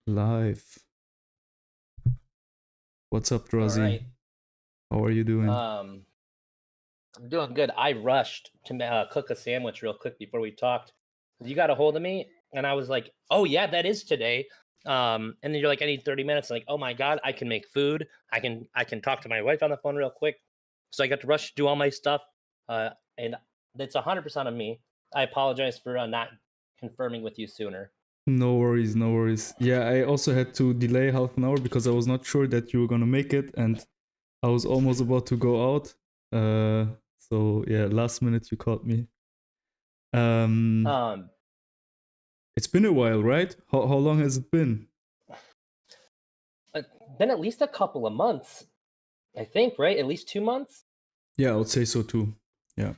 Live. What's up, All right. Drazi? How are you doing? Um, I'm doing good. I rushed to cook a sandwich real quick before we talked. You got a hold of me, and I was like, "Oh yeah, that is today." And then you're like, "I need 30 minutes." Like, "Oh my god, I can make food. I can talk to my wife on the phone real quick." So I got to rush to do all my stuff, and that's 100% on me. I apologize for not confirming with you sooner. No worries, no worries. Yeah, I also had to delay half an hour because I was not sure that you were gonna make it, and I was almost about to go out. So yeah, last minute you caught me. Um, Um, it's been a while, right? How long has it been? it's been at least a couple of months, I think, right? At least 2 months. Yeah, I would say so too. Yeah,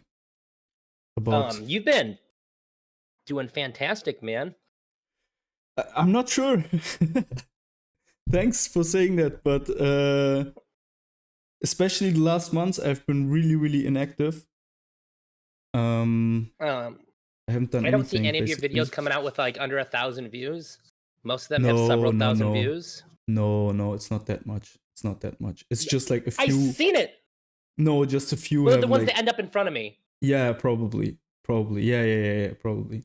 about. You've been doing fantastic, man. I'm not sure. Thanks for saying that, but especially the last months, I've been really, really inactive. Um, Um, I haven't done I don't see anything any of your basically. videos coming out with like under 1,000 views. Most of them have No, several no, thousand no, views. no. It's not that much. It's not that much. It's Yeah, just like a I few. seen it. No, just a few Well, the have ones like. that end up in front of me. Yeah, probably. Yeah. Probably.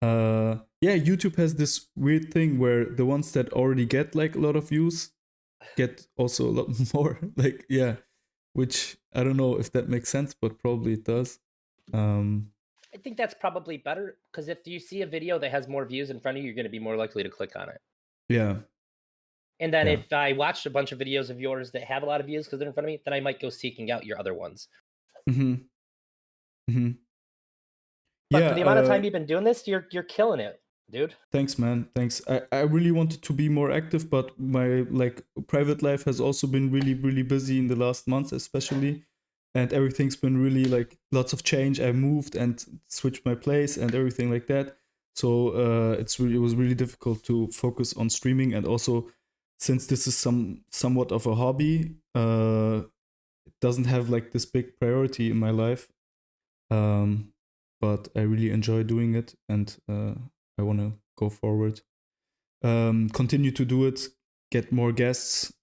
Yeah. YouTube has this weird thing where the ones that already get like a lot of views get also a lot more. Like yeah, which I don't know if that makes sense, but probably it does. Um, I think that's probably better because if you see a video that has more views in front of you, you're going to be more likely to click on it. yeah, And then yeah. if I watched a bunch of videos of yours that have a lot of views because they're in front of me, then I might go seeking out your other ones. Mm-hmm. Mm-hmm. But Yeah. for the amount of time you've been doing this, you're killing it, dude. Thanks, man. Thanks. I really wanted to be more active, but my like private life has also been really, really busy in the last months, especially. And everything's been really like lots of change. I moved and switched my place and everything like that. So it was really difficult to focus on streaming. And also, since this is somewhat of a hobby, it doesn't have like this big priority in my life. Um, but I really enjoy doing it, and I want to go forward. Continue to do it, get more guests.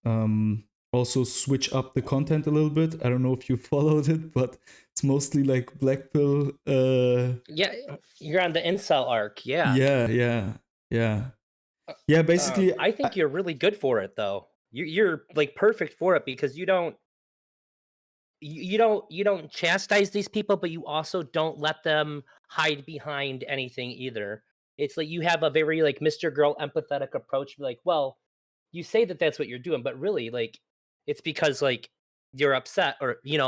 Also switch up the content a little bit. I don't know if you followed it, but it's mostly like black pill. Yeah, you're on the incel arc. Yeah. Yeah. Yeah, basically, I think you're really good for it though. You're like perfect for it because you don't chastise these people, but you also don't let them hide behind anything either. It's like you have a very like Mr. Girl empathetic approach. Be like, well, you say that that's what you're doing, but really, like, it's because like you're upset, or you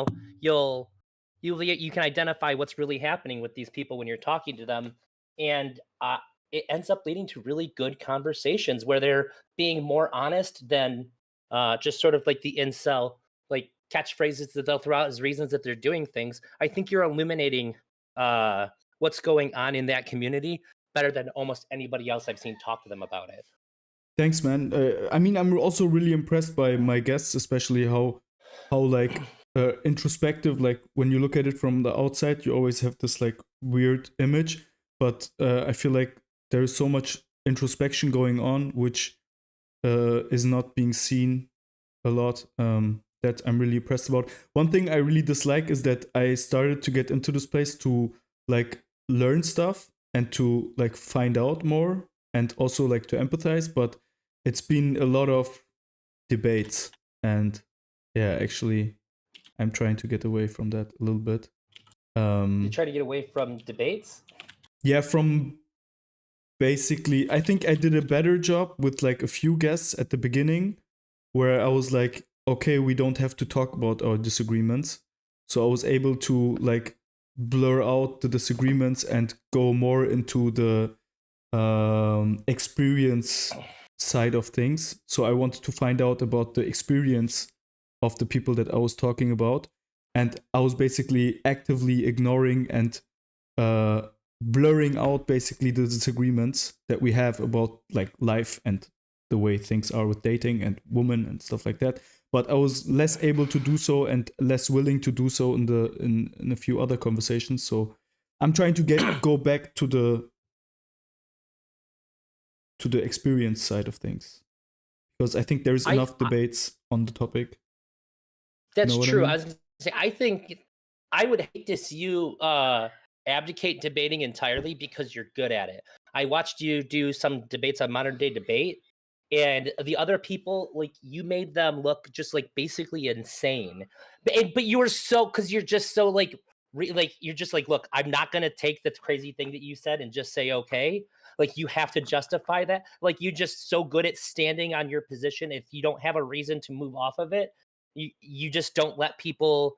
can identify what's really happening with these people when you're talking to them, and it ends up leading to really good conversations where they're being more honest than just sort of like the incel like catchphrases that they'll throw out as reasons that they're doing things. I think you're illuminating what's going on in that community better than almost anybody else I've seen talk to them about it. thanks, man. I mean, I'm also really impressed by my guests, especially how like introspective. Like when you look at it from the outside, you always have this like weird image, but I feel like there is so much introspection going on, which is not being seen a lot. That I'm really impressed about. One thing I really dislike is that I started to get into this place to like learn stuff and to like find out more and also like to empathize, but it's been a lot of debates, and yeah, actually I'm trying to get away from that a little bit. You Um try to get away from debates. yeah, from basically I think I did a better job with like a few guests at the beginning where I was like, okay, we don't have to talk about our disagreements. So I was able to like blur out the disagreements and go more into the experience side of things. So I wanted to find out about the experience of the people that I was talking about. And I was basically actively ignoring and uh, blurring out basically the disagreements that we have about like life and the way things are with dating and women and stuff like that. But I was less able to do so and less willing to do so in a few other conversations. So I'm trying to go back to to the experience side of things, because I think there's enough debates on the topic. That's know what I true. mean? I was gonna say, I think I would hate to see you abdicate debating entirely because you're good at it. I watched you do some debates on modern day debate, and the other people, like you made them look just like basically insane. But you were so because you're just so like like you're just like, look, I'm not gonna take the crazy thing that you said and just say okay. Like you have to justify that. Like you just so good at standing on your position. If you don't have a reason to move off of it, you just don't let people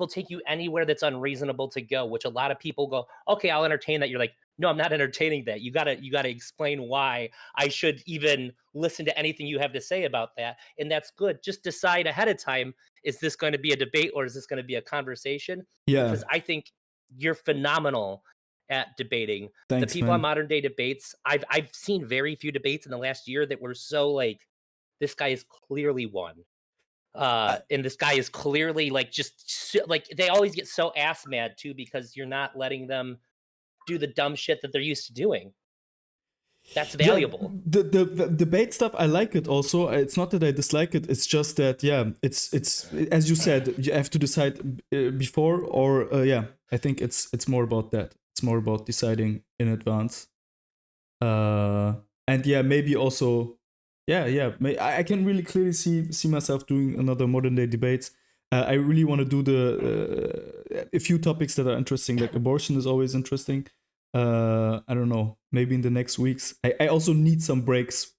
take you anywhere that's unreasonable to go, which a lot of people go, okay, I'll entertain that. You're like, no, I'm not entertaining that. You gotta explain why I should even listen to anything you have to say about that. And that's good. Just decide ahead of time, is this going to be a debate or is this going to be a conversation? Yeah. Because I think you're phenomenal at debating. The Thanks, people on man. modern day debates, I've seen very few debates in the last year that were so like, this guy is clearly won. And this guy is clearly like like they always get so ass mad too because you're not letting them do the dumb shit that they're used to doing. That's Yeah, valuable. the debate stuff, I like it also. It's not that I dislike it, it's just that, yeah, it's as you said, you have to decide before, or yeah, I think it's more about that. It's more about deciding in advance. And yeah, maybe also, yeah, I can really clearly see myself doing another modern day debates. I really want to do a few topics that are interesting, like abortion is always interesting. I don't know, maybe in the next weeks. I also need some breaks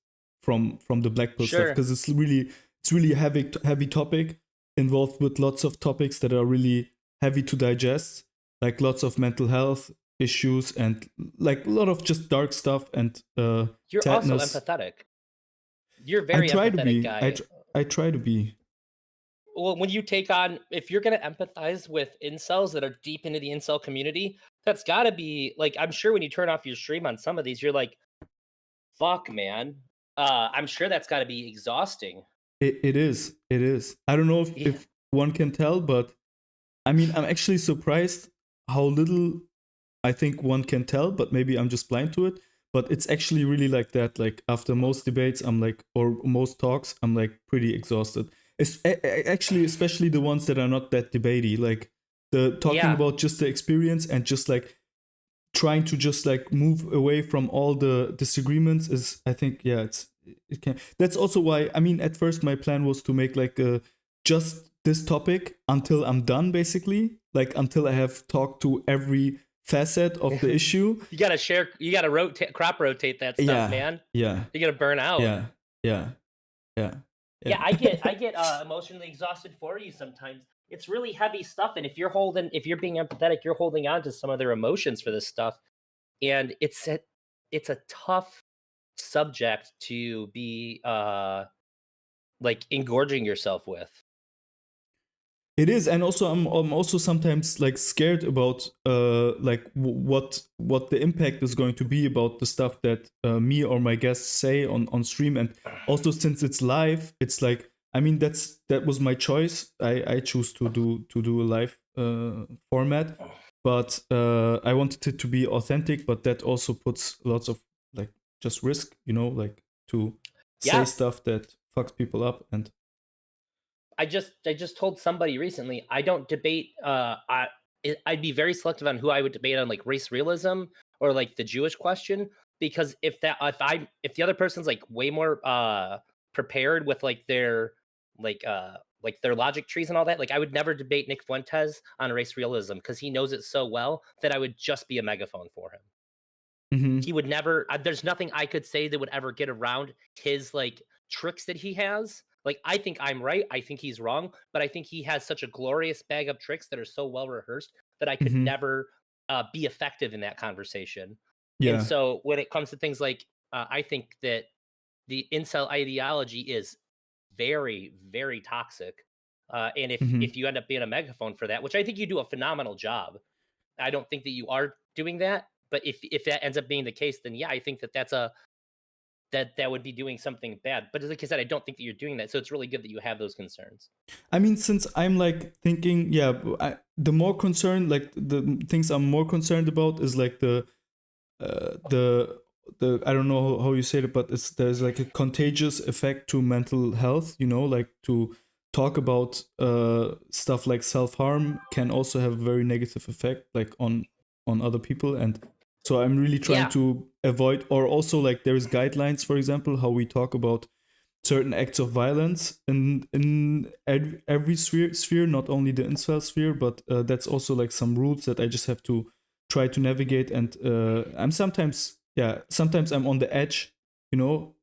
from the black pill stuff, Sure. because it's really heavy topic, involved with lots of topics that are really heavy to digest, like lots of mental health issues and like a lot of just dark stuff and You're also sadness. empathetic. You're a I very try to empathetic be. guy. I try to be. Well, when you take on, if you're going to empathize with incels that are deep into the incel community, that's got to be like, I'm sure when you turn off your stream on some of these, you're like, fuck, man. I'm sure that's got to be exhausting. It is. It is. I don't know Yeah. if one can tell, but I mean, I'm actually surprised how little I think one can tell, but maybe I'm just blind to it. But it's actually really like that. Like after most debates, I'm like, or most talks, I'm like pretty exhausted. It's actually, especially the ones that are not that debatey, like the talking Yeah. about just the experience and just like trying to just like move away from all the disagreements is, I think, yeah, it can. That's also why, I mean, at first my plan was to make like a just this topic until I'm done, basically, like until I have talked to every facet of the issue. You gotta crop rotate that stuff, Yeah, man. yeah, You're gonna burn out. yeah, yeah, yeah, Yeah, yeah. I get emotionally exhausted for you sometimes. It's really heavy stuff, and if you're being empathetic, you're holding on to some of their emotions for this stuff, and it's a tough subject to be like engorging yourself with. It is, and also I'm also sometimes like scared about like what the impact is going to be about the stuff that me or my guests say on stream, and also since it's live, it's like, I mean, that was my choice. I choose to do a live format, but I wanted it to be authentic, but that also puts lots of like just risk, like to say Yeah, stuff that fucks people up. And I just told somebody recently I don't debate. I'd be very selective on who I would debate on, like race realism or like the Jewish question, because if the other person's like way more prepared with like like their logic trees and all that, like I would never debate Nick Fuentes on race realism because he knows it so well that I would just be a megaphone for him. mm-hmm, He would never. There's nothing I could say that would ever get around his like tricks that he has. Like I think I'm right. I think he's wrong, but I think he has such a glorious bag of tricks that are so well rehearsed that I could mm-hmm, never be effective in that conversation. And yeah, so when it comes to things like, I think that the incel ideology is very, very toxic. And mm-hmm. if you end up being a megaphone for that, which I think you do a phenomenal job, I don't think that you are doing that. But if that ends up being the case, then yeah, I think that would be doing something bad. But like I said, I don't think that you're doing that. So it's really good that you have those concerns. I mean, since I'm like thinking, yeah, the more concerned, like the things I'm more concerned about is like the the I don't know how you say it, but there's like a contagious effect to mental health. Like to talk about stuff like self harm can also have a very negative effect, like on other people. And so I'm really trying Yeah. to avoid, or also like there's guidelines, for example, how we talk about certain acts of violence in every sphere, not only the incel sphere, but that's also like some rules that I just have to try to navigate. And I'm sometimes I'm on the edge,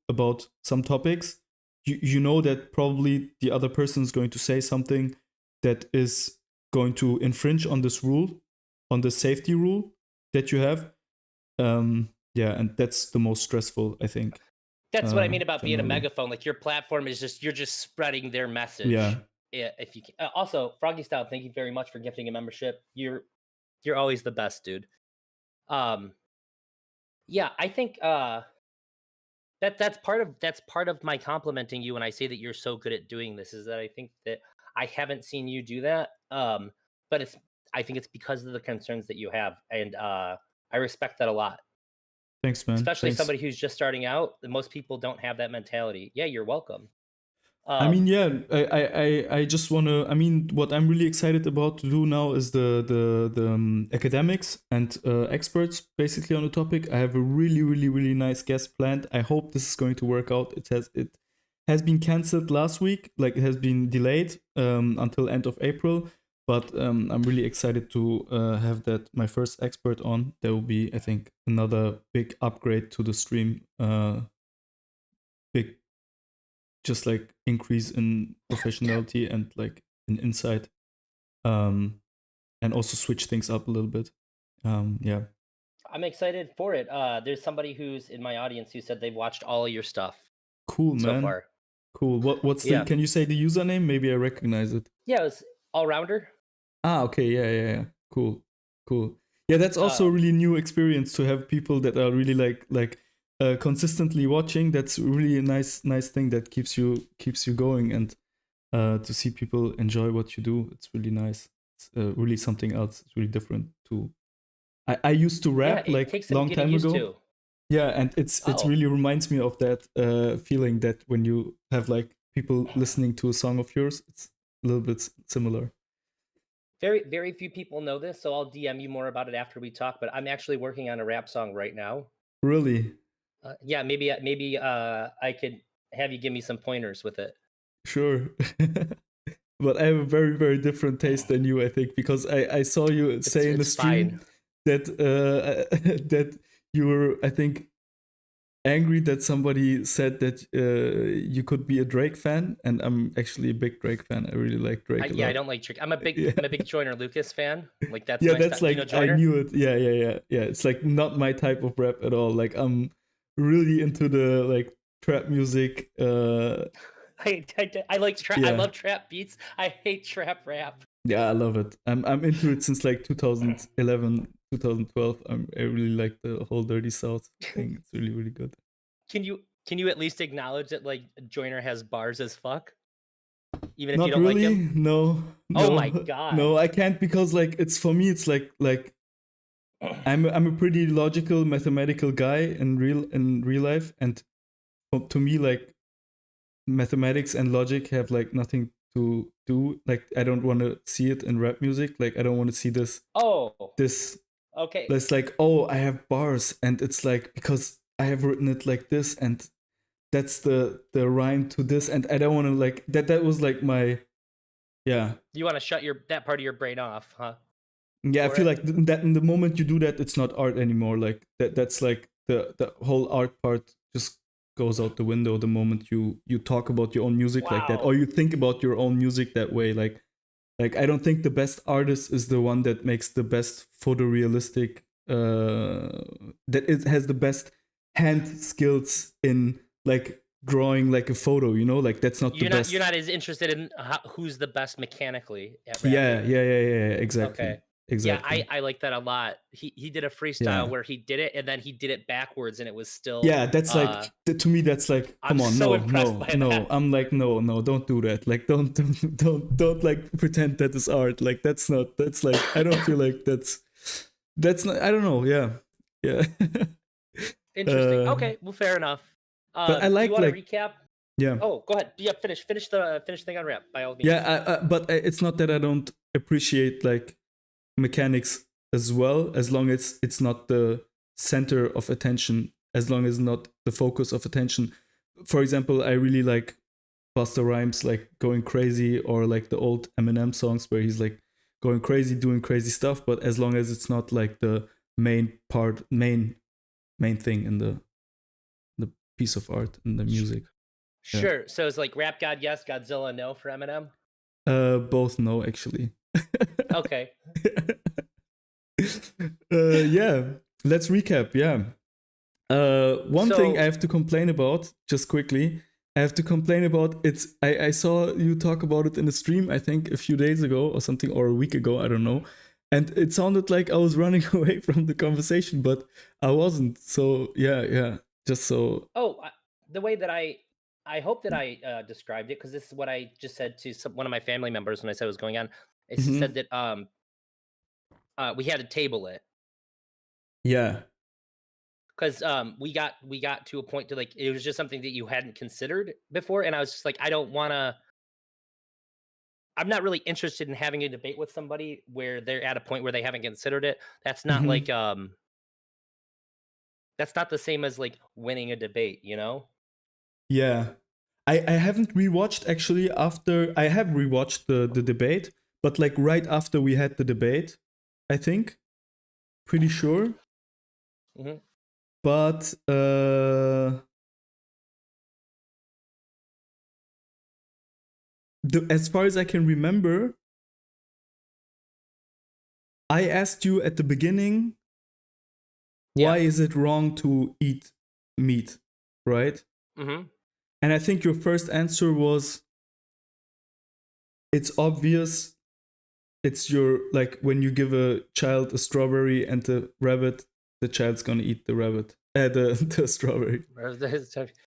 about some topics. You know that probably the other person is going to say something that is going to infringe on this rule, on the safety rule that you have. Yeah, and that's the most stressful, I think. That's what I mean about being a Generally. megaphone. Like your platform is just you're just spreading their message. Yeah. If you can. Also, Froggy Style, thank you very much for gifting a membership. You're always the best, dude. Yeah, I think that's part of my complimenting you when I say that you're so good at doing this, is that I think that I haven't seen you do that. But I think it's because of the concerns that you have, and I respect that a lot. Thanks, man. Especially Thanks. somebody who's just starting out. Most people don't have that mentality. Yeah, you're welcome. I mean, yeah, I just want to. I mean, what I'm really excited about to do now is the academics and experts basically on the topic. I have a really, really, really nice guest planned. I hope this is going to work out. It has been cancelled last week, like it has been delayed until end of April. But I'm really excited to have that my first expert on. There will be, I think, another big upgrade to the stream. Big, just like increase in professionality and like an insight, and also switch things up a little bit. Yeah. I'm excited for it. There's somebody who's in my audience who said they've watched all of your stuff Cool, so man. far. Cool. What's the? Yeah. Can you say the username? Maybe I recognize it. Yeah, it's all rounder. Okay. Yeah. Cool. Yeah, that's also a really new experience to have people that are really like consistently watching. That's really a nice thing that keeps you going, and to see people enjoy what you do, it's really nice. It's really something else. It's really different to. I used to Yeah, rap it like takes some long getting time used ago. to. Yeah, and it's Oh, really reminds me of that feeling that when you have like people listening to a song of yours, it's a little bit similar. very, very few people know this, so I'll DM you more about it after we talk. But I'm actually working on a rap song right now. Really? Yeah, maybe I could have you give me some pointers with it. Sure. But I have a very, very different taste than you, I think, because I saw you say in the It's stream fine. that that you were, I think, angry that somebody said that you could be a Drake fan, and I'm actually a big Drake fan. I really like Drake a Yeah, I lot. don't like Trick. Yeah. I'm a big Joyner Lucas fan. Like that's Yeah, my style. that's Do you know like I Joyner? knew it. Yeah. It's like not my type of rap at all. Like I'm really into the like trap music. I like trap. I Yeah, love trap beats. I hate trap rap. yeah, I love it. I'm into it since like 2011, 2012. I really like the whole Dirty South thing. It's really, really good. Can you at least acknowledge that like Joyner has bars as fuck, even if you Not don't like really. him? No, Oh my no, god. no. I can't, because like it's for me. It's like I'm a pretty logical, mathematical guy in real life, and to me, like mathematics and logic have like nothing to do. Like I don't want to see it in rap music. Like I don't want to see Oh, this okay. it's like, oh, I have bars, and it's like because I have written it like this, and that's the rhyme to this, and I don't want to like that was like my. Yeah. You want to shut that part of your brain off, huh? Yeah, I For feel it? like that in the moment you do that, it's not art anymore. Like that's like the whole art part just goes out the window the moment you talk about your own music like that, or Wow. you think about your own music that way. Like I don't think the best artist is the one that makes the best photorealistic, that it has the best hand skills in like drawing like a photo, like that's not the You're best. not as interested in who's the best mechanically at Yeah, rapping. exactly. Okay. Yeah, Exactly. I like that a lot. He did a freestyle Yeah. where he did it and then he did it backwards and it was still Yeah, that's like to me that's like, I'm come on, so no, impressed no, by no. that. I'm like, no, don't do that. Like don't like pretend that is art. Like that's like, I don't feel like that's not, I don't know. Yeah. Yeah. Interesting. Uh, Okay, well, fair enough. but I Do you like want to like recap? yeah. Oh, go ahead. Yeah, finish thing on rap by all means. Yeah, it's not that I don't appreciate like mechanics as well, as long as it's not the center of attention, as long as not the focus of attention. For example, I really like Busta Rhymes like going crazy, or like the old Eminem songs where he's like going crazy, doing crazy stuff. But as long as it's not like the main thing in the piece of art and the music. Yeah. Sure. So it's like Rap God yes, Godzilla no for Eminem. Both no, actually. Okay. Yeah. Let's recap. Yeah. One thing I So have to complain about, just quickly, I have to complain about it's. I saw you talk about it in the stream, I think a few days ago or something, or a week ago, I don't know. And it sounded like I was running away from the conversation, but I wasn't. So yeah. Just so. oh, the way that I hope that I described it, because this is what I just said to one of my family members when I said what was going on. I said Mhm. that we had to table it Yeah. because we got to a point to like it was just something that you hadn't considered before, and I was just like, I don't want to. I'm not really interested in having a debate with somebody where they're at a point where they haven't considered it. Mhm. That's not the same as like winning a debate, you know? Yeah. I haven't rewatched, actually. After I have rewatched the debate, but like right after we had the debate, I think. Pretty sure. Hmm. But as far as I can remember, I asked you at the beginning, Yeah. why is it wrong to eat meat, right? Hmm. And I think your first answer was, it's obvious. It's your, like, when you give a child a strawberry and a rabbit, the child's gonna eat the rabbit, the strawberry.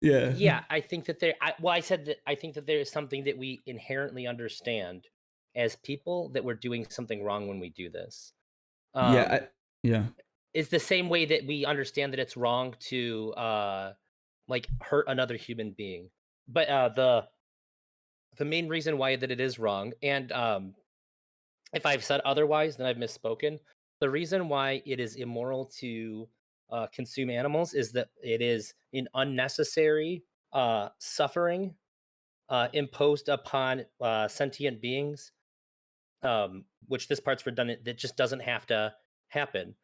Yeah. Yeah, I think that I said that I think that there is something that we inherently understand as people that we're doing something wrong when we do this. Yeah. Um, Yeah. is the same way that we understand that it's wrong to like hurt another human being. But the main reason why that it is wrong, and if I've said otherwise, then I've misspoken. The reason why it is immoral to consume animals is that it is an unnecessary suffering imposed upon sentient beings, which this part's redundant. That just doesn't have to happen.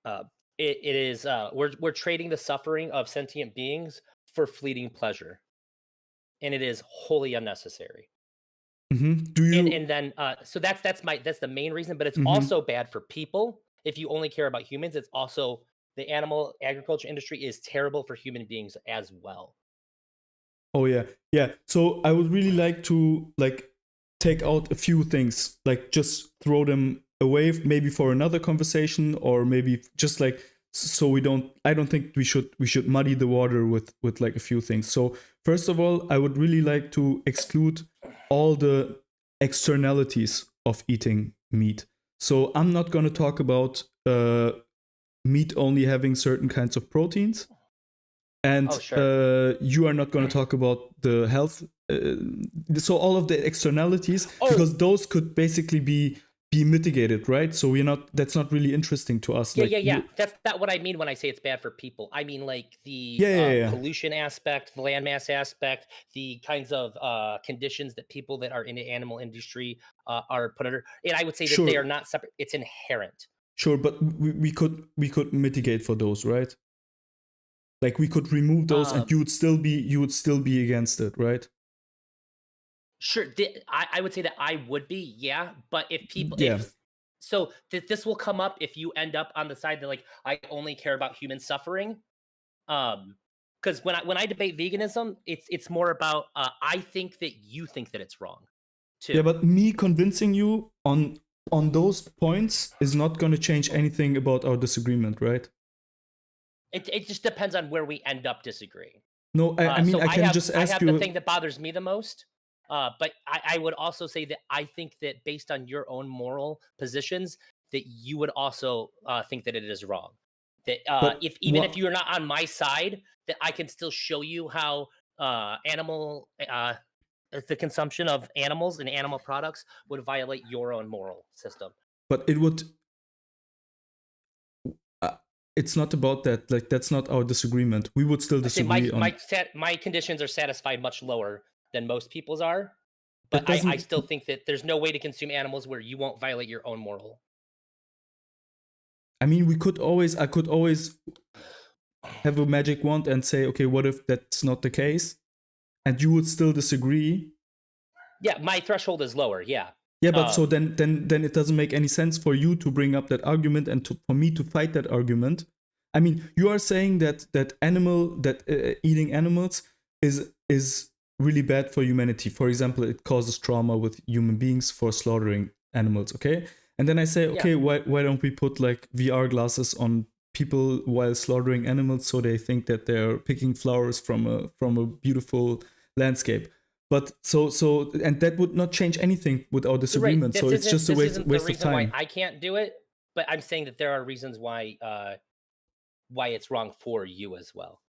Uh, it is we're trading the suffering of sentient beings for fleeting pleasure, and it is wholly unnecessary. Do And you? and then so that's the main reason, but it's Mhm. also bad for people. If you only care about humans, it's also the animal agriculture industry is terrible for human beings as well. Oh yeah, yeah. So I would really like to like take out a few things, like just throw them away, maybe for another conversation, or maybe just like, so we don't. I don't think we should muddy the water with like a few things. So first of all, I would really like to exclude all the externalities of eating meat. So I'm not gonna talk about meat only having certain kinds of proteins, Oh, and sure. you are not going to talk about the health, so all of the externalities, Oh, because those could basically be mitigated, right? So we're not, that's not really interesting to us, yeah, like yeah, yeah. you. That's not what I mean when I say it's bad for people. I mean like the Yeah. pollution aspect, the landmass aspect, the kinds of conditions that people that are in the animal industry are put under. And I would say that they Sure, are not separate. It's inherent. sure, but we could mitigate for those, right? Like we could remove those, and Um, you would still be against it, right? Sure, I would say that I would be, yeah, but if people Yeah. if so this will come up if you end up on the side that like I only care about human suffering. Because when I debate veganism, it's more about I think that you think that it's wrong Yeah, too. but me convincing you on those points is not going to change anything about our disagreement, right? It just depends on where we end up disagreeing. No, I mean, So I I can have just I ask have the thing you. that bothers me the most. But I would also say that I think that based on your own moral positions, that you would also think that it is wrong. That But if even if what? you're not on my side, that I can still show you how animal the consumption of animals and animal products would violate your own moral system. But it would. Uh, it's not about that. Like that's not our disagreement. We would still I say my disagree on. my conditions are satisfied much lower than most people's are, but That I doesn't. still think that there's no way to consume animals where you won't violate your own moral. I mean, we could always. I could always have a magic wand and say, okay, what if that's not the case? And you would still disagree. Yeah, my threshold is lower. Yeah. Yeah, but so Um, then it doesn't make any sense for you to bring up that argument and for me to fight that argument. I mean, you are saying that eating animals is really bad for humanity. For example, it causes trauma with human beings for slaughtering animals. Okay, and then I say, yeah. okay, why don't we put like VR glasses on people while slaughtering animals so they think that they're picking flowers from a beautiful landscape? But and that would not change anything with our You're right. disagreement. So it's just a This isn't the waste of reason why time. I can't do it, but I'm saying that there are reasons why it's wrong for you as well.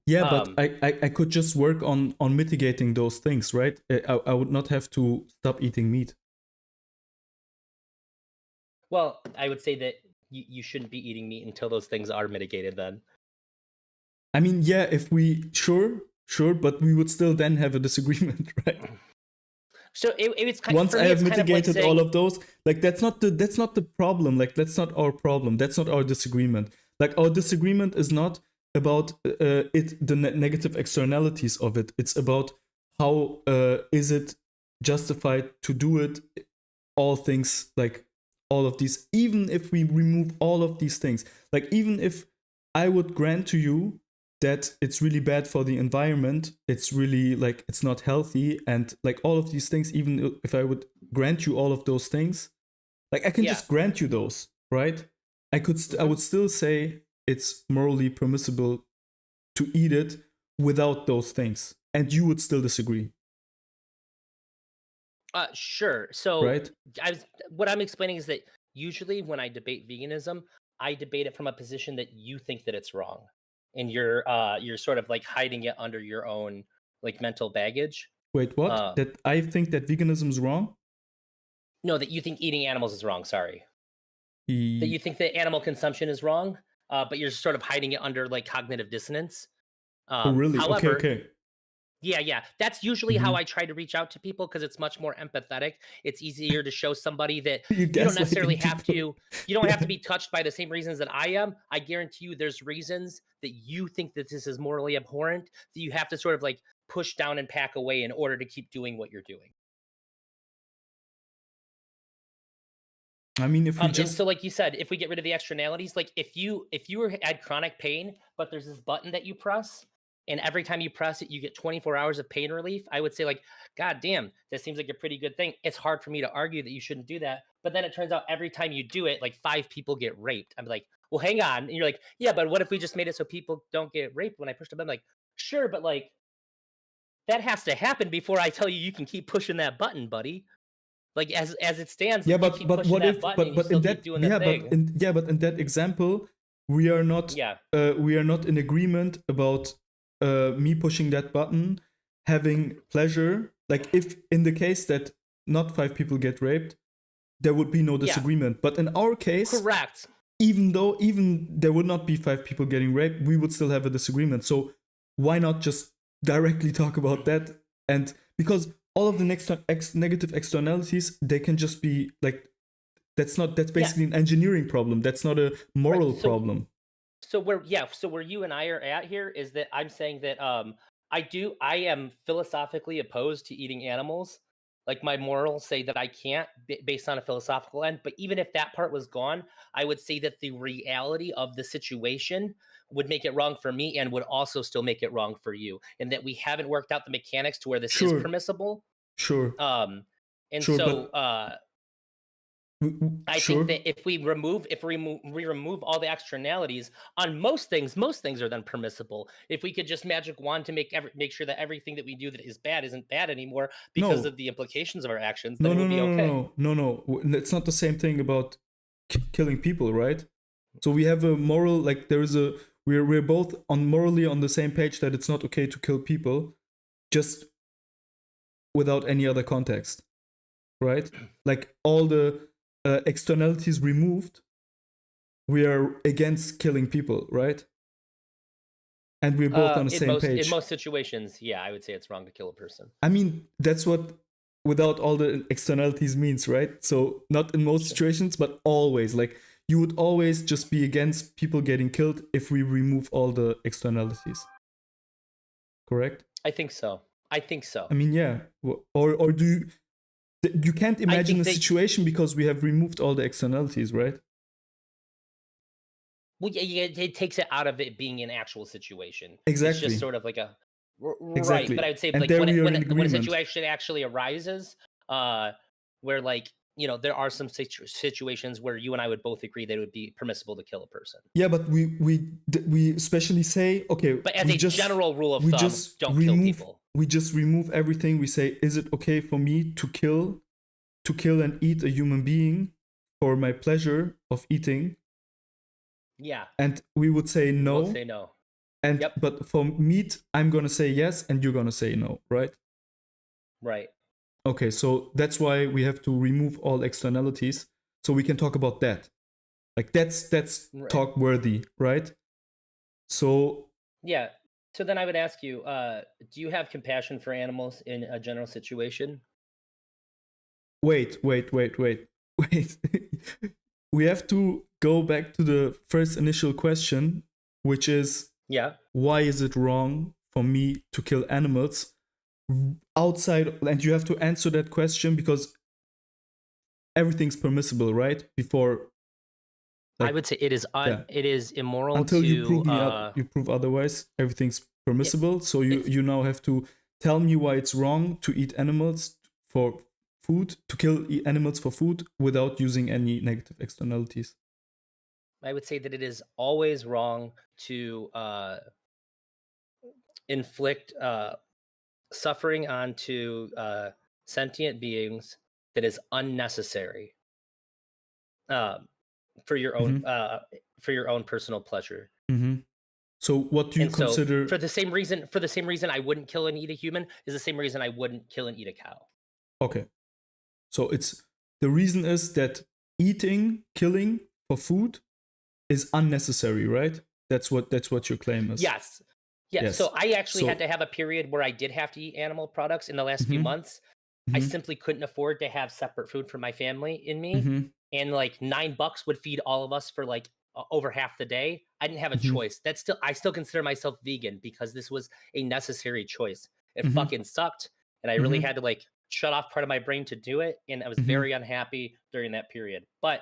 Yeah, but Um, I could just work on mitigating those things, right? I would not have to stop eating meat. well, I would say that you shouldn't be eating meat until those things are mitigated. Then, I mean, yeah, if we sure, but we would still then have a disagreement, right? so it's kind Once for I me. have It's kind of like mitigated all saying, of those, like that's not the problem. Like that's not our problem. That's not our disagreement. Like our disagreement is not about the negative externalities of it. It's about how is it justified to do it. All things like all of these, even if we remove all of these things, like even if I would grant to you that it's really bad for the environment, it's really like it's not healthy and like all of these things, even if I would grant you all of those things, like I can yeah, just grant you those, right? I hmm would still say it's morally permissible to eat it without those things, and you would still disagree, sure. So, right? what I'm explaining is that usually when I debate veganism, I debate it from a position that you think that it's wrong, and you're sort of like hiding it under your own like mental baggage. Wait, what? Um, That I think that veganism is wrong? no, that you think eating animals is wrong. Sorry, that E- you think that animal consumption is wrong, but you're sort of hiding it under like cognitive dissonance. oh, really? Okay, However, okay. yeah, yeah. That's usually how Hmm. I try to reach out to people because it's much more empathetic. It's easier to show somebody that You you don't necessarily gaslighting have people. to you don't have to Yeah. be touched by the same reasons that I am. I guarantee you there's reasons that you think that this is morally abhorrent that you have to sort of like push down and pack away in order to keep doing what you're doing. I mean, if we And just so like you said, if we get rid of the externalities, like if you had chronic pain, but there's this button that you press, and every time you press it, you get 24 hours of pain relief, I would say like, God damn, that seems like a pretty good thing. It's hard for me to argue that you shouldn't do that. But then it turns out every time you do it, like 5 people get raped. I'm like, well, hang on. And you're like, yeah, but what if we just made it so people don't get raped when I push the button? I'm like, sure, but like that has to happen before I tell you you can keep pushing that button, buddy. Like as it stands, yeah, like you keep but pushing what that if button and you but still in keep that doing the yeah, thing. but in that example, Yeah. we are not in agreement about me pushing that button having pleasure. Like if in the case that not 5 people get raped, there would be no Yeah. disagreement. But in our case, Correct. even there would not be 5 people getting raped, we would still have a disagreement. So why not just directly talk about that? And because all of the negative externalities, they can just be like that's Yeah. basically an engineering problem. That's not a Right. moral So problem. so where you and I are at here is that I'm saying that I am philosophically opposed to eating animals. Like my morals say that I can't based on a philosophical end, but even if that part was gone, I would say that the reality of the situation would make it wrong for me and would also still make it wrong for you, and that we haven't worked out the mechanics to where this is Sure, permissible. sure, Um and sure, so but I think sure. that we remove all the externalities on most things are then permissible. If we could just magic wand to make sure that everything that we do that is bad isn't bad anymore because No, of the implications of our actions, then no, it no, would be no, okay. no, no, no, no. It's not the same thing about killing people, right? So we have a moral, like there is a, we're both on morally on the same page that it's not okay to kill people, just without any other context, right? Like all the externalities removed, we are against killing people, right? And we're both on the same In page. most situations, yeah, I would say it's wrong to kill a person. I mean, that's what without all the externalities means, right? So not in most situations, but always. Like you would always just be against people getting killed if we remove all the externalities. Correct? I think so. I think so. I mean, yeah. Or do you can't imagine a they- situation because we have removed all the externalities, right? Well, yeah, it takes it out of it being an actual situation. It's Exactly. just sort of like a right. Exactly. But I would say And like there when we are in when a agreement. situation actually arises, where like there are some situations where you and I would both agree that it would be permissible to kill a person. Yeah, but we especially say, okay, But as we a just, general rule of we thumb, just don't remove, kill people. we just remove everything. We say, is it okay for me to kill and eat a human being for my pleasure of eating? Yeah. And we would say no. We'll say no. And Yep. but for meat, I'm gonna say yes, and you're gonna say no, right? Right. Okay, so that's why we have to remove all externalities, so we can talk about that. Like that's Right. talk worthy, right? So yeah. So then I would ask you, do you have compassion for animals in a general situation? wait. We have to go back to the first initial question, which is, Yeah. why is it wrong for me to kill animals outside? And you have to answer that question because everything's permissible, right? Before, I would say it is it is immoral until to you prove you prove otherwise, everything's permissible. So you now have to tell me why it's wrong to eat animals for food, to kill animals for food without using any negative externalities. I would say that it is always wrong to inflict suffering onto sentient beings that is unnecessary for your own personal pleasure. Mm-hmm. So what do you And so consider? for the same reason I wouldn't kill and eat a human is the same reason I wouldn't kill and eat a cow. Okay, so it's the reason is that killing for food is unnecessary, right? That's what your claim is. Yes. Yeah. Yes. So I actually had to have a period where I did have to eat animal products in the last few months. I simply couldn't afford to have separate food for my family and me. And like $9 would feed all of us for like over half the day. I didn't have a choice. I still consider myself vegan because this was a necessary choice. It fucking sucked. And I really had to like shut off part of my brain to do it. And I was very unhappy during that period. But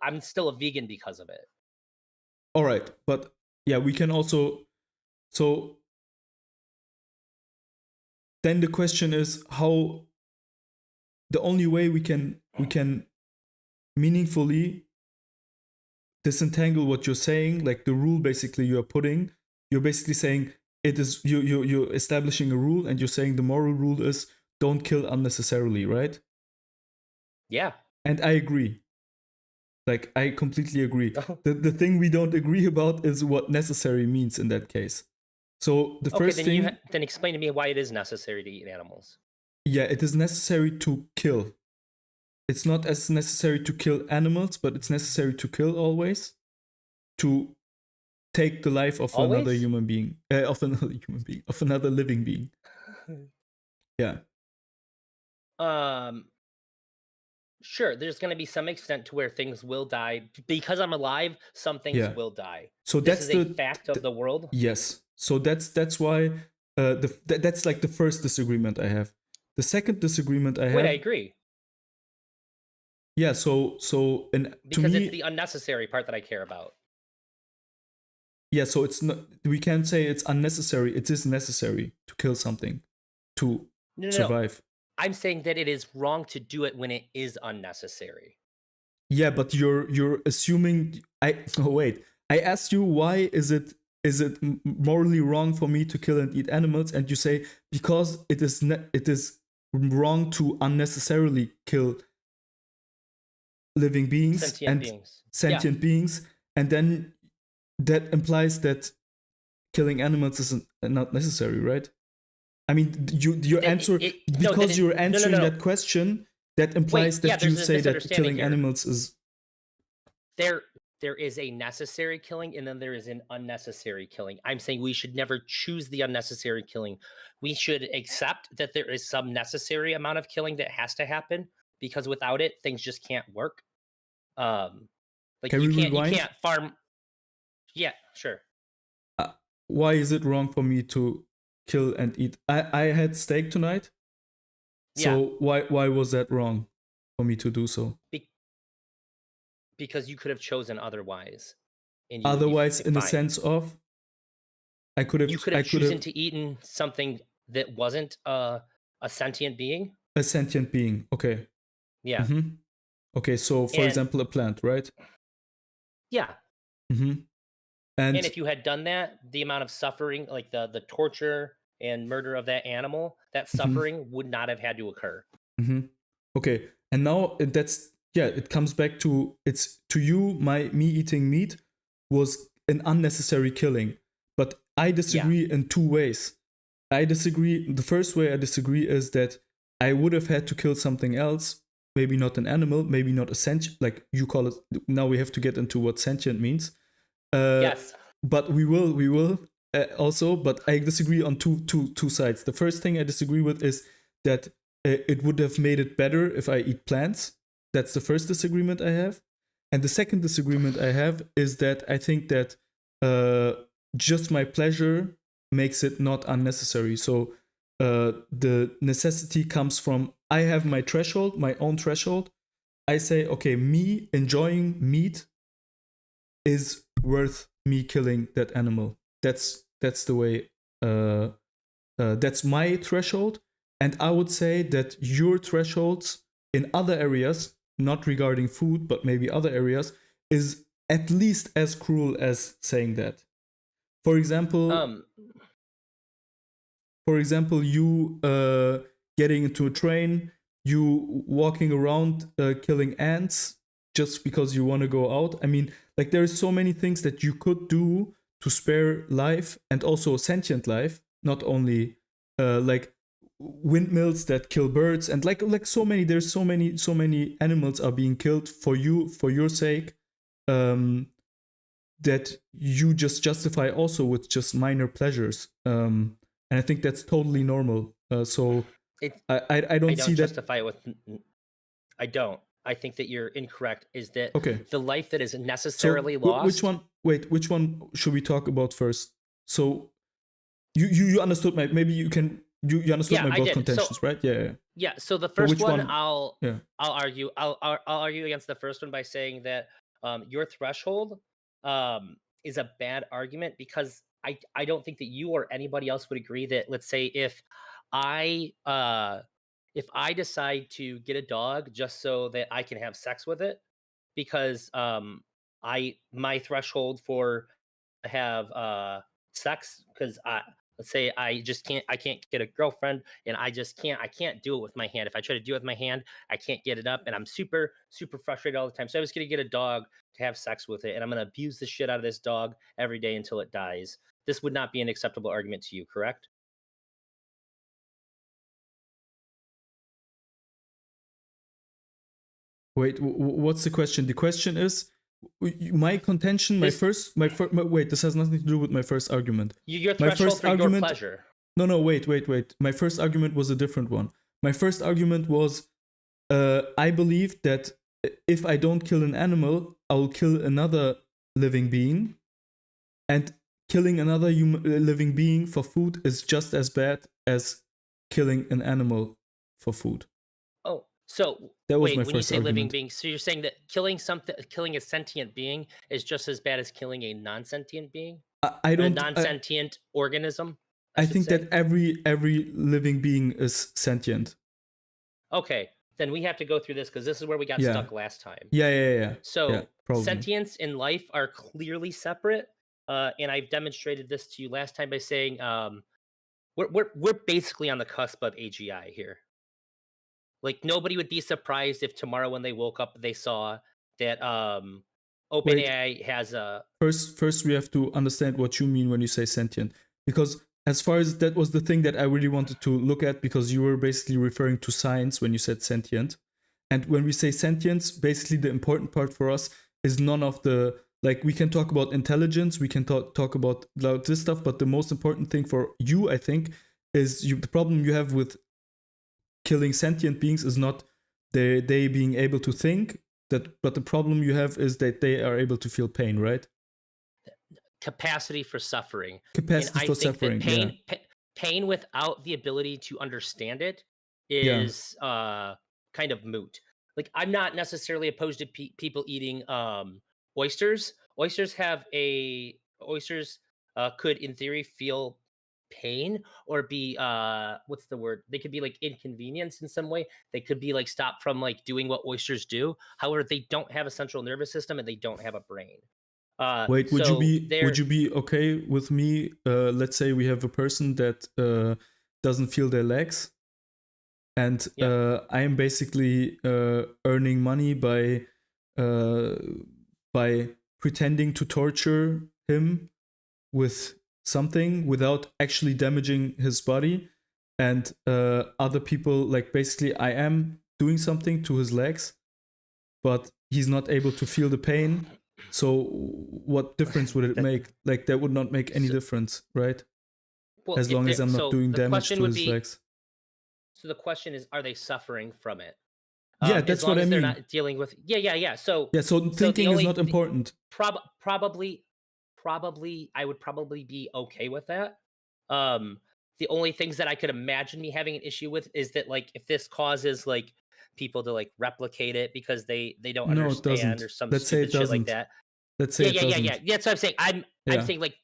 I'm still a vegan because of it. All right. But yeah, we can also, so then the question is how, the only way we can meaningfully disentangle what you're saying, like the rule basically you're basically saying it is, you're establishing a rule and you're saying the moral rule is don't kill unnecessarily, right? Yeah. And I agree. Like I completely agree. The thing we don't agree about is what necessary means in that case. So the first thing, then explain to me why it is necessary to eat animals. Yeah, it is necessary to kill. It's not as necessary to kill animals, but it's necessary to kill always, to take the life of another human being, of another living being. Yeah. Sure, there's going to be some extent to where things will die because I'm alive. Some things will die. So this is a fact of the world. Yes. So that's why that's like the first disagreement I have. The second disagreement I have. Wait, I agree. Yeah. So because it's the unnecessary part that I care about. Yeah. So it's not. We can't say it's unnecessary. It is necessary to kill something to survive. I'm saying that it is wrong to do it when it is unnecessary. Yeah, but you're assuming. Wait. I asked you why is it morally wrong for me to kill and eat animals, and you say because it is wrong to unnecessarily kill living beings, sentient beings, and then that implies that killing animals is not necessary, right? I mean, your answer, No, because you're no, answering no. that question, that Wait, implies yeah, that you there's a say that misunderstanding killing here. animals is There is a necessary killing and then there is an unnecessary killing. I'm saying we should never choose the unnecessary killing. We should accept that there is some necessary amount of killing that has to happen because without it, things just can't work. Um, like can we you rewind? can't farm. Yeah, sure. Uh, why is it wrong for me to kill and eat? I had steak tonight, Yeah, so why was that wrong for me to do so? be- because you could have chosen otherwise, and you would be Otherwise, in the fine. sense of You could I have could chosen have to eaten something that wasn't a sentient being. a sentient being. Okay. Yeah, Mm-hmm. Okay, so for and example, a plant, right? yeah, Mm-hmm. and And if you had done that, the amount of suffering, like the torture and murder of that animal, that mm-hmm, suffering would not have had to occur. mm-hmm. Okay, and now that's yeah, it comes back to it's to you, me eating meat was an unnecessary killing, but I Yeah. disagree in two ways. I disagree. The first way I disagree is that I would have had to kill something else, maybe not an animal, maybe not a sentient, like you call it. Now we have to get into what sentient means. Uh, Yes. but we will also. But I disagree on two sides. The first thing I disagree with is that it would have made it better if I eat plants. That's the first disagreement I have. And the second disagreement I have is that I think that just my pleasure makes it not unnecessary. So the necessity comes from I have my threshold, my own threshold. I say, okay, me enjoying meat is worth me killing that animal. That's the way. That's my threshold, and I would say that your thresholds in other areas, not regarding food, but maybe other areas, is at least as cruel as saying that. For example, Um. you getting into a train, you walking around killing ants just because you want to go out. I mean, like there's so many things that you could do to spare life and also sentient life, not only like windmills that kill birds and like so many. There's so many animals are being killed for you for your sake. Um, that you just justify also with just minor pleasures. And I think that's totally normal. So It. I I don't see don't that. justify it with. I don't. I think that you're incorrect. Is that Okay. the life that is So necessarily which lost? one? Wait, which one should we talk about first? So you understood my maybe you can you understood Yeah, my I both did. So contentions, right? Yeah, yeah. yeah. So the So first which one, one? Yeah. I'll argue. I'll argue against the first one by saying that your threshold is a bad argument because I don't think that you or anybody else would agree that let's say I if I decide to get a dog just so that I can have sex with it because I my threshold for have sex because I let's say I can't get a girlfriend and I can't do it with my hand. If I try to do it with my hand, I can't get it up and I'm super frustrated all the time. So I was gonna get a dog to have sex with it and I'm gonna abuse the shit out of this dog every day until it dies. This would not be an acceptable argument to you, correct? Wait, what's the question? The question is my contention. This Wait. This has nothing to do with my first argument. your My threshold first for your argument. pleasure. No, wait. My first argument was a different one. My first argument was I believe that if I don't kill an animal, I'll kill another living being, and killing another living being for food is just as bad as killing an animal for food. Oh, so That was my wait, when you first say living argument. being, so you're saying that killing a sentient being is just as bad as killing a non-sentient being? I A don't. non-sentient organism, I I should think say. that every living being is sentient. Okay, then we have to go through this because this is where we got Yeah. stuck last time. Yeah. So Probably. sentience and life are clearly separate, and I've demonstrated this to you last time by saying we're basically on the cusp of AGI here. Like nobody would be surprised if tomorrow when they woke up they saw that Wait, OpenAI has a first we have to understand what you mean when you say sentient, because as far as that was the thing that I really wanted to look at, because you were basically referring to science when you said sentient. And when we say sentience, basically the important part for us is none of the, like, we can talk about intelligence, we can talk about this stuff, but the most important thing for you, I think, is the problem you have with killing sentient beings is not they being able to think, that, but the problem you have is that they are able to feel pain, right? capacity for suffering, and Capacity I for think that suffering, yeah. pain without the ability to understand it Yeah. is kind of moot. Like, I'm not necessarily opposed to people eating oysters. Oysters could in theory feel pain or be what's the word, they could be like inconvenienced in some way. They could be like stopped from like doing what oysters do. However, they don't have a central nervous system and they don't have a brain. Wait, So would they're you be okay with me? Let's say we have a person that doesn't feel their legs, and yeah. I am basically earning money uh, by pretending to torture him with something without actually damaging his body, and other people, like, basically I am doing something to his legs, but he's not able to feel the pain. So what difference would it That make? Like, that would not make any so, difference, right? well, As if long as they're I'm not so doing the damage question to would his be, legs. so the question is, are they suffering from it? Yeah, As that's what long I as they're mean. not dealing with, yeah. Yeah, so So the thinking is only not important. probably I would probably be okay with that. Um, the only things that I could imagine me having an issue with is that, like, if this causes like people to like replicate it because they don't No, it understand or doesn't. some Let's say stupid it shit like doesn't. that. Let's say Yeah, it yeah. doesn't. That's what I'm saying. I'm Yeah. saying, like,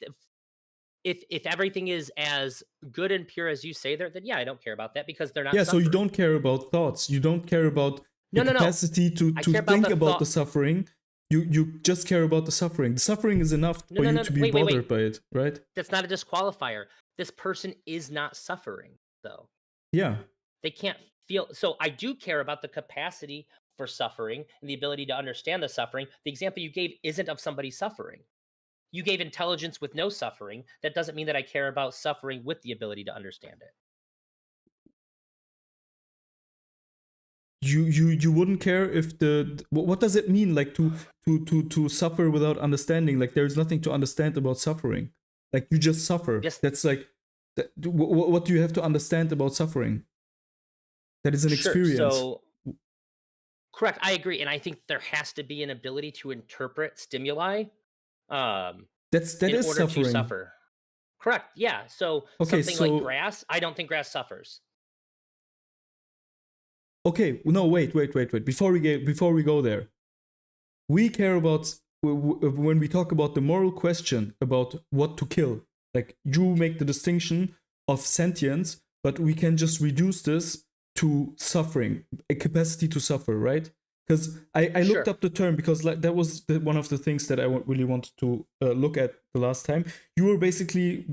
if everything is as good and pure as you say there, then yeah, I don't care about that because they're not Yeah, so you suffering. don't care about thoughts. You don't care about the No. capacity I to care about think the about the thought. suffering. You just care about the suffering. The suffering is enough for you No. to be Wait. bothered by it, right? That's not a disqualifier. This person is not suffering, though. Yeah. They can't feel. So I do care about the capacity for suffering and the ability to understand the suffering. The example you gave isn't of somebody suffering. You gave intelligence with no suffering. That doesn't mean that I care about suffering with the ability to understand it. You wouldn't care if what does it mean, like, to suffer without understanding? Like, there's nothing to understand about suffering. Like, you just suffer. Just That's like what do you have to understand about suffering? That is an sure. experience. So correct. I agree. And I think there has to be an ability to interpret stimuli um, That in is order to suffering. suffer. Correct. Yeah. So Okay, something like so grass, I don't think grass suffers. okay, no, wait. Before we go there, we care about when we talk about the moral question about what to kill. Like, you make the distinction of sentience, but we can just reduce this to suffering, a capacity to suffer, right? Because I looked Sure. up the term, because, like, that was one of the things that I really wanted to look at the last time. You were basically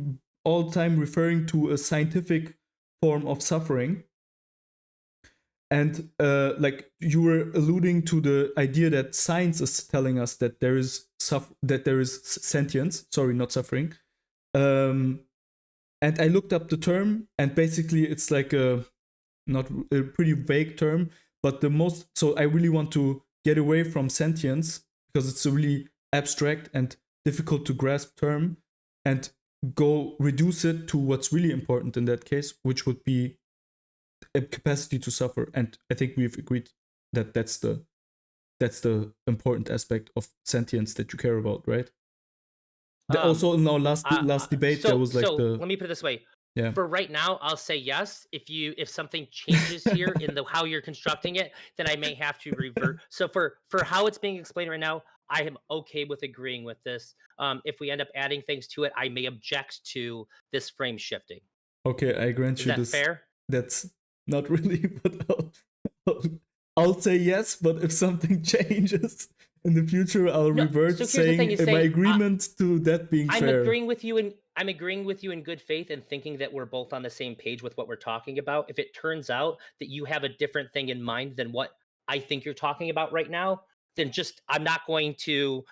all the time referring to a scientific form of suffering, and like, you were alluding to the idea that science is telling us that there is sentience, sorry, not suffering. um and I looked up the term, and basically it's like a not a pretty vague term, but the most, so I really want to get away from sentience because it's a really abstract and difficult to grasp term, and go reduce it to what's really important in that case, which would be a capacity to suffer. And I think we've agreed that that's the important aspect of sentience that you care about, right? Um, Also, in our last debate, there was like so the, let me put it this way. yeah. For right now, I'll say yes. If something changes here in the how you're constructing it, then I may have to revert. So for how it's being explained right now, I am okay with agreeing with this. If we end up adding things to it, I may object to this frame shifting. Okay, I grant Is you that this. fair? That's not really, but I'll, I'll say yes. But if something changes in the future, I'll No. revert, So here's the thing: saying is my saying agreement to that being I'm fair. agreeing with you, and I'm agreeing with you in good faith and thinking that we're both on the same page with what we're talking about. If it turns out that you have a different thing in mind than what I think you're talking about right now, then just I'm not going to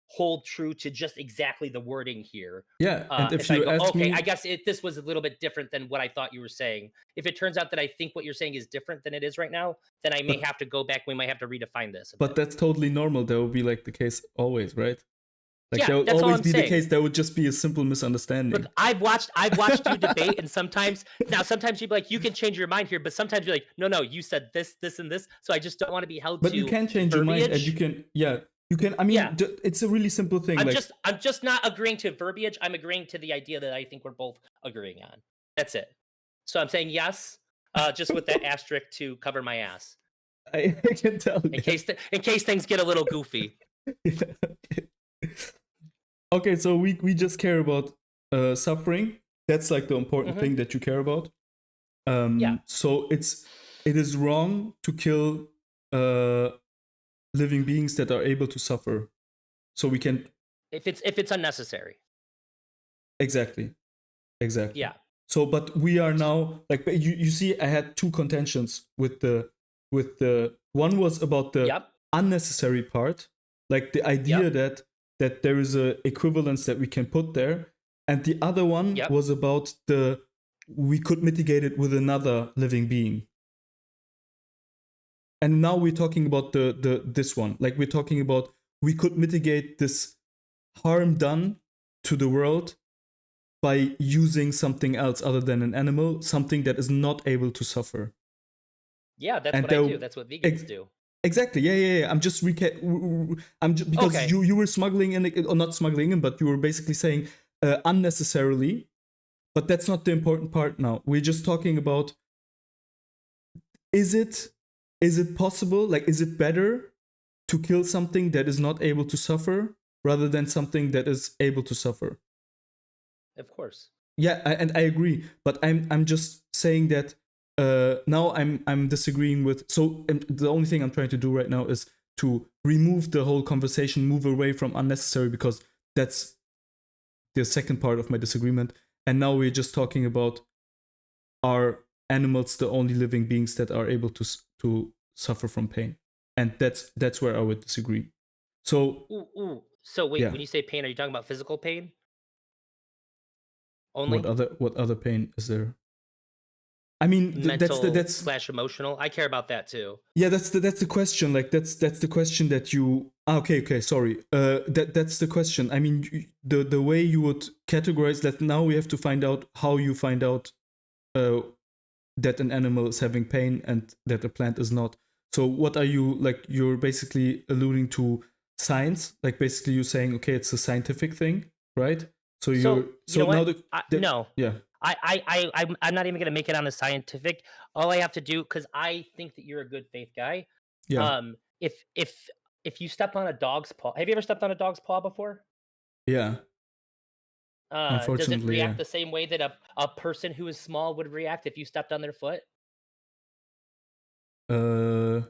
hold true to just exactly the wording here. Yeah, and if If I you go, ask okay, I me, guess this was a little bit different than what I thought you were saying. If it turns out that I think what you're saying is different than it is right now, then I may but have to go back. We might have to redefine this a but bit. that's totally normal. That will be like the case always, right? Like Yeah, there will that's all always I'm be the saying. case. There would just be a simple Look, misunderstanding. I've watched you debate, and sometimes you'd be like, you can change your mind here, but sometimes you're like, no, you said this, this, and this, so I just don't want to be held But you to can change your mind, and you verbiage. can, yeah, you can. I Yeah, mean, it's a really simple thing. Like, I'm just not agreeing to verbiage. I'm agreeing to the idea that I think we're both agreeing on. That's it. So I'm saying yes, just with that asterisk to cover my ass I can tell. in case things get a little goofy. Okay, so we just care about suffering. That's like the important Hmm. thing that you care about. Yeah, So it is wrong to kill uh, living beings that are able to suffer. So we can if it's unnecessary. exactly. Yeah. So, but we are now like you see, I had two contentions with the one was about the Yep. unnecessary part, like the idea Yep. that there is a equivalence that we can put there, and the other one Yep. was about the we could mitigate it with another living being. And now we're talking about the this one, like we're talking about we could mitigate this harm done to the world by using something else other than an animal, something that is not able to suffer. Yeah, that's And what I there, do. That's what vegans do. exactly, yeah. I'm just because Okay. you were smuggling in, or not smuggling in, but you were basically saying unnecessarily. But that's not the important part now. We're just talking about is it possible? Like, is it better to kill something that is not able to suffer rather than something that is able to suffer? Of course. Yeah, and I agree, but I'm just saying that now I'm disagreeing with. So the only thing I'm trying to do right now is to remove the whole conversation, move away from unnecessary, because that's the second part of my disagreement. And now we're just talking about, are animals the only living beings that are able to suffer from pain? And that's where I would disagree. So Ooh. So wait, yeah, when you say pain, are you talking about physical pain what only? other pain is there? I mean, Mental that's slash emotional? I care about that too. yeah, that's the question. Like that's the question that you. Okay, sorry. That's the question. I mean, the way you would categorize that. Now we have to find out how you find out uh, that an animal is having pain and that a plant is not. So what are you like? You're basically alluding to science. Like basically, you're saying, okay, it's a scientific thing, right? So you're So you know so now what? No, yeah, I'm not even gonna make it on the scientific. All I have to do, because I think that you're a good faith guy. yeah, If you step on a dog's paw, have you ever stepped on a dog's paw before? yeah. Does it Unfortunately, yeah. react the same way that a person who is small would react if you stepped on their foot? Uh,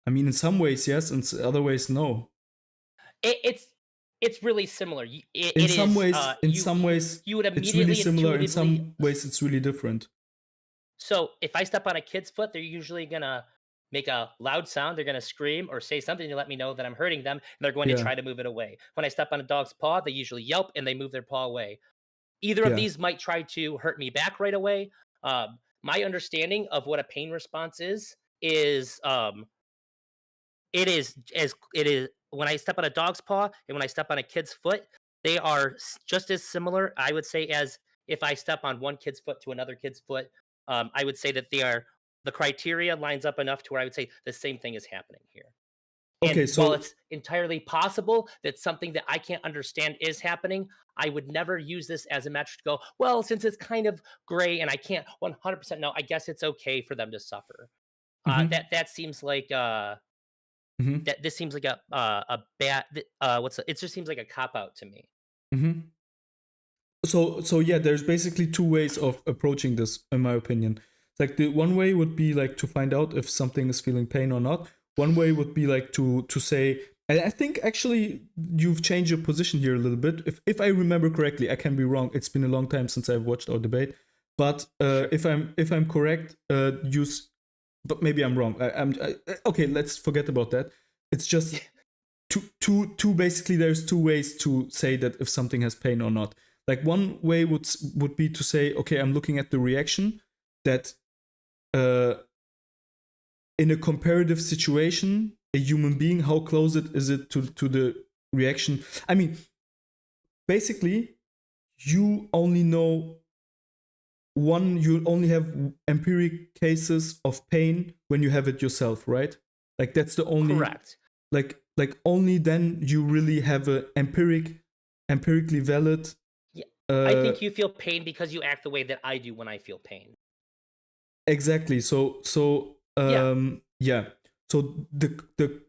I mean, in some ways, yes, in other ways, no. It, it's it's really similar. In It some is ways, you would it's really immediately similar. In intuitively. some ways, it's really different. So if I step on a kid's foot, they're usually gonna make a loud sound. They're gonna scream or say something to let me know that I'm hurting them, and they're going to Yeah, try to move it away. When I step on a dog's paw, they usually yelp and they move their paw away. Either of yeah. these might try to hurt me back right away. My understanding of what a pain response is it is when I step on a dog's paw and when I step on a kid's foot, they are just as similar, I would say, as if I step on one kid's foot to another kid's foot. I would say that they are the criteria lines up enough to where I would say the same thing is happening here. And Okay, while so it's entirely possible that something that I can't understand is happening, I would never use this as a metric to go, well, since it's kind of gray and I can't 100% know, I guess it's okay for them to suffer. mhm, That seems like mhm, that this seems like a bad it just seems like a cop out to me. mhm. So yeah, there's basically two ways of approaching this, in my opinion. Like the one way would be like to find out if something is feeling pain or not. One way would be like to say, and I think actually you've changed your position here a little bit. If I remember correctly, I can be wrong. It's been a long time since I've watched our debate, but Sure. if I'm correct, but maybe I'm wrong. Okay, let's forget about that. It's just two basically there's two ways to say that if something has pain or not. Like one way would be to say, okay, I'm looking at the reaction that in a comparative situation, a human being, how close is it to the reaction? I mean, basically, you only know you only have empiric cases of pain when you have it yourself, right? Like that's the only Correct. Like only then you really have a empirically valid. Yeah. I think you feel pain because you act the way that I do when I feel pain. Exactly. So yeah. So the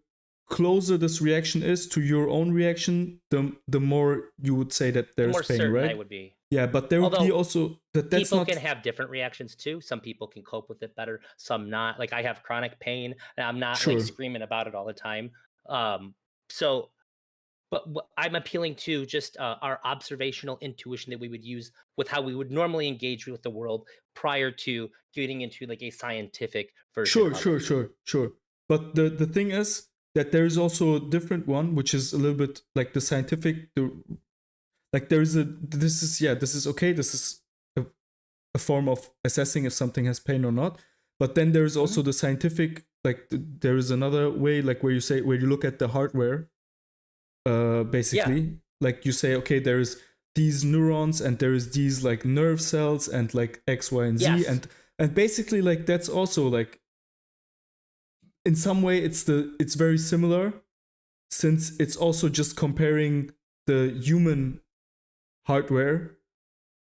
closer this reaction is to your own reaction, the more you would say that The there's more pain, certain right? I would be. Yeah, but there would be Although also that's people not can have different reactions too. Some people can cope with it better, some not. Like I have chronic pain and I'm not like sure. screaming about it all the time. So but I'm appealing to just our observational intuition that we would use with how we would normally engage with the world prior to getting into like a scientific version of it. Sure. But the thing is that there is also a different one, which is a little bit like the scientific. Like there is this is okay. This is a form of assessing if something has pain or not. But then there is also the scientific. Like there is another way, like where you look at the hardware. Basically, like you say, okay, there's these neurons and there is these like nerve cells and like X, Y, and Z, Yes. and basically like that's also like in some way it's very similar, since it's also just comparing the human hardware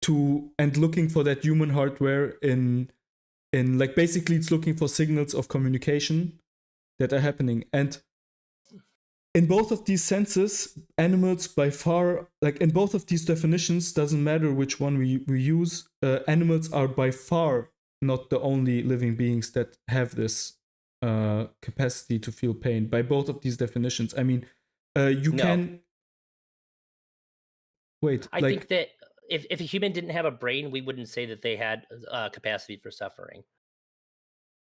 to and looking for that human hardware in like basically it's looking for signals of communication that are happening. And in both of these senses, animals by far, like in both of these definitions, doesn't matter which one we use, animals are by far not the only living beings that have this capacity to feel pain. By both of these definitions, I mean, you No. can wait. I think that if a human didn't have a brain, we wouldn't say that they had capacity for suffering.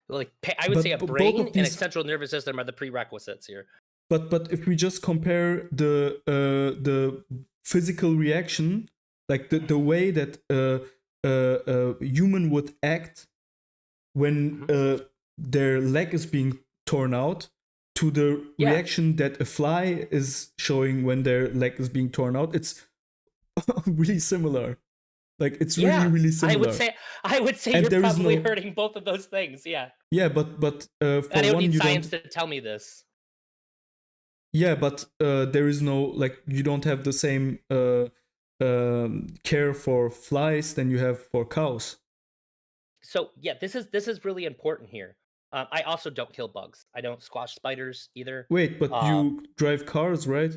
Like I would say a both brain of and a these, central nervous system are the prerequisites here. but if we just compare the physical reaction, like the way that human would act when their leg is being torn out, to the reaction that a fly is showing when their leg is being torn out, it's really similar. Like it's really similar. I would say And you're there is probably no- hurting both of those things. Yeah. Yeah, but I for don't one need you science don't. to tell me this. Yeah, but there is no, like, you don't have the same care for flies than you have for cows. So yeah, this is really important here. I also don't kill bugs. I don't squash spiders either. Wait, but you drive cars, right?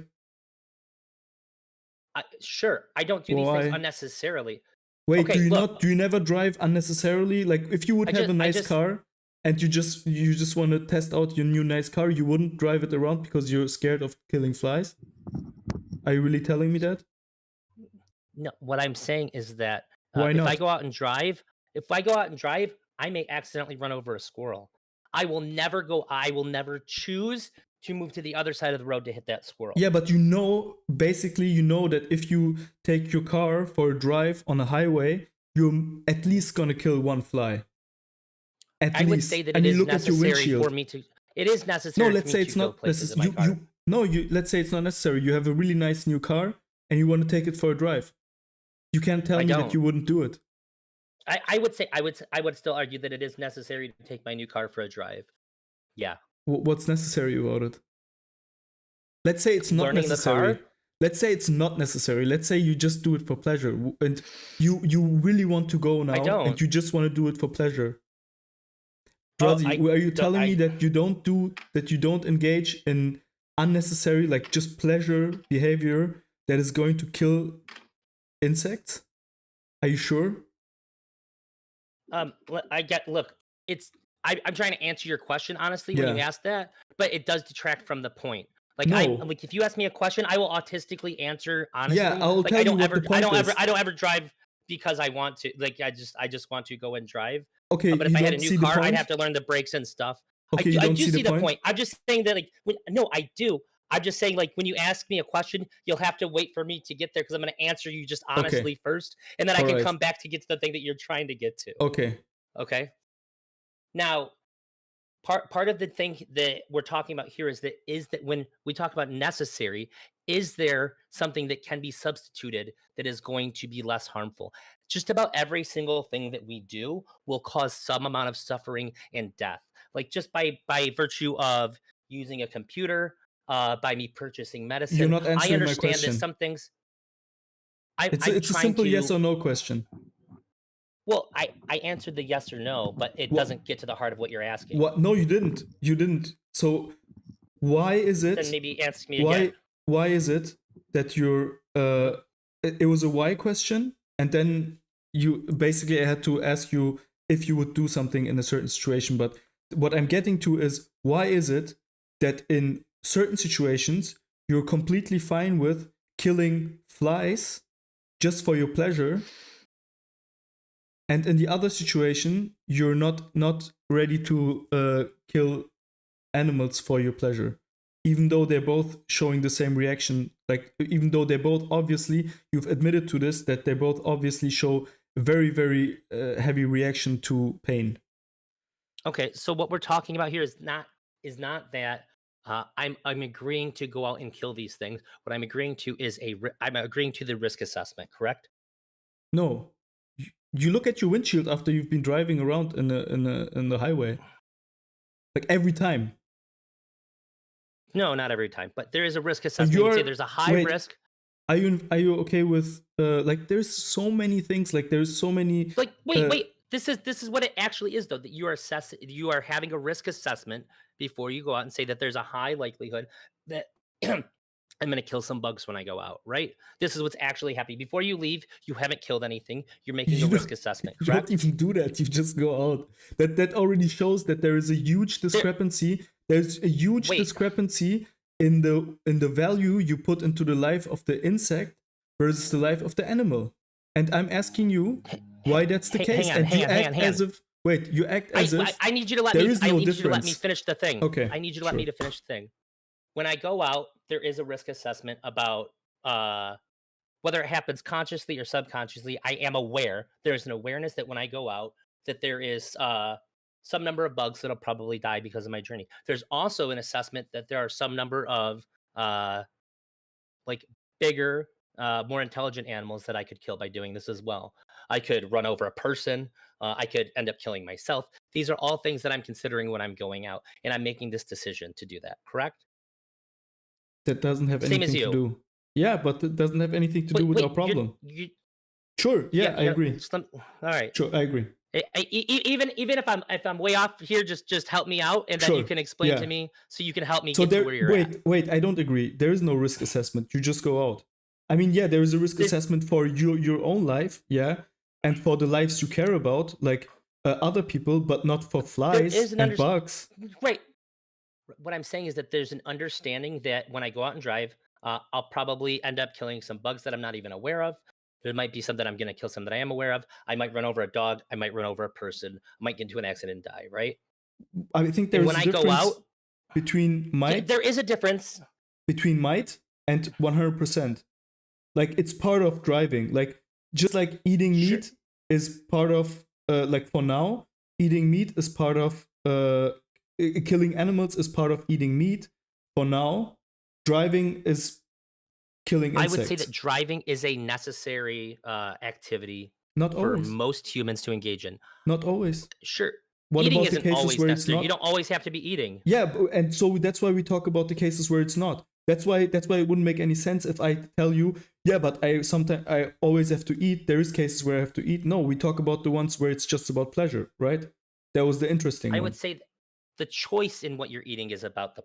Sure, I don't do these Why? things unnecessarily. Wait, Okay, do you look, not? Do you never drive unnecessarily? Like, if you would have a nice car and you just want to test out your new nice car, you wouldn't drive it around because you're scared of killing flies? Are you really telling me that? No, what I'm saying is that Why if not? I go out and drive, I may accidentally run over a squirrel. I will never choose to move to the other side of the road to hit that squirrel. Yeah, but basically you know that if you take your car for a drive on a highway, you're at least gonna kill one fly. I would say that it is necessary for me to. It is necessary. No, let's say it's not necessary. Let's say it's not necessary. You have a really nice new car and you want to take it for a drive. You can't tell me that you wouldn't do it. I would still argue that it is necessary to take my new car for a drive. Yeah. What's necessary about it? Let's say it's not necessary. Let's say it's not necessary. Let's say you just do it for pleasure, and you really want to go now, and you just want to do it for pleasure. Drazi, are you telling me that you don't engage in unnecessary, like, just pleasure behavior that is going to kill insects? Are you sure? Look, I'm trying to answer your question honestly when you ask that, but it does detract from the point. Like if you ask me a question, I will autistically answer honestly. Yeah, I'll tell you what the point is. I don't ever drive because I want to. Like I just want to go and drive. Okay, But if you I had a don't new see the car, I'd point? have to learn the brakes and stuff. Okay, you I don't do see the see the point? point. I'm just saying that like no, I do. I'm just saying like when you ask me a question, you'll have to wait for me to get there because I'm going to answer you just Okay. honestly first, and then I All can right. come back to get to the thing that you're trying to get to. Okay. Okay. Now, part of the thing that we're talking about here is that when we talk about necessary, is there something that can be substituted that is going to be less harmful? Just about every single thing that we do will cause some amount of suffering and death, like just by virtue of using a computer, by me purchasing You're medicine. not I answering my understand that question. some things It's I'm a trying simple yes to. or no question. Well, I answered the yes or no, but it What doesn't get to the heart of what you're asking. what no, you didn't. You didn't. So why is Then it maybe ask me why again. why is it that you're it was a why question, and then you basically I had to ask you if you would do something in a certain situation, but what I'm getting to is why is it that in certain situations you're completely fine with killing flies just for your pleasure, and in the other situation you're not ready to kill animals for your pleasure, even though they're both showing the same reaction, like even though they're both obviously, you've admitted to this, that they both obviously show a very very heavy reaction to pain. Okay, so what we're talking about here is not that I'm agreeing to go out and kill these things. What I'm agreeing to is I'm agreeing to the risk assessment. Correct? No, you look at your windshield after you've been driving around in the highway, like every time. No, not every time, but there is a risk assessment. You would say You're there's a high wait, risk. are you okay with like there's so many things, like there's so many Like, wait, uh wait. This is what it actually is, though. That you are having a risk assessment before you go out and say that there's a high likelihood that I'm going to kill some bugs when I go out, right? This is what's actually happening. Before you leave, you haven't killed anything. You're making a you risk don't assessment, you don't correct? even do that, you just go out. That already shows that there is a huge There, discrepancy. There's a huge wait, discrepancy in the value you put into the life of the insect versus the life of the animal, and I'm asking you why that's the case, hang on, and you act hang on. as if wait, you act as if I need you to let there me. is I no need you to let me difference. finish the thing. Okay, I need you to let me sure. to finish the thing. When I go out, there is a risk assessment about uh, whether it happens consciously or subconsciously. I am aware. There's an awareness that when I go out, that there is some number of bugs that'll probably die because of my journey. There's also an assessment that there are some number of uh, like bigger, more intelligent animals that I could kill by doing this as well. I could run over a person. I could end up killing myself. These are all things that I'm considering when I'm going out, and I'm making this decision to do that. Correct? That doesn't have Same as anything to you. do. Yeah, but it doesn't have anything to do Wait, with our wait. problem. Sure, Yeah, yeah, I yeah. agree. Just all right. Sure, I agree. Even if I'm way off here, just help me out, and then you Sure, can explain to yeah. me so you can help me So get to there, where you're at. wait, I don't agree. There is no risk assessment. You just go out. I mean, yeah, there is a risk This assessment for your own life, yeah, and for the lives you care about, like other people, but not for there flies is an and bugs. right. What I'm saying is that there's an understanding that when I go out and drive, I'll probably end up killing some bugs that I'm not even aware of. There might be some that I'm going to kill, some that I am aware of. I might run over a dog. I might run over a person. I might get into an accident and die. Right. I think there And is when a I go difference out, between might there is a difference. and 100%. Like it's part of driving. Like just like eating Sure. meat is part of like for now, eating meat is part of killing animals is part of eating meat. For now, driving is killing I would say that insects. driving is a necessary activity Not for always. most humans to engage in. Not always. Sure, What eating about the isn't cases always where it's necessary. You not? don't always have to be eating. Yeah, and so that's why we talk about the cases where it's not. That's why it wouldn't make any sense if I tell you, yeah, but I always have to eat. There is cases where I have to eat. No, we talk about the ones where it's just about pleasure, right? That was the interesting I would one. say that the choice in what you're eating is about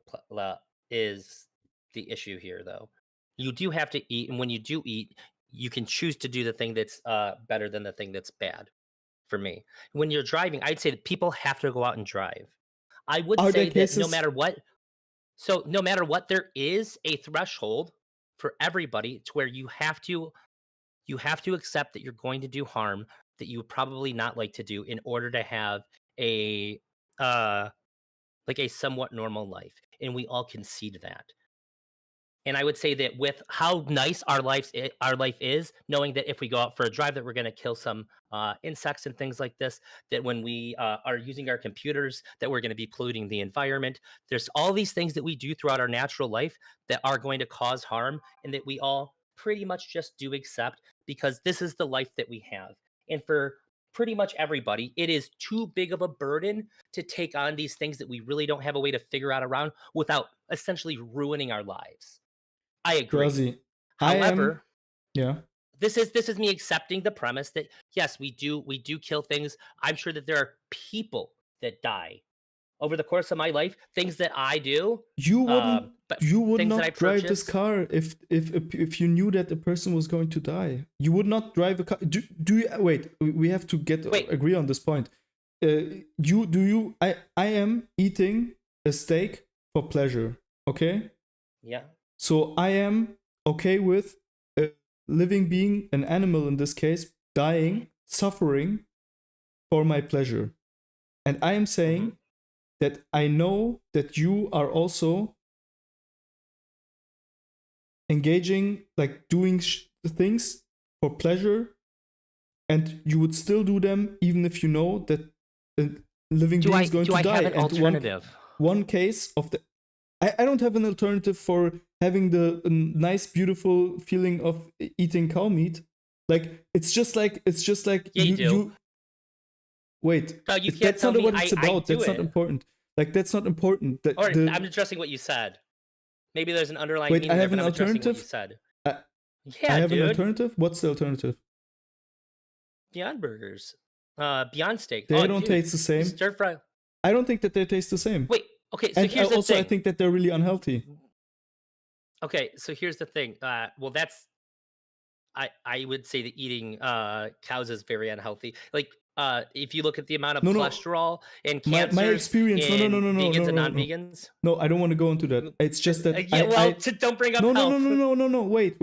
is the issue here, though. You do have to eat, and when you do eat, you can choose to do the thing that's better than the thing that's bad. For me, when you're driving, I'd say that people have to go out and drive. I would Are there say that cases? no matter what, there is a threshold for everybody to where you have to accept that you're going to do harm that you would probably not like to do in order to have a uh like a somewhat normal life. And we all concede that. And I would say that with how nice our life is, knowing that if we go out for a drive, that we're going to kill some insects and things like this. That when we are using our computers, that we're going to be polluting the environment. There's all these things that we do throughout our natural life that are going to cause harm, and that we all pretty much just do accept because this is the life that we have. And for pretty much everybody, it is too big of a burden to take on these things that we really don't have a way to figure out around without essentially ruining our lives. I agree. Drazi, I am, However, yeah. this is me accepting the premise that yes, we do kill things. I'm sure that there are people that die over the course of my life, things that I do, You wouldn't, but you would things that I not drive this purchase. car if you knew that the person was going to die. You would not drive a car. Do you wait? We have to Wait, agree on this point. I am eating a steak for pleasure. Okay, yeah, so I am okay with a living being, an animal in this case, dying, suffering for my pleasure, and I am saying that I know that you are also engaging, like doing things for pleasure, and you would still do them even if you know that a living being is going do to I die. have an And alternative? one case of the, I don't have an alternative for having the nice, beautiful feeling of eating cow meat. Like it's just like Yeah, you do. you wait. No, you can't That's tell not me what it's I about. do That's not it. important. Like that's not important. That Or the I'm addressing what you said. Maybe there's an underlying wait. I meaning there, have but an I'm addressing what you alternative. said. I, I Yeah, have an dude. alternative. What's the alternative? Beyond Burgers. Beyond Steak. They Oh, don't dude. taste the same. Stir fry. I don't think that they taste the same. Wait, okay, so And here's the also, I thing. think that they're really unhealthy. Okay, so here's the thing. Well, that's I would say that eating cows is very unhealthy. Like if you look at the amount of No, no. cholesterol and My cancers experience. No, no, no, in no, no, vegans no, and no, no. non-vegans. No, I don't want to go into that. It's just that Yeah, well, I don't bring up no, no, no, health. no, no, no, no. Wait.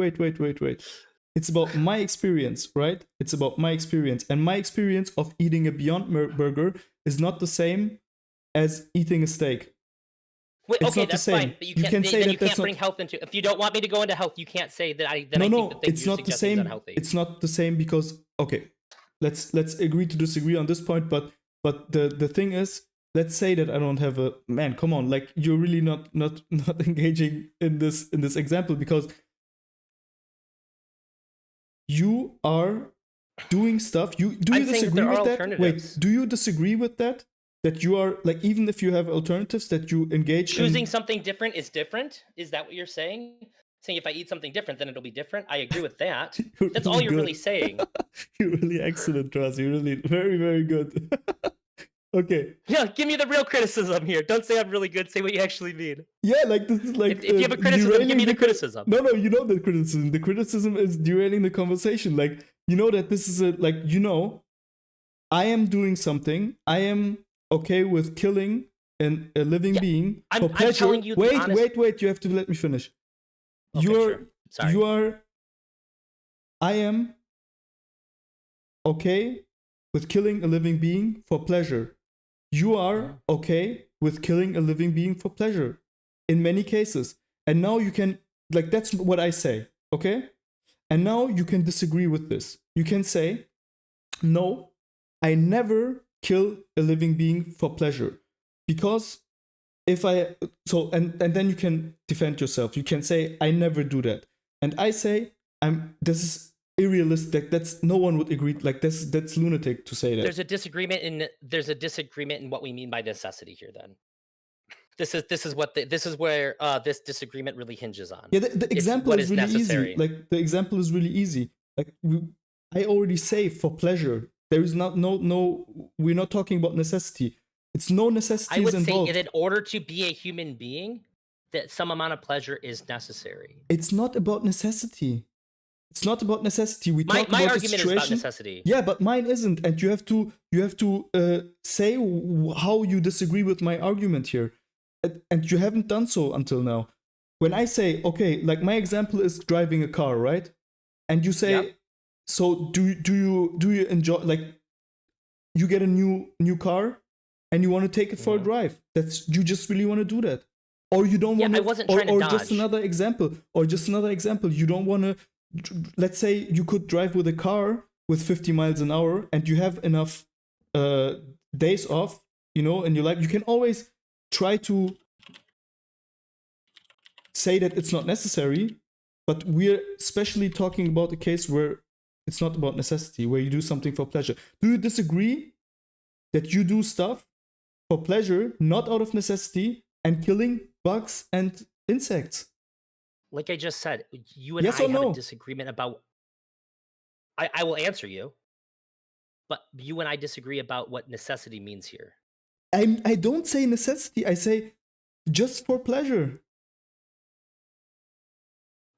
It's about my experience, right? It's about my experience. And my experience of eating a Beyond Burger is not the same as eating a steak. Wait, It's okay, not the that's same. fine. But you You can't. can say Then you that that's can't bring not. health into. If you don't want me to go into health, you can't say that I. Then No, I think the no, thing it's you're not the suggesting is same. unhealthy. It's not the same because okay, let's agree to disagree on this point. But the thing is, let's say that I don't have a man. Come on, like you're really not engaging in this example because you are doing stuff. Do I'm you saying that disagree there are with that? Wait, alternatives. do you disagree with that? That you are like even if you have alternatives that you engage Choosing in. something different is different. Is that what you're saying? Saying if I eat something different, then it'll be different. I agree with that. You're That's really all you're really good. saying. You're really excellent, Ross. You're really very good. Okay. Yeah, give me the real criticism here. Don't say I'm really good. Say what you actually mean. Yeah, like this is like If you have a criticism, give me the criticism. No, you know the criticism. The criticism is derailing the conversation. Like you know that this is a like you know, I am doing something. I am okay with killing a living being for pleasure. I'm telling you the honest... Wait. You have to let me finish. Okay, sure. Sorry. You are. I am okay with killing a living being for pleasure. You are okay with killing a living being for pleasure in many cases. And now you can, like, that's what I say, okay? And now you can disagree with this. You can say, no, I never kill a living being for pleasure. Because if I, so, and then you can defend yourself. You can say, I never do that. And I say, this is unrealistic. That's no one would agree. Like that's lunatic to say that. There's a disagreement in what we mean by necessity here. Then this is where this disagreement really hinges on. Yeah, the example is really necessary. easy. Like the example is really easy. Like I already say for pleasure. There is no. We're not talking about necessity. It's no necessity. I would involved. say that in order to be a human being, that some amount of pleasure is necessary. It's not about necessity. It's not about necessity. We talk my about argument the situation. Is about necessity. Yeah, but mine isn't, and you have to say how you disagree with my argument here, and you haven't done so until now. When I say okay, like my example is driving a car, right? And you say, yep. So do you enjoy, like, you get a new car and you want to take it for a drive? That's, you just really want to do that, or you don't Yeah, want I to, wasn't trying to or dodge. just another example, you don't want to. Let's say you could drive with a car with 50 miles an hour and you have enough days off, in your life. You can always try to say that it's not necessary, but we're especially talking about a case where it's not about necessity, where you do something for pleasure. Do you disagree that you do stuff for pleasure, not out of necessity, and killing bugs and insects? Like I just said, you and Yes I or have no? a disagreement about. I will answer you, but you and I disagree about what necessity means here. I don't say necessity. I say just for pleasure.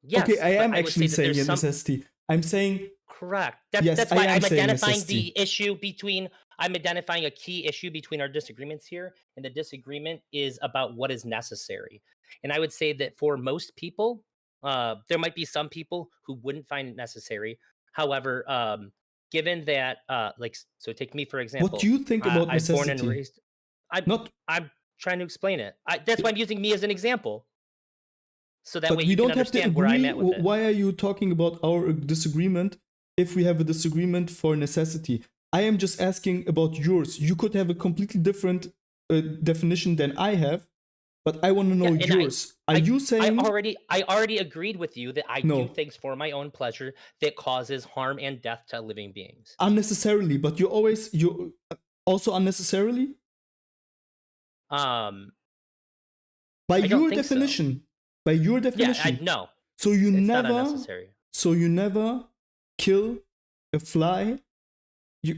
Yes, Okay, I but am I would say actually that saying there's a some. necessity. I'm saying Correct. yes, That's I why am I'm saying identifying necessity. the issue between. I'm identifying a key issue between our disagreements here, and the disagreement is about what is necessary. And I would say that for most people, there might be some people who wouldn't find it necessary. However, given that, so take me for What do example. you think about I'm born and necessity? raised. I'm Not, I'm trying to explain it. That's why I'm using me as an example, so that way but we you can don't have to understand where I'm agree. at with it. Why are you talking about our disagreement if we have a disagreement for necessity? I am just asking about yours. You could have a completely different definition than I have, but I want to know Yeah, and yours. Are I you I saying already agreed with you that I do no things for my own pleasure that causes harm and death to living beings. unnecessarily? But you also unnecessarily Um, by I don't your think so. definition. By your Yeah, I definition. no, So you it's not never, unnecessary. so you never kill a fly.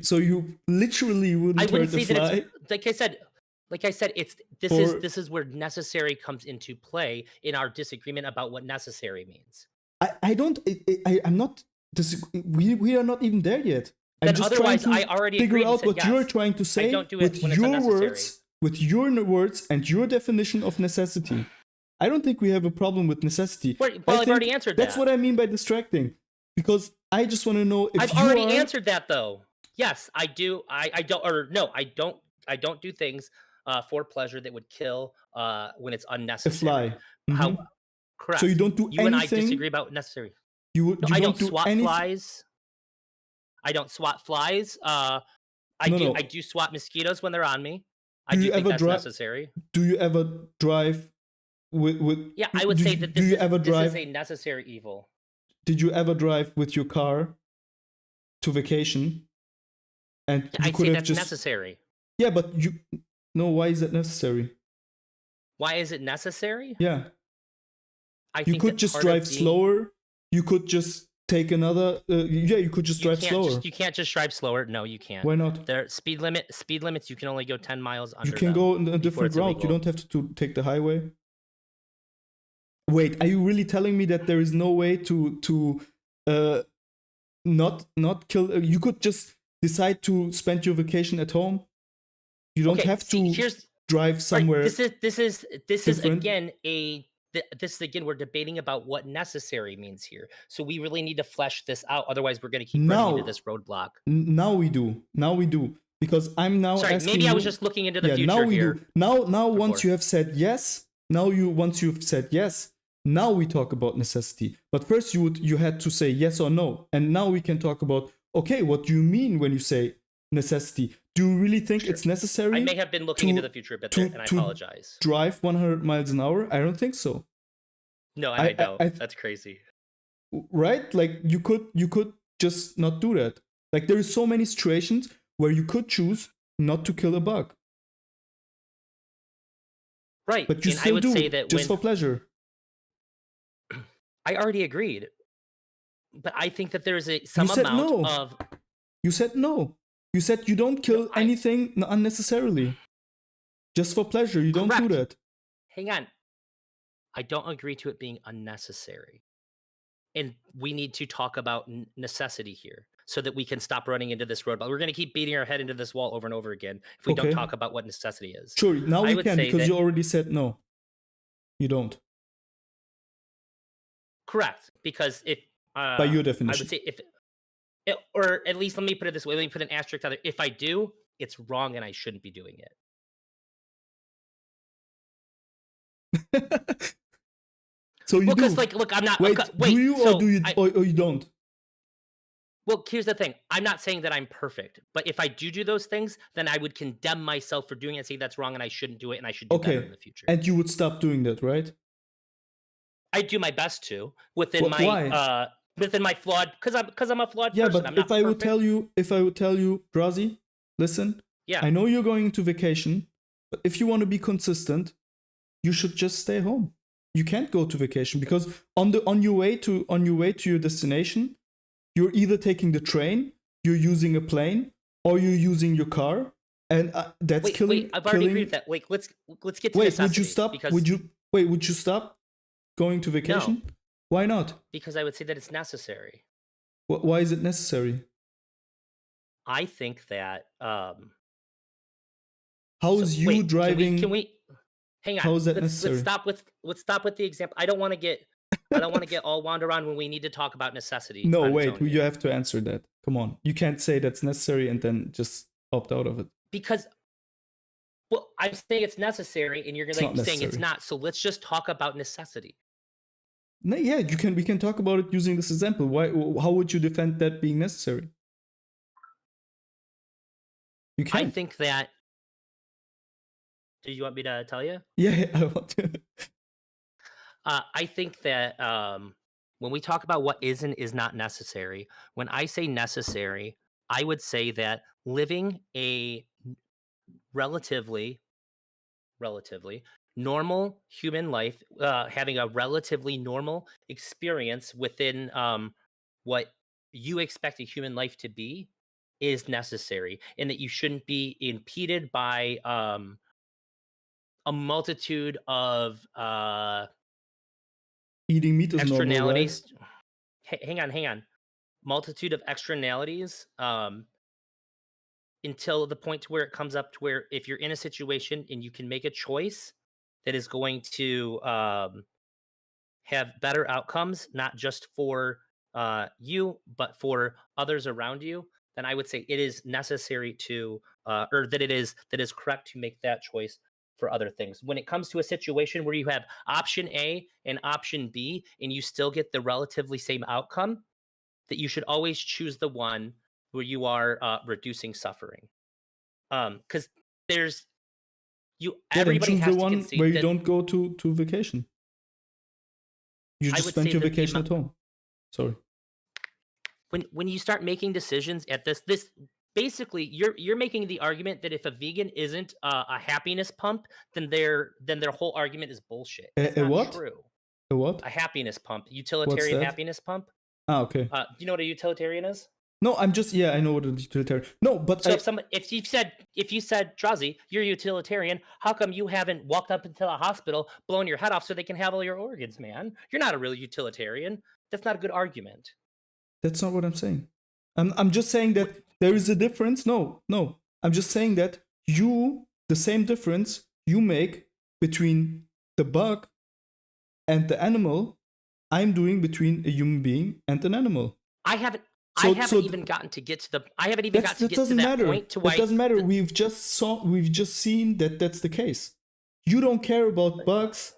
So you literally I wouldn't wouldn't hurt a say that it's fly like I said, it's for. this is where necessary comes into play in our disagreement about what necessary means. I don't. I'm not. We are not even there yet. I'm Then just trying otherwise, I to already figure agreed and out said what you're yes. trying to I say don't do it with when it's your unnecessary. words and your definition of necessity. I don't think we have a problem with necessity. Well, I I've already think answered that's that. what I mean by distracting, because I just want to know if I've you already are answered that though. Yes, I do. I don't, or no, I don't. I don't do things for pleasure that would kill when it's a unnecessary. fly. How Mhm. So you correct? don't do You and I disagree anything. about necessary. No, You I don't don't do swat anything. flies. I don't swat flies. I No, do. I no. do swat mosquitoes when they're on me. I Do do you think ever that's drive? necessary. Do you ever drive with? Yeah, I would say that Do you ever this is drive? a necessary evil. Did you ever drive with your car to vacation and you I'd could say have that's just, necessary. yeah, but you, no, why is that necessary? Why is it necessary? Yeah, I you think could that just part of drive being slower. You could just take another, yeah, you could just drive slower. you can't just drive slower. No, you can't. Why not? There speed limits, you can only go 10 miles You under can them go in a before different it's route. You illegal. don't have to take the highway. Wait, are you really telling me that there is no way to uh not kill? You could just decide to spend your vacation at home. You don't Okay, have see, to here's drive all right. somewhere This is different. again this is again we're debating about what necessary means here. So we really need to flesh this out. Otherwise, we're going to keep running into Now, this roadblock. now we do. Now we do. Because I'm now Sorry, asking maybe I was you. just looking into the Yeah, now future we do. here Now once before. you have said yes, once you've said yes, now we talk about necessity. But first you had to say yes or no. And now we can talk about, okay, what do you mean when you say necessity? Do you really think Sure. it's necessary? I may have been looking into the future a bit there, and I apologize. Drive 100 miles an hour? I don't think so. No, and I don't. That's crazy. Right? Like you could just not do that. Like there is so many situations where you could choose not to kill a bug. Right. But you and I still would do say that just for pleasure. I already agreed. But I think that there is You some said amount no. of You said no. You said you don't kill anything unnecessarily. Just for pleasure. You don't do that. Hang on. I don't agree to it being unnecessary. And we need to talk about necessity here so that we can stop running into this road. But we're going to keep beating our head into this wall over and over again if we don't talk about what necessity is. Sure, now we can because you already said no. You don't. Correct. Because if by your definition. I would say or at least let me put it this way. Let me put an asterisk on it. If I do, it's wrong and I shouldn't be doing it. So you Well, because do. look, I'm not. Wait, Wait, do you or so do you or you don't? well, here's the thing. I'm not saying that I'm perfect, but if I do those things, then I would condemn myself for doing it and say that's wrong and I shouldn't do it and I should do better in Okay, the future. and you would stop doing that, right? I do my best to Why? within my flawed because I'm a flawed Yeah, person. but I'm if not I would perfect. tell you, Drazi, listen, Yeah. I know you're going to vacation, but if you want to be consistent, you should just stay home. You can't go to vacation because on your way to your destination, you're either taking the train, you're using a plane, or you're using your car, and that's Wait. I've already agreed with that. Wait, let's get to Wait, would you necessity stop? because Would you stop going to no, vacation? Why not? because I would say that it's necessary. Why is it necessary? I think that How so is you wait, can driving? we hang on. How is that Let's necessary? stop with the example. I don't want to get all wander on when we need to talk about necessity No, on its wait, own you here. have to answer that. Come on. You can't say that's necessary and then just opt out of it. Because well, I'm saying it's necessary and you're It's like not saying it's necessary. not. So let's just talk about necessity. No, yeah, we can talk about it using this example. How would you defend that being necessary? You I can't. think that do you want me to tell you? Yeah, I want to. I think that when we talk about what is and is not necessary, when I say necessary, I would say that living a relatively relatively normal human life, having a relatively normal experience within what you expect a human life to be is necessary, and that you shouldn't be impeded by a multitude of Eating meat is normal, right? externalities. Hang on. Multitude of externalities until the point to where it comes up to where if you're in a situation and you can make a choice that is going to have better outcomes, not just for you, but for others around you, then I would say it is necessary to, or that is correct to make that choice for other things. When it comes to a situation where you have option A and option B, and you still get the relatively same outcome, that you should always choose the one where you are reducing suffering. Because there's Yeah, then everybody choose the has to one where concede you that don't go to vacation. You I just would spend say your that the vacation at home. Sorry. when you start making decisions at this basically you're making the argument that if a vegan isn't a happiness pump, then their whole argument is bullshit. That's A not what? true. A what? A happiness pump, What's utilitarian that? happiness pump. Ah, okay. Do you know what a utilitarian is? No, I'm just, yeah, I know what a utilitarian. No, but So if you said Drazi, you're a utilitarian, how come you haven't walked up into a hospital, blown your head off so they can have all your organs, man? You're not a real utilitarian. That's not a good argument. that's not what I'm saying. I'm just saying What, that there is a difference. No, no. I'm just saying that the same difference you make between the bug and the animal, I'm doing between a human being and an animal. I haven't I So, haven't so even gotten to get to the I haven't even got to that get to doesn't that matter. point to That why doesn't matter. th- We've just seen that that's the case. You don't care about bugs,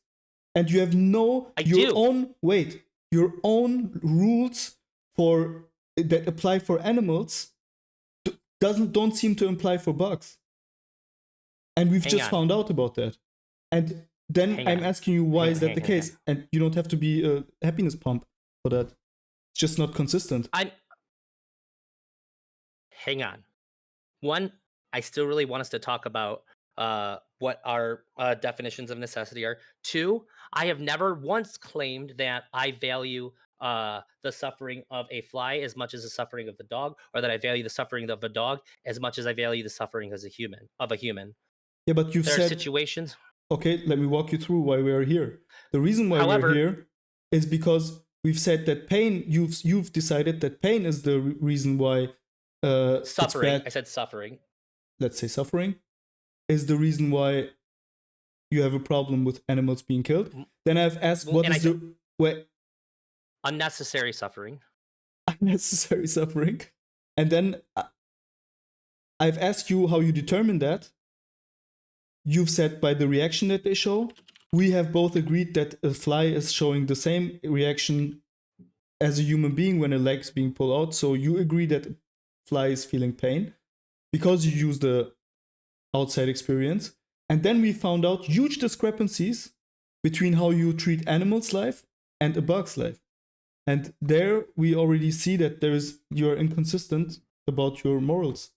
and you have I do. your own rules for that apply for animals don't seem to apply for bugs, and we've Hang just on. found out about that. And then Hang I'm on. asking you, why is that the Hang on. case? And you don't have to be a happiness pump for that. It's just not consistent. I'm hang on. One, I still really want us to talk about what our definitions of necessity are. Two, I have never once claimed that I value the suffering of a fly as much as the suffering of a dog, or that I value the suffering of a dog as much as I value the suffering as a human. Yeah, but you've There are said, situations. okay, let me walk you through why we are here. The reason why we're However, here is because we've said that pain. You've decided that pain is the reason why it's suffering, I bad. said suffering, Let's say suffering is the reason why you have a problem with animals being killed. Then I've asked, what and I is said the where unnecessary suffering. unnecessary suffering? And then I've asked you how you determine that. You've said by the reaction that they show. We have both agreed that a fly is showing the same reaction as a human being when a leg's being pulled out. So you agree that a fly is feeling pain because you use the outside experience. And then we found out huge discrepancies between how you treat animals' life and a bug's life. And there we already see that you're inconsistent about your morals.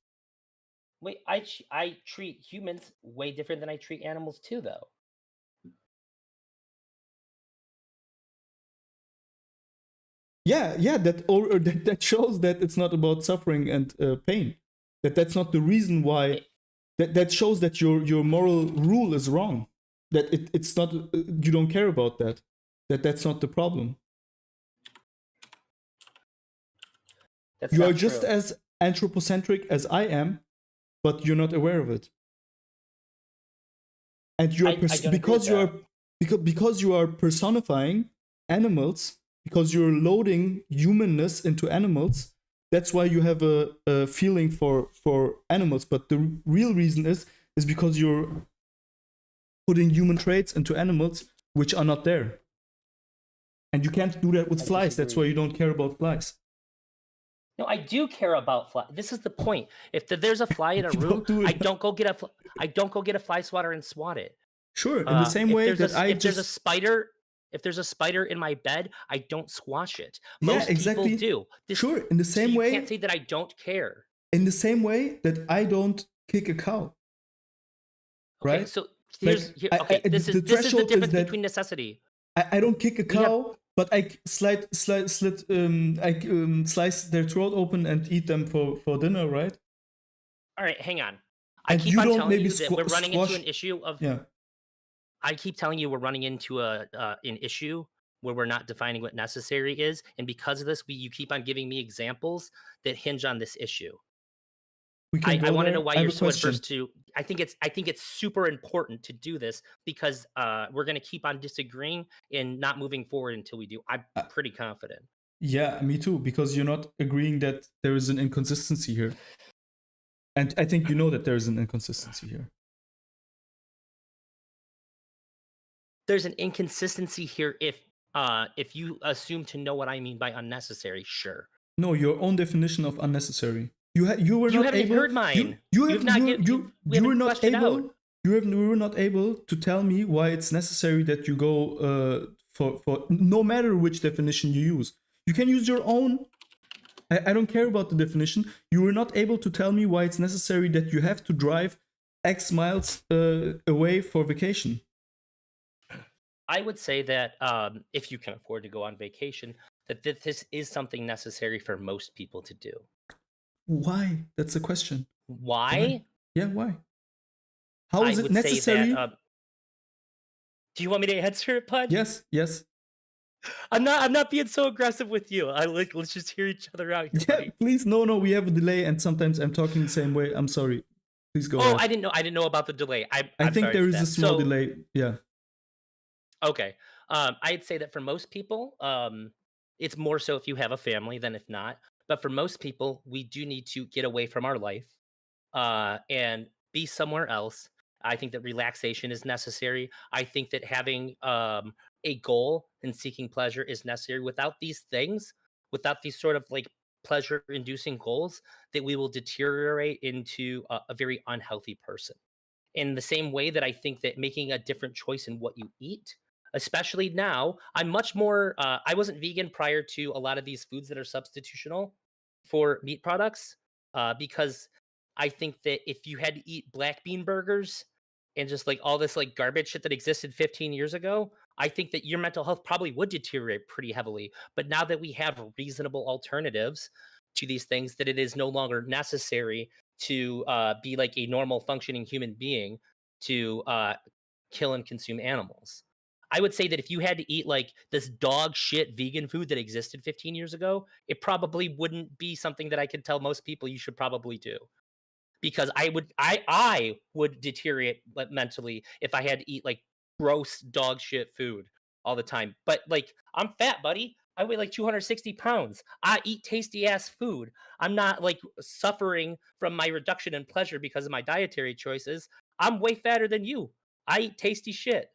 Wait, I treat humans way different than I treat animals too, though. Yeah, that shows that it's not about suffering and pain. That's not the reason why. That shows that your moral rule is wrong. That it's not, you don't care about that. That's not the problem. That's You are not just true. as anthropocentric as I am, but you're not aware of it. And you are I don't agree with that. because you are personifying animals, because you're loading humanness into animals. That's why you have a feeling for animals. But the real reason is because you're putting human traits into animals which are not there. And you can't do that with I flies. That's why disagree. you don't care about flies. No, I do care about fly. This is the point. If there's a fly in a You room, don't do I it. don't go get I don't go get a fly swatter and swat it. Sure, in the same If way there's a that I if there's a just spider if there's a spider in my bed, I don't squash it. yeah, Most people exactly. do. Sure, in the So same you can't way, say that I don't care. that I don't kick a cow, Okay, right? so Like okay, the this is the threshold is difference that between necessity. I don't kick a We have cow, but I slice their throat open and eat them for dinner, right? All right, hang on. I And keep you on don't telling maybe you that we're running into squash. an issue of Yeah, I keep telling you we're running into an issue where we're not defining what necessary is, and because of this, you keep on giving me examples that hinge on this issue. we can I go want to know there. why I have you're a so adverse question. to. I think it's super important to do this because we're going to keep on disagreeing and not moving forward until we do. I'm Uh, pretty confident. yeah, me too, because you're not agreeing that there is an inconsistency here, and I think you know that there is an inconsistency here. There's an inconsistency here if you assume to know what I mean by unnecessary. Sure, No, your own definition of unnecessary. You were you not haven't able. heard mine. You You have have not get we you were haven't not fleshed it out. able. You were not able to tell me why it's necessary that you go for no matter which definition you use. You can use your own. I don't care about the definition. You were not able to tell me why it's necessary that you have to drive X miles away for vacation. I would say that if you can afford to go on vacation, that this is something necessary for most people to do. Why? That's the question. Why? Why? Yeah, why? How I is it would say that. necessary? Do you want me to answer it, Pudge? Yes, yes. I'm not. I'm not being so aggressive with you. I like. Let's just hear each other out here, Yeah, buddy. please. No, we have a delay, and sometimes I'm talking the same way. I'm sorry. Please go Oh, ahead. I didn't know. I didn't know about the delay. I I'm think sorry there for is a that. small So delay. Yeah. okay, I'd say that for most people, it's more so if you have a family than if not. But for most people, we do need to get away from our life and be somewhere else. I think that relaxation is necessary. I think that having a goal and seeking pleasure is necessary. Without these things, without these sort of like pleasure inducing goals, that we will deteriorate into a very unhealthy person. In the same way that I think that making a different choice in what you eat, especially now, I'm much more, I wasn't vegan prior to a lot of these foods that are substitutional for meat products because I think that if you had to eat black bean burgers and just like all this like garbage shit that existed 15 years ago, I think that your mental health probably would deteriorate pretty heavily. But now that we have reasonable alternatives to these things, that it is no longer necessary to be like a normal functioning human being to kill and consume animals. I would say that if you had to eat like this dog shit vegan food that existed 15 years ago, it probably wouldn't be something that I could tell most people you should probably do because I would deteriorate mentally if I had to eat like gross dog shit food all the time. But like I'm fat, buddy. I weigh like 260 pounds. I eat tasty ass food. I'm not like suffering from my reduction in pleasure because of my dietary choices. I'm way fatter than you. I eat tasty shit.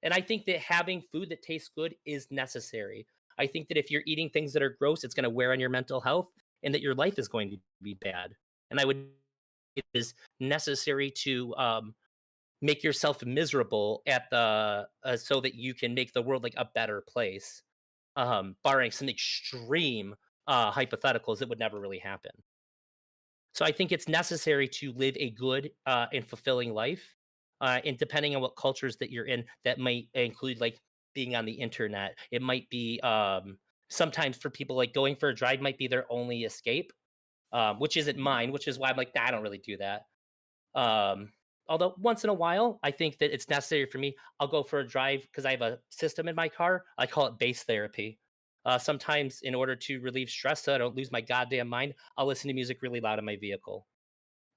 And I think that having food that tastes good is necessary. I think that if you're eating things that are gross, it's going to wear on your mental health and that your life is going to be bad. And I would, it is necessary to make yourself miserable at the so that you can make the world like a better place, barring some extreme hypotheticals that would never really happen. So I think it's necessary to live a good and fulfilling life. And depending on what cultures that you're in, that might include like being on the internet. It might be sometimes for people like going for a drive might be their only escape, which isn't mine, which is why I'm like, nah, I don't really do that. Um, Although once in a while, I think that it's necessary for me. I'll go for a drive because I have a system in my car. I call it base therapy. Sometimes, in order to relieve stress, so I don't lose my goddamn mind, I'll listen to music really loud in my vehicle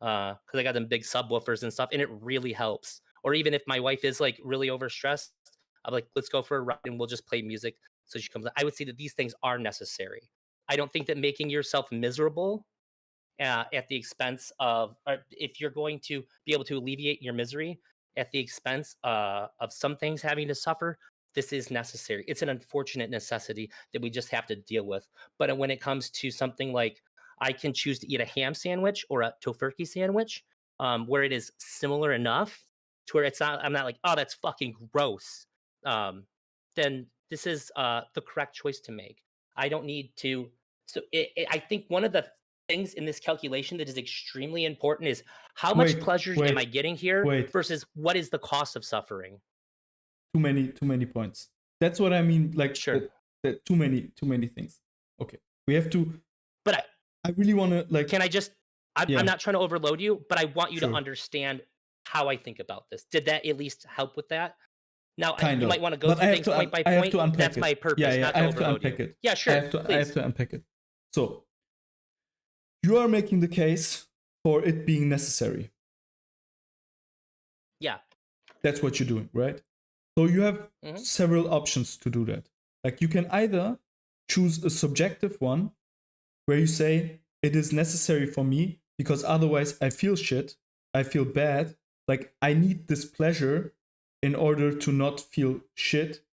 because I got them big subwoofers and stuff, and it really helps. Or even if my wife is like really overstressed, I'm like, let's go for a ride and we'll just play music. So she comes. I would say that these things are necessary. I don't think that making yourself miserable at the expense of, or if you're going to be able to alleviate your misery at the expense of some things having to suffer, this is necessary. It's an unfortunate necessity that we just have to deal with. But when it comes to something like I can choose to eat a ham sandwich or a tofurkey sandwich, where it is similar enough to where it's not, I'm not like, oh, that's fucking gross. Um, then this is the correct choice to make. I don't need to. So I think one of the things in this calculation that is extremely important is how much Wait, pleasure am I wait, getting here wait. versus what is the cost of suffering? Too many points. That's what I mean. Like Sure. that too many things. Okay, we have to. But I really want to can I just, I'm yeah, not trying to overload you, but I want you to sure, understand how I think about this. Did that at least help with that? Now, kind you of. might want to go But through things point by I have point. to unpack That's it. my Yeah, purpose, yeah. not I to have to overload unpack you. it. Yeah, sure, I have please. to unpack it. So you are making the case for it being necessary. Yeah. That's what you're doing, right? So you have Hmm. several options to do that. Like you can either choose a subjective one where you say it is necessary for me because otherwise I feel shit, I feel bad, like I need this pleasure in order to not feel shit,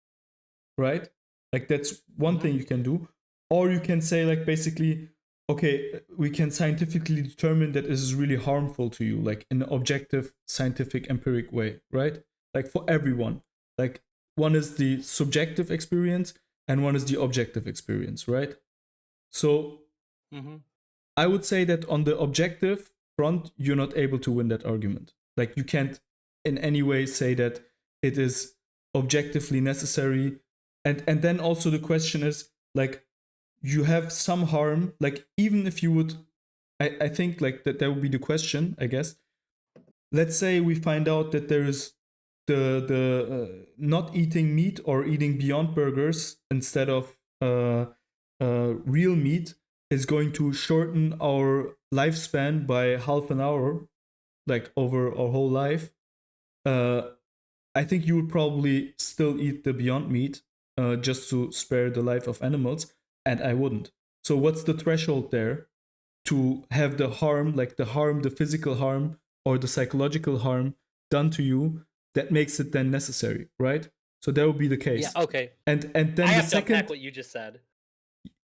right? Like that's one Hmm. thing you can do. Or you can say like basically, okay, we can scientifically determine that this is really harmful to you, like in an objective, scientific, empiric way, right? Like for everyone. Like one is the subjective experience and one is the objective experience, right? So Hmm. I would say that on the objective front, you're not able to win that argument. Like you can't in any way say that it is objectively necessary. And then also the question is like you have some harm, like even if you would I think like that would be the question, I guess. Let's say we find out that there is the not eating meat or eating Beyond Burgers instead of real meat is going to shorten our lifespan by half an hour, like over our whole life. Uh, I think you would probably still eat the Beyond Meat just to spare the life of animals, and I wouldn't. So what's the threshold there to have the harm, like the harm, the physical harm or the psychological harm done to you that makes it then necessary, right? So that would be the Yeah. case. Okay. And I then the have to unpack second, what you just said.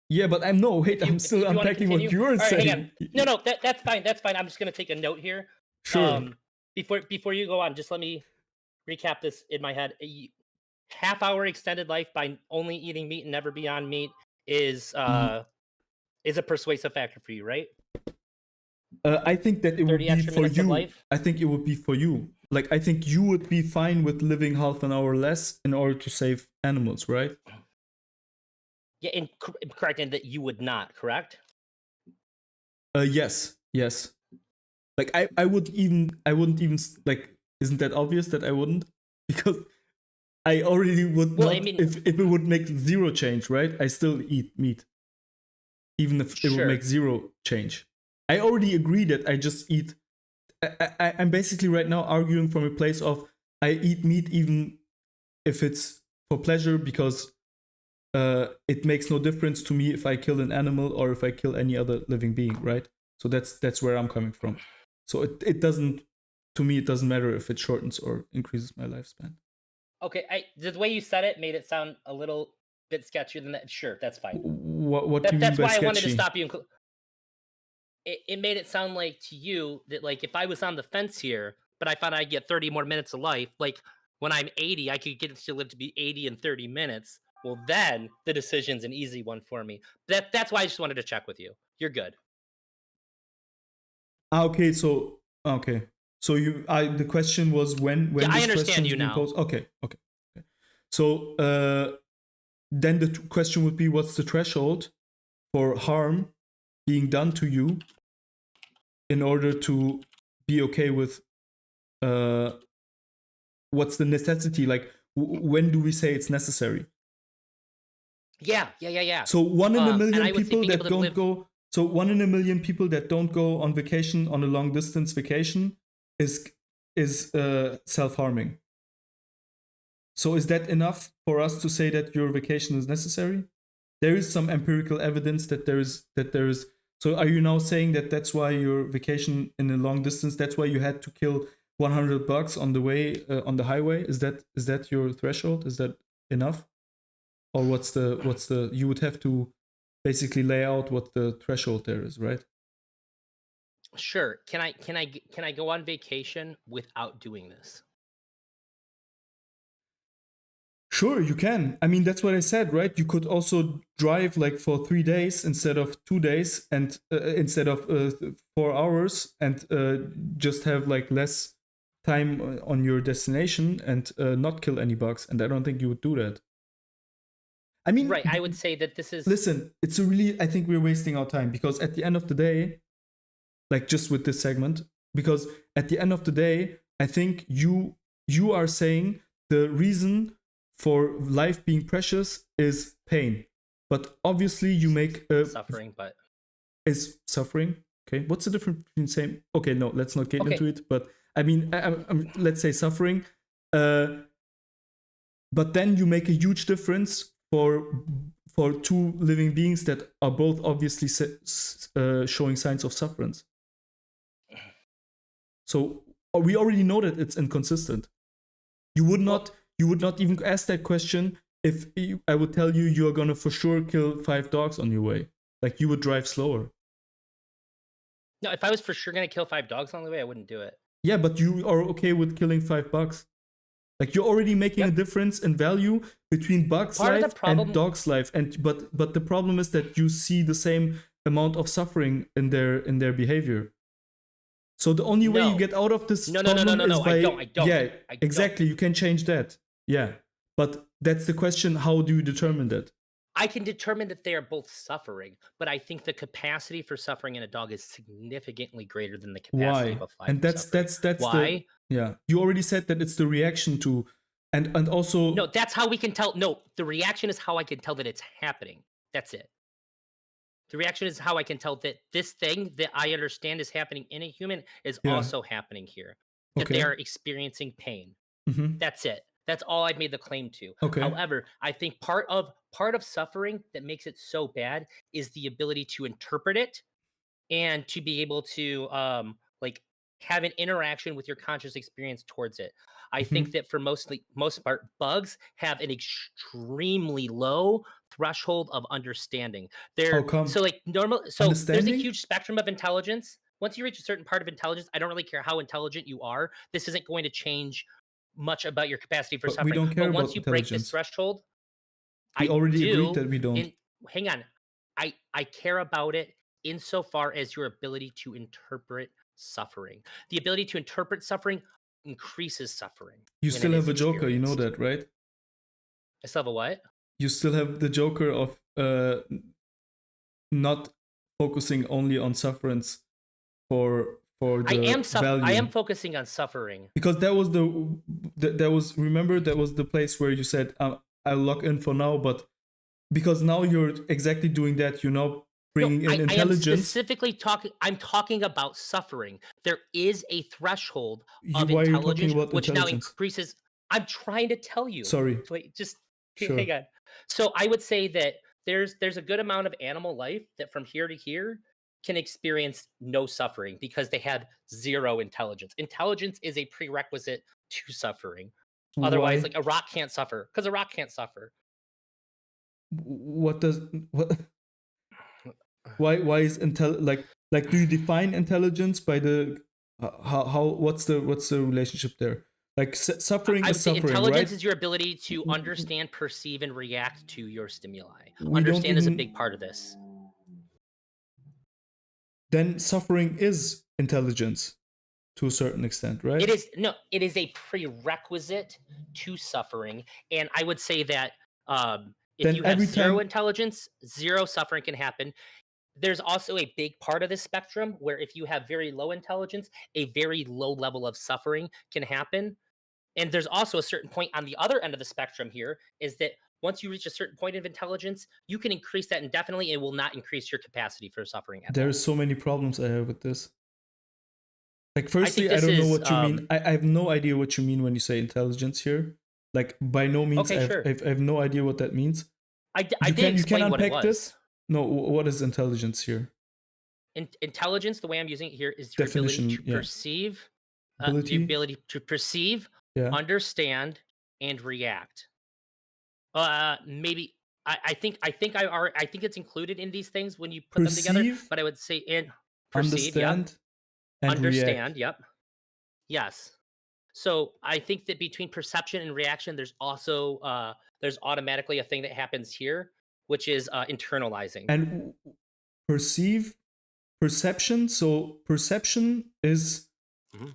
yeah, but I'm no wait, I'm still If you want to unpacking what continue, you're all right, hang on. saying. No, that's fine. That's fine. I'm just gonna take a note here. Sure. Um, before you go on, just let me recap this in my head. Half hour extended life by only eating meat and never beyond meat is a persuasive factor for you, right? I think that it would 30 be extra for minutes of you. life. I think it would be for you. Like I think you would be fine with living half an hour less in order to save animals, right? Yeah, and correct, and that you would not, correct? Yes, yes. Like I wouldn't even like. Isn't that obvious that I wouldn't? Because I already would Well, I not. mean, If it would make zero change, right? I still eat meat, even if it would sure. make zero change. I already agree that I just eat. I'm basically right now arguing from a place of I eat meat even if it's for pleasure because it makes no difference to me if I kill an animal or if I kill any other living being, right? So that's where I'm coming from. So it doesn't, to me, it doesn't matter if it shortens or increases my lifespan. Okay, the way you said it made it sound a little bit sketchier than that. Sure, that's fine. What do you mean That's by why I wanted to sketchy? stop you. It made it sound like to you that like if I was on the fence here, but I found I'd get 30 more minutes of life, like when I'm 80, I could get to live to be 80 in 30 minutes. Well, then the decision's an easy one for me. That's why I just wanted to check with you. You're good. Okay, so okay. So the question was Yeah, when I this understand question is you being now. posed. Okay. So then the question would be, what's the threshold for harm being done to you in order to be okay with what's the necessity? Like when do we say it's necessary? Yeah. So one in a And million I would say people being able that to don't live. go. So 1 in a million people that don't go on vacation, on a long distance vacation, is self harming. So is that enough for us to say that your vacation is necessary? There is some empirical evidence that there is. So are you now saying that that's why your vacation in a long distance? That's why you had to kill $100 on the way on the highway? Is that your threshold? Is that enough? Or what's the you would have to basically lay out what the threshold there is, right? Sure. Can I go on vacation without doing this? Sure, you can. I mean, that's what I said, right? You could also drive like for 3 days instead of 2 days, and instead of 4 hours, and just have like less time on your destination and not kill any bugs. And I don't think you would do that. I mean, Right. I would say that this is listen, it's a really, I think we're wasting our time because at the end of the day, like just with this segment, because at the end of the day, I think you are saying the reason for life being precious is pain, but obviously you make suffering, but is suffering. Okay, what's the difference between same? Okay, no, let's not get into okay. it. But I mean, let's say suffering, uh, but then you make a huge difference for two living beings that are both obviously showing signs of sufferance. So we already know that it's inconsistent. You would Well, not even ask that question if I would tell you you're gonna for sure kill 5 dogs on your way. Like you would drive slower. no, if I was for sure gonna kill 5 dogs on the way, I wouldn't do it. Yeah, but you are okay with killing 5 bugs. Like you're already making a Yep. difference in value between bugs' Part of the life and problem, dogs' life. And but the problem is that you see the same amount of suffering in their behavior. So the only way you no, get out of this no. problem is I don't. by, I don't. yeah, I don't. exactly. You can change that. Yeah. But that's the question. How do you determine that? I can determine that they are both suffering, but I think the capacity for suffering in a dog is significantly greater than the capacity of Why? a 5 And for suffering. that's the, Why? yeah. You already said that it's the reaction to, and No, also, that's how we can tell. No, the reaction is how I can tell that it's happening. That's it. The reaction is how I can tell that this thing that I understand is happening in a human is yeah. also happening here, that they Okay. are experiencing pain. Mm-hmm. That's it. That's all I've made the claim to. Okay. However, I think part of suffering that makes it so bad is the ability to interpret it and to be able to like have an interaction with your conscious experience towards it. I think Mm-hmm. that for most part bugs have an extremely low threshold of understanding. How They're come? so like normal so there's a Understanding? huge spectrum of intelligence. Once you reach a certain part of intelligence, I don't really care how intelligent you are. This isn't going to change much about your capacity for But we suffering. don't care But about once you break this intelligence. threshold, We I already agreed do that we don't. in hang on. I care about it insofar as your ability to interpret suffering. The ability to interpret suffering increases suffering You when still it have is a joker, you know experienced. that, right? I still have a what? You still have the joker of not focusing only on sufferance for the I am value. focusing on suffering. Because that was that was, remember, that was the place where you said, I'll lock in for now, but because now you're exactly doing that, you're now No, bringing in I am intelligence. specifically talking I'm talking about suffering. There is a threshold of Why are you talking intelligence about which now intelligence? increases. I'm trying to tell you. Sorry. Wait, just hang Sure. on. So I would say that there's a good amount of animal life that from here to here can experience no suffering because they have zero intelligence. Intelligence is a prerequisite to suffering. Otherwise, Why? like a rock can't suffer because a rock can't suffer. What does what? Why is like do you define intelligence by the how what's the relationship there? Like suffering I is would say suffering, intelligence right? is your ability to understand, perceive, and react to your stimuli. We don't Understand is a big even part of this. then suffering is intelligence to a certain extent, right? It is no, it is a prerequisite to suffering, and I would say that if Then you have every zero time intelligence, zero suffering can happen. There's also a big part of this spectrum where if you have very low intelligence, a very low level of suffering can happen. And there's also a certain point on the other end of the spectrum here is that once you reach a certain point of intelligence, you can increase that indefinitely. It will not increase your capacity for suffering at all. there's so many problems I have with this. Like, I think firstly, I this don't know is what you mean. I have no idea what you mean when you say intelligence here. Like, by no means, okay, sure. I have no idea what that means. I did You can explain what it unpack was. this. No, what is intelligence here? Intelligence, the way I'm using it here, is your ability Definition, to yeah. perceive, the Ability, ability to perceive, yeah. understand, and react. Maybe I think it's included in these things when you put them together. Perceive, But I would say and perceive, yep. understand, and react. Understand, yep. Yes. So I think that between perception and reaction, there's automatically a thing that happens here, which is internalizing. And perceive, perception. So perception is, Mhm.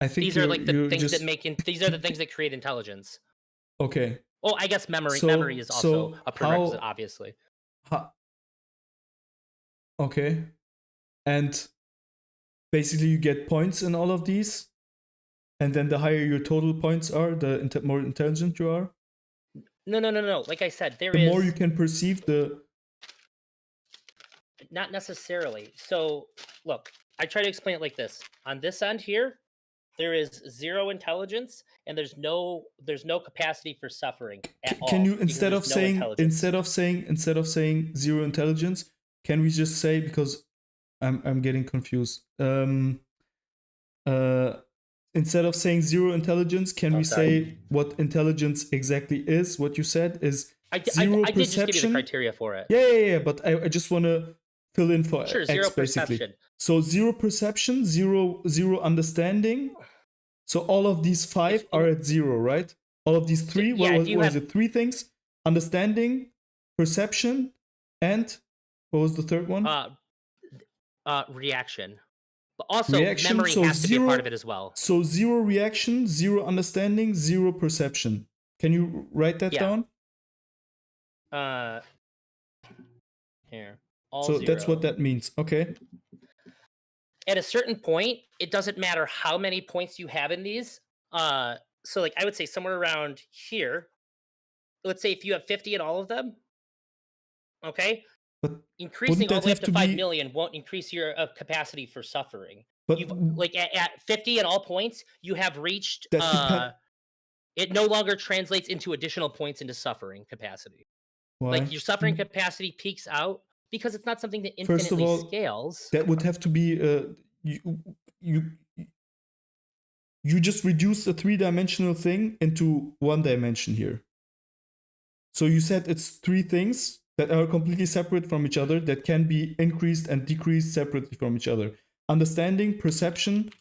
I think These are like the you're things that just make in, these are the things that create intelligence. okay. Oh, I guess memory So is also a prerequisite, how, obviously. how okay, and basically you get points in all of these, and then the higher your total points are, the more intelligent you are. No. Like I said, there The more you is can perceive, the not necessarily. So look, I try to explain it like this. On this end here, there is zero intelligence and there's no capacity for suffering at can all you because there's no intelligence. instead of saying zero intelligence, can we just say, because I'm getting confused. Uh, Instead of saying zero intelligence, can Oh, we sorry. say what intelligence exactly is? What you said is I zero did just give you the perception. criteria for it. Yeah. But I just want to fill in for Sure, X zero basically. perception. So zero perception, zero understanding. So all of these five are at zero, right? All of these three. Yeah, if you What was have it? Three things: understanding, perception, and what was the third one? reaction. But also Reaction. memory So has to be a part zero. of it as well. So zero reaction, zero understanding, zero perception. Can you write that Yeah. down? Here. All So zero. that's what that means. Okay. At a certain point, it doesn't matter how many points you have in these. So like I would say somewhere around here. Let's say if you have 50 in all of them, okay? But Increasing wouldn't all that the way up have to to 5 be? million won't increase your capacity for suffering. But You've like at 50 in all points, you have reached that depends. it no longer translates into additional points into suffering capacity. Why? Like your suffering capacity peaks out because it's not something that First of infinitely all, scales. that would have to be you you you just reduce the three-dimensional thing into one dimension here. So you said it's three things that are completely separate from each other that can be increased and decreased separately from each other: understanding, perception,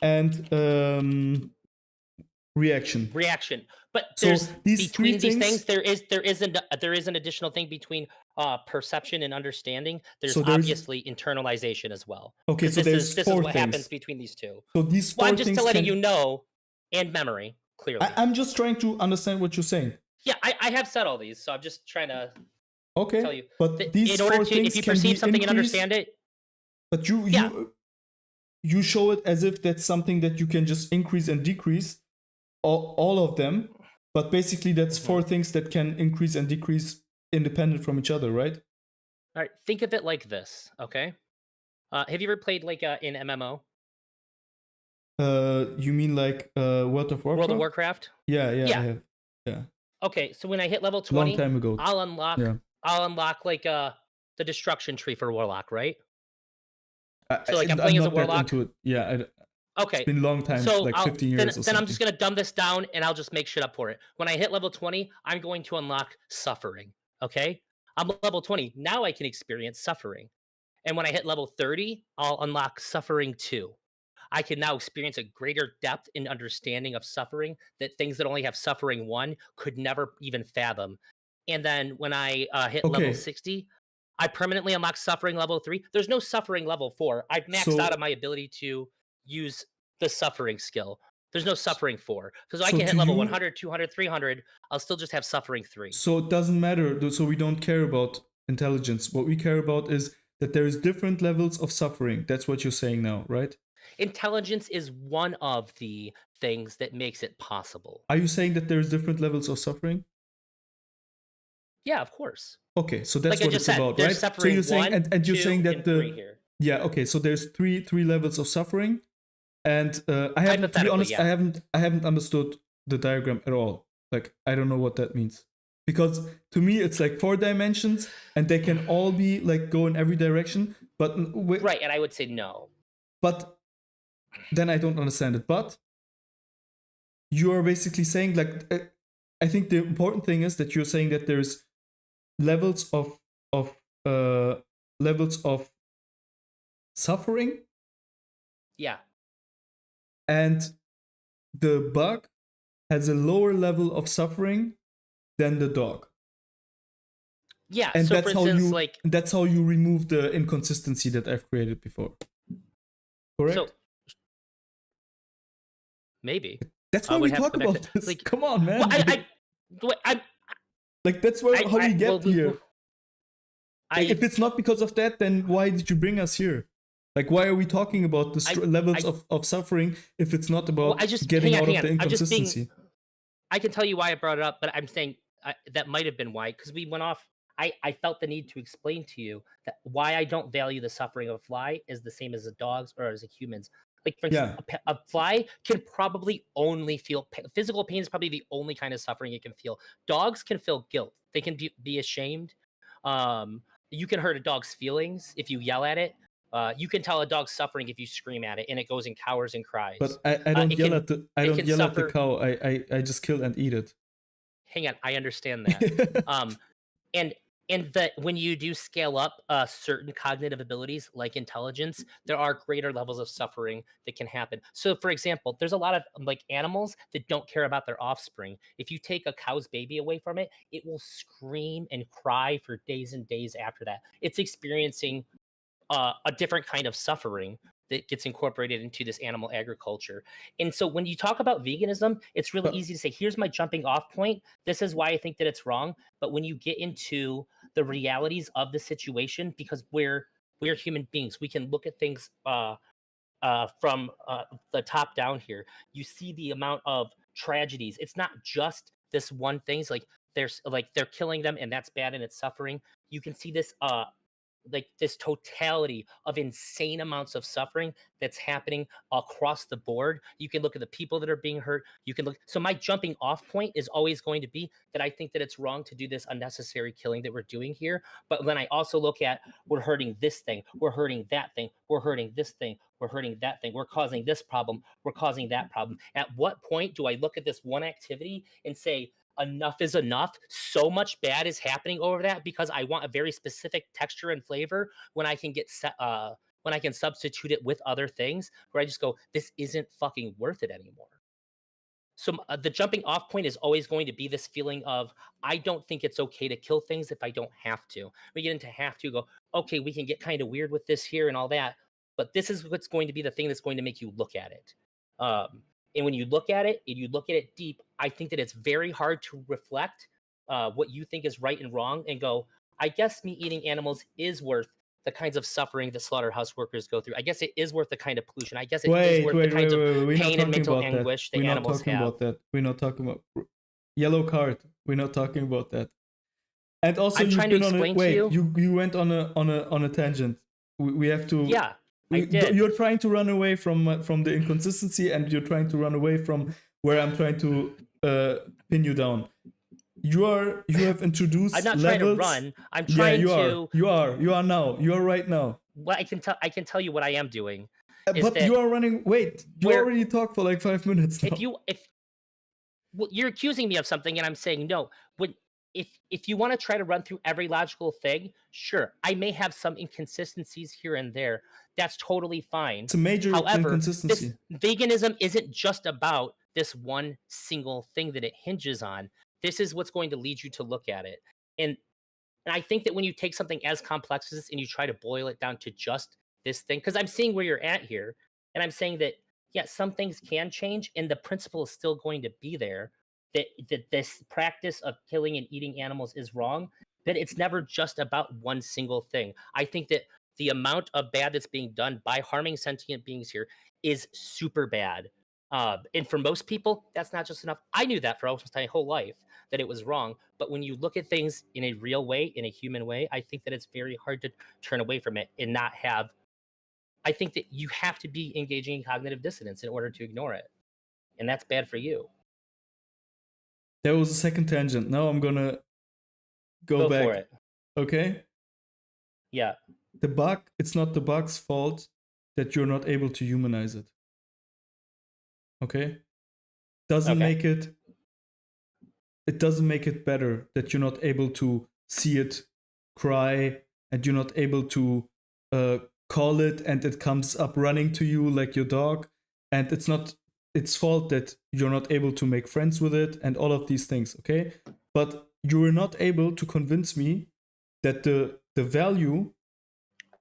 and reaction. But So there's these three between these things things. there is an additional thing between perception and understanding. There's So there's obviously internalization as well. okay. Because So there's this is four what happens things. between these two. So these Well, four I'm just things letting you can. know, and memory, clearly. I'm just trying to understand what you're saying. Yeah, I have said all these, so I'm just trying to Okay, tell you but that these in order four to, if things you can be perceive something and increased. understand it, But yeah. you show it as if that's something that you can just increase and decrease, all of them. But basically, that's four things that can increase and decrease independent from each other, right? All right, think of it like this, okay? Have you ever played like an MMO? You mean like World of Warcraft? World of Warcraft? Yeah, I Yeah. have. Yeah. Okay, so when I hit level Long 20, time ago. I'll unlock Yeah. I'll unlock like the destruction tree for warlock, right? So like I'm I'm playing as a not that warlock. into it. Yeah, it's Okay. been a long time, So like I'll 15 then years or then I'm just something. gonna dumb this down and I'll just make shit up for it. When I hit level 20, I'm going to unlock suffering. Okay. I'm level 20. Now I can experience suffering. And when I hit level 30, I'll unlock suffering 2. I can now experience a greater depth in understanding of suffering that things that only have suffering 1 could never even fathom. And then when I hit level Okay, 60, I permanently unlock suffering level 3. There's no suffering level 4. I've maxed out on so my ability to use the suffering skill. There's no suffering 4. So I so can to hit level you, 100, 200, 300. I'll still just have suffering 3. so it doesn't matter. So we don't care about intelligence. What we care about is that there is different levels of suffering. That's what you're saying now, right? Intelligence is one of the things that makes it possible. Are you saying that there's different levels of suffering? Yeah, of course. Okay, so Like that's I what just it's said, about, there's right? So you're suffering saying, 1, and you're saying 2, that and 3 the, here. yeah, okay, so there's three levels of suffering, and I haven't, to be Hypothetically, honest, yeah. I haven't understood the diagram at all. Like I don't know what that means, because to me it's like 4 dimensions, and they can all be like go in every direction, but Right, and I would say no. but then I don't understand it. But you're basically saying like I think the important thing is that you're saying that there's levels of uh levels of suffering, Yeah. and the bug has a lower level of suffering than the dog, Yeah, and so for instance, like that's how you remove the inconsistency that I've created before, so correct? maybe That's I why would we have to talk go back to about this. like Come on, well man. Like that's where how we well get here. Like I if it's not because of that, then why did you bring us here? Like why are we talking about the levels I of suffering if it's not well about I just getting out hang of on. the I'm just being inconsistency? I can tell you why I brought it up, but I'm saying that might have been why because we went off. I felt the need to explain to you that why I don't value the suffering of a fly is the same as a dog's or as a human's. Like for instance, Yeah, a fly can probably only feel physical pain is probably the only kind of suffering it can feel. Dogs can feel guilt. They can be ashamed. Um, you can hurt a dog's feelings if you yell at it. You can tell a dog's suffering if you scream at it, and it goes and cowers and cries. but I don't It yell can at the I it don't can yell at the suffer. cow. I just kill and eat it. Hang on, I understand that. Um, and that when you do scale up certain cognitive abilities like intelligence, there are greater levels of suffering that can happen. So, for example, there's a lot of like animals that don't care about their offspring. If you take a cow's baby away from it, it will scream and cry for days and days after that. It's experiencing a different kind of suffering that gets incorporated into this animal agriculture. And so when you talk about veganism, it's really But easy to say, here's my jumping off point. This is why I think that it's wrong. But when you get into the realities of the situation, because we're human beings, we can look at things from the top down here. You see the amount of tragedies. It's not just this one thing. It's like they're killing them and that's bad and it's suffering. You can see this like this totality of insane amounts of suffering that's happening across the board. You can look at the people that are being hurt. You can look. So my jumping off point is always going to be that I think that it's wrong to do this unnecessary killing that we're doing here. But then I also look at we're hurting this thing, we're hurting that thing, we're hurting this thing, we're hurting that thing, we're causing this problem, we're causing that problem. At what point do I look at this one activity and say, enough is enough. So much bad is happening over that because I want a very specific texture and flavor when I can when I can substitute it with other things where I just go, this isn't fucking worth it anymore. So the jumping off point is always going to be this feeling of I don't think it's okay to kill things if I don't have to. We get into have to go, okay, we can get kind of weird with this here and all that, but this is what's going to be the thing that's going to make you look at it. And when you look at it and you look at it deep, I think that it's very hard to reflect what you think is right and wrong and go, I guess me eating animals is worth the kinds of suffering that slaughterhouse workers go through. I guess it is worth the kind of pollution. I guess it is worth the kinds of We're not pain and talking mental about that. anguish We're that not animals talking have. about that. We're not talking about yellow card. We're not talking about that. And also, I'm you've trying to been on a explain to wait. you. You went on a tangent. We have to. Yeah, I did. You're trying to run away from the inconsistency, and you're trying to run away from where I'm trying to pin you down. you have introduced I'm not trying to levels. run. I'm Yeah, trying you to. are now. You are right now. What I can tell you what I am doing is But that you are running. Wait, you where already talked for like 5 minutes now. if well, you're accusing me of something and I'm saying no. When if you want to try to run through every logical thing, sure, I may have some inconsistencies here and there. That's totally fine. It's a major However, this inconsistency. veganism isn't just about this one single thing that it hinges on. This is what's going to lead you to look at it. And and I think that when you take something as complex as this and you try to boil it down to just this thing, because I'm seeing where you're at here, and I'm saying that, yeah, some things can change and the principle is still going to be there, that this practice of killing and eating animals is wrong, that it's never just about one single thing. I think that the amount of bad that's being done by harming sentient beings here is super bad. And for most people, that's not just enough. I knew that for almost my whole life that it was wrong. But when you look at things in a real way, in a human way, I think that it's very hard to turn away from it and not have. I think that you have to be engaging in cognitive dissonance in order to ignore it. And that's bad for you. There was a second tangent. Now I'm gonna go back. For it. Okay? Yeah. The bug, it's not the bug's fault that you're not able to humanize it. Okay? Doesn't make it doesn't make it better that you're not able to see it cry and you're not able to call it and it comes up running to you like your dog, and it's not its fault that you're not able to make friends with it and all of these things, okay? But you were not able to convince me that the value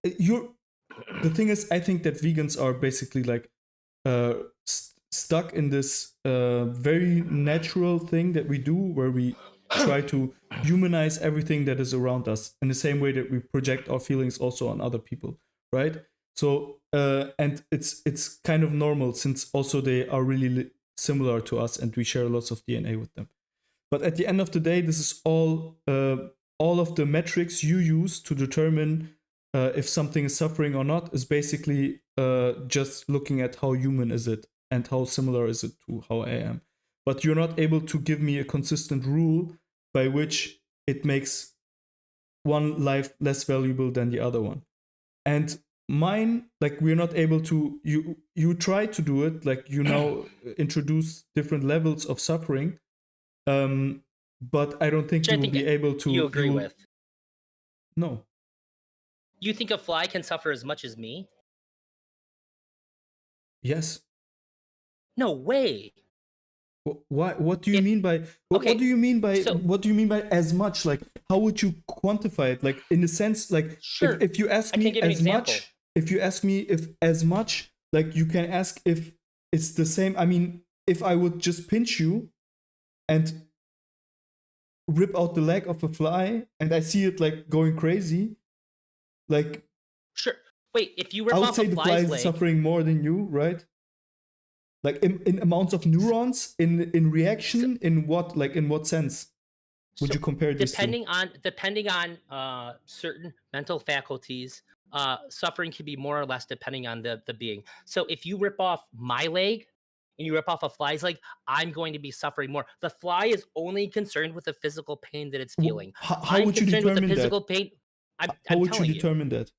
the thing is, I think that vegans are basically like stuck in this very natural thing that we do where we try to humanize everything that is around us in the same way that we project our feelings also on other people, right? So and it's kind of normal since also they are really similar to us and we share lots of DNA with them. But at the end of the day, this is all of the metrics you use to determine if something is suffering or not is basically just looking at how human is it and how similar is it to how I am. But you're not able to give me a consistent rule by which it makes one life less valuable than the other one. And mine, like, we're not able to, you try to do it, like you now introduce different levels of suffering, but I don't think you will be able to. You agree with? No. You think a fly can suffer as much as me? Yes. No way. What do you mean by what do you mean by what do you mean by as much? Like, how would you quantify it? Like, in the sense, like, sure, if you ask me as much, if you ask me if as much, like, you can ask if it's the same. I mean, if I would just pinch you and rip out the leg of a fly and I see it like going crazy, like, sure. Wait, if you rip off a fly's leg, the fly is suffering more than you, right? Like in amounts of neurons, in reaction, in what, like, in what sense would you compare this depending on certain mental faculties, suffering can be more or less depending on the being. So if you rip off my leg and you rip off a fly's leg, I'm going to be suffering more. The fly is only concerned with the physical pain that it's feeling. How would you determine that? Pain. How would you determine that?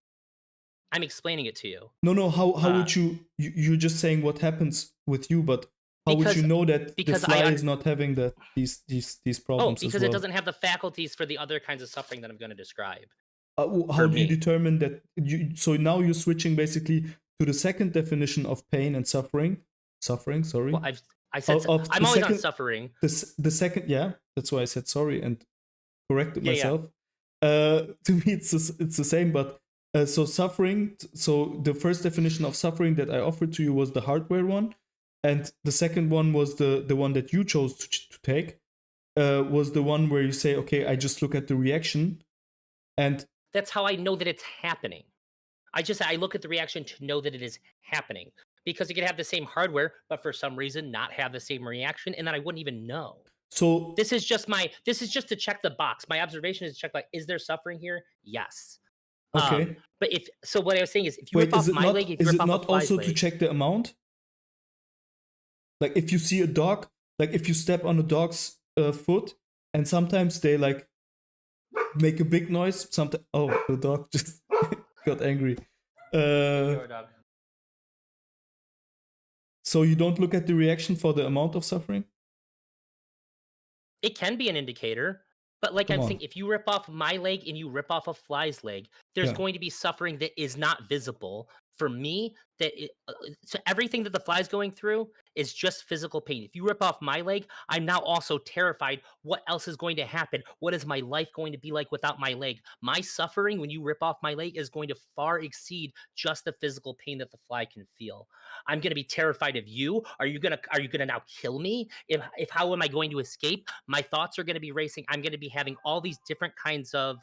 I'm explaining it to you. No. How would you're just saying what happens with you, but how would you know that the fly is not having these problems? Oh, because it doesn't have the faculties for the other kinds of suffering that I'm going to describe. How do you determine that? So now you're switching basically to the second definition of pain and suffering. Suffering, sorry. Well, I said I'm always on suffering. The second, yeah, that's why I said sorry and corrected myself. To me, it's the same, but. So suffering, so the first definition of suffering that I offered to you was the hardware one, and the second one was the one that you chose to take, was the one where you say, okay, I just look at the reaction, and that's how I know that it's happening. I look at the reaction to know that it is happening, because it could have the same hardware, but for some reason not have the same reaction, and then I wouldn't even know. So this is just to check the box. My observation is to check, like, is there suffering here? Yes. Okay. But what I was saying is, if you rip off my leg, if you rip off a fly's leg, also to check the amount? Like, if you see a dog, like if you step on a dog's foot and sometimes they like make a big noise. Sometimes, oh, the dog just got angry. Ignore dog. So you don't look at the reaction for the amount of suffering? It can be an indicator, but like Come I'm on. saying, if you rip off my leg and you rip off a fly's leg, there's Yeah. going to be suffering that is not visible. For me, so everything that the fly's going through is just physical pain. If you rip off my leg, I'm now also terrified. What else is going to happen? What is my life going to be like without my leg? My suffering when you rip off my leg is going to far exceed just the physical pain that the fly can feel. I'm going to be terrified of you. Are you gonna now kill me? If how am I going to escape? My thoughts are going to be racing. I'm going to be having all these different kinds of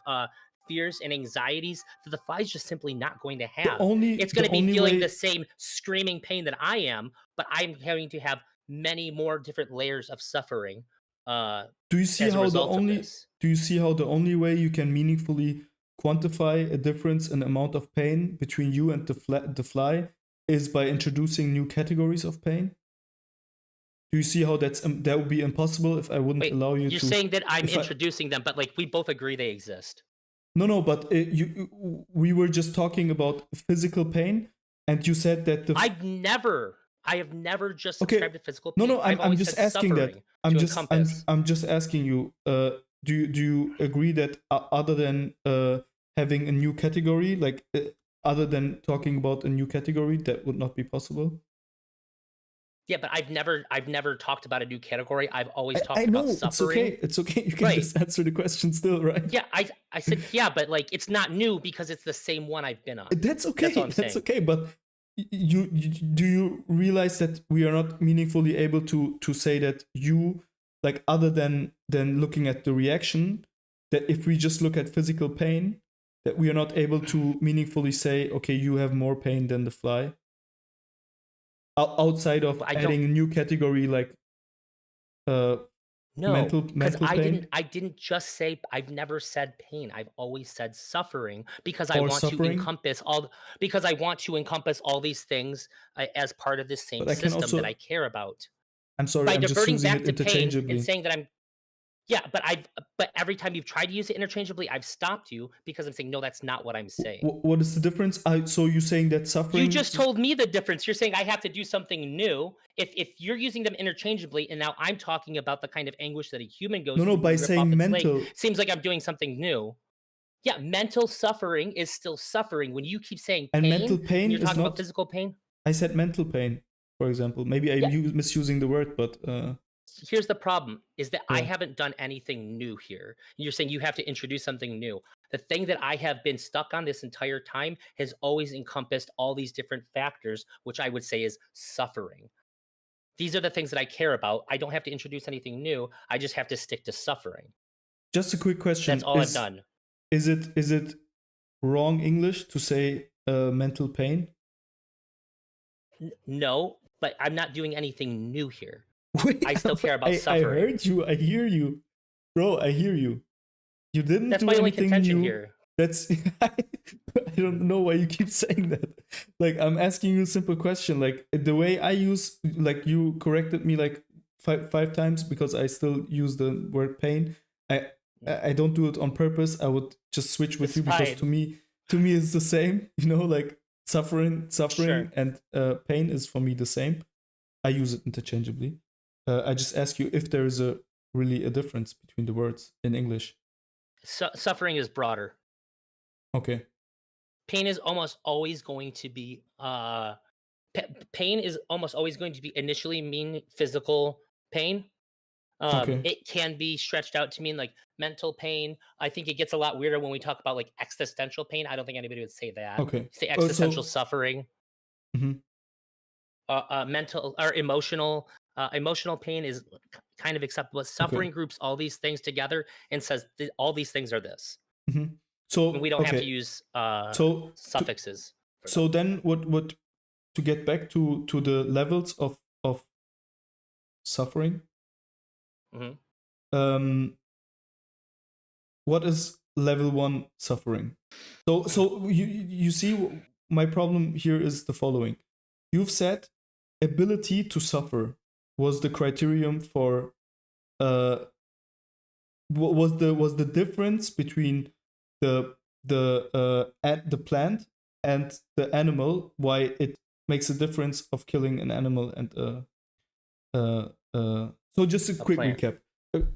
fears and anxieties that the fly's just simply not going to The have. only It's going the to be only feeling the way same screaming pain that I am, but I'm going to have many more different layers of suffering do you see as a how the result of only this. do you see how the only way you can meaningfully quantify a difference in amount of pain between you and the fly is by introducing new categories of pain? Do you see how that would be impossible if I wouldn't Wait, allow you you're to? saying that I'm If I introducing them, but like we both agree they exist. no, but we were just talking about physical pain, and you said that I have never just okay. subscribed to physical No, pain. no, I've I'm always just said asking that. suffering to encompass. I'm just asking you. Do you agree that other than having a new category, like other than talking about a new category, that would not be possible? Yeah, but I've never talked about a new category. I've always I talked about know it's suffering. okay. It's okay. You can Right. just answer the question still, right? Yeah, I said yeah, but like it's not new because it's the same one I've been on. That's okay. That's all I'm That's saying. okay. But do you realize that we are not meaningfully able to say that you like other than looking at the reaction, that if we just look at physical pain, that we are not able to meaningfully say, okay, you have more pain than the fly, outside of I don't adding a new category like uh know because mental I didn't pain I didn't just say I've never said pain. I've always said suffering because I or want to suffering. encompass all because I want to encompass all these things as part of this same But I can system that I also, care about. I'm sorry, By I'm just diverting using back it to pain and interchangeably. saying that I'm yeah, but every time you've tried to use it interchangeably, I've stopped you because I'm saying no, that's not what I'm saying. What is the difference? So you're saying that You suffering? just told me the difference. You're saying I have to do something new. If you're using them interchangeably, and now I'm talking about the kind of anguish that a human No, goes no, through when by you rip off saying its leg, mental. seems like I'm doing something new. Yeah, mental suffering is still suffering. When you keep saying And mental pain and pain you're is talking about not. physical pain, I said mental pain, for example. Maybe I'm yeah, misusing the word, but here's the problem is that I yeah. haven't done anything new here. You're saying you have to introduce something new. The thing that I have been stuck on this entire time has always encompassed all these different factors, which I would say is suffering. These are the things that I care about. I don't have to introduce anything new. I just have to stick to suffering. Just a quick That's question: all I've done. is it wrong English to say mental pain? No, but I'm not doing anything new here. Wait, I still care about I suffering. heard you. I hear you, bro. I hear you. You didn't That's do my only anything contention new. here. That's I don't know why you keep saying that. Like I'm asking you a simple question. Like the way I use, like you corrected me like five times because I still use the word pain. I I don't do it on purpose. I would just switch with It's you because fine. to me it's the same. You know, like suffering Sure. and pain is for me the same. I use it interchangeably. I just ask you if there is a really a difference between the words in English. Suffering is broader. Okay. Pain is almost always going to be pain is almost always going to be initially mean physical pain. Okay. It can be stretched out to mean like mental pain. I think it gets a lot weirder when we talk about like existential pain. I don't think anybody would say that. Okay. Say Oh, existential so suffering, mhm. mental or emotional. Emotional pain is kind of acceptable. Okay. Suffering groups all these things together and says all these things are this. Mhm. And we So don't have to okay. use So suffixes for so them. then what to get back to the levels of suffering? Mhm. Um, what is level 1 suffering? So you see my problem here is the following. You've said ability to suffer was the criterion for uh was the difference between the plant and the animal, why it makes a difference of killing an animal and so just a quick plant. recap.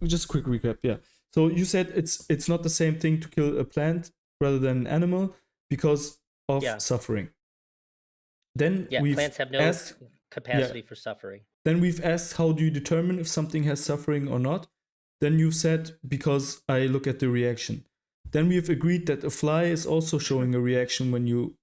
Just a quick recap, yeah. So you said it's not the same thing to kill a plant rather than an animal because of suffering. Then we've plants have no asked, capacity for suffering. Then we've asked, how do you determine if something has suffering or not? Then you've said, because I look at the reaction. Then we've agreed that a fly is also showing a reaction when you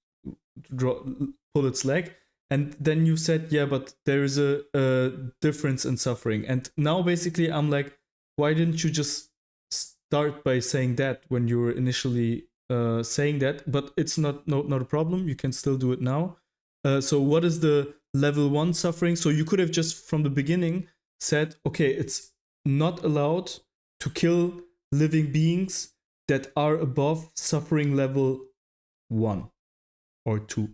pull its leg. And then you said, yeah, but there is a difference in suffering. And now basically I'm like, why didn't you just start by saying that when you were initially saying that? But it's not a problem. You can still do it now. So what is the level 1 suffering? So you could have just from the beginning said, okay, it's not allowed to kill living beings that are above suffering level 1 or 2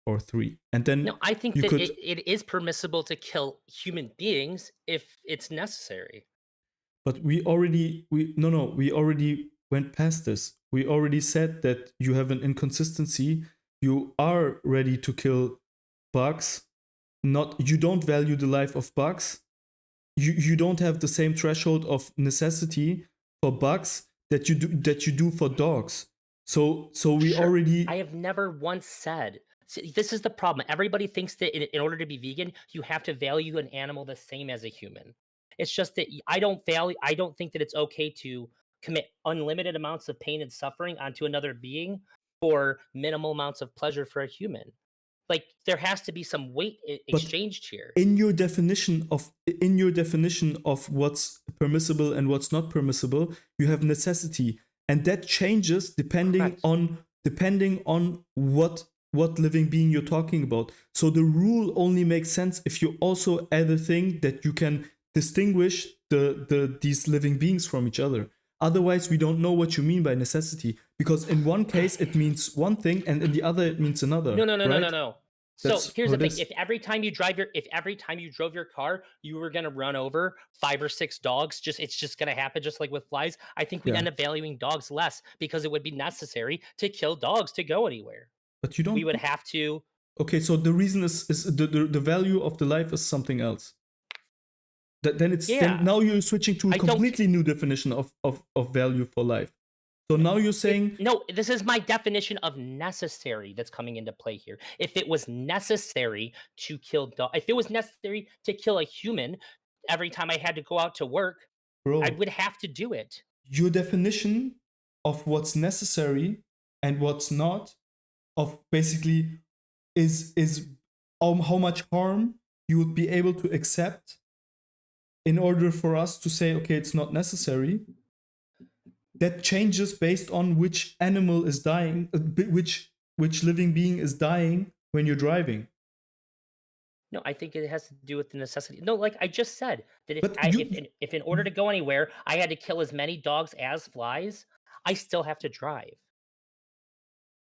or 3. And then no, I think that it is permissible to kill human beings if it's necessary. But we already went past this. We already said that you have an inconsistency. You are ready to kill bugs. You don't value the life of bugs. You don't have the same threshold of necessity for bugs that you do for dogs. So we already. I have never once said. See, this is the problem. Everybody thinks that in order to be vegan, you have to value an animal the same as a human. It's just that I don't think that it's okay to commit unlimited amounts of pain and suffering onto another being for minimal amounts of pleasure for a human. Like there has to be some weight exchanged here. In your definition of what's permissible and what's not permissible, you have necessity, and that changes depending on what living being you're talking about. So the rule only makes sense if you also add a thing that you can distinguish these living beings from each other. Otherwise, we don't know what you mean by necessity, because in one case it means one thing and in the other it means another. No. So here's the thing: if every time you drove your car, you were gonna run over 5 or 6 dogs, it's just gonna happen, just like with flies. I think we'd end up valuing dogs less because it would be necessary to kill dogs to go anywhere. But you don't. We would have to. Okay, so the reason is the value of the life is something else. Then now you're switching to a completely new definition of value for life. So now you're saying no, this is my definition of necessary that's coming into play here. If it was necessary to kill if it was necessary to kill a human every time I had to go out to work, I would have to do it. Your definition of what's necessary and what's not, of basically is how much harm you would be able to accept in order for us to say, okay, it's not necessary. That changes based on which animal is dying, which living being is dying when you're driving. No, I think it has to do with the necessity. No, like I just said, that if in order to go anywhere, I had to kill as many dogs as flies, I still have to drive.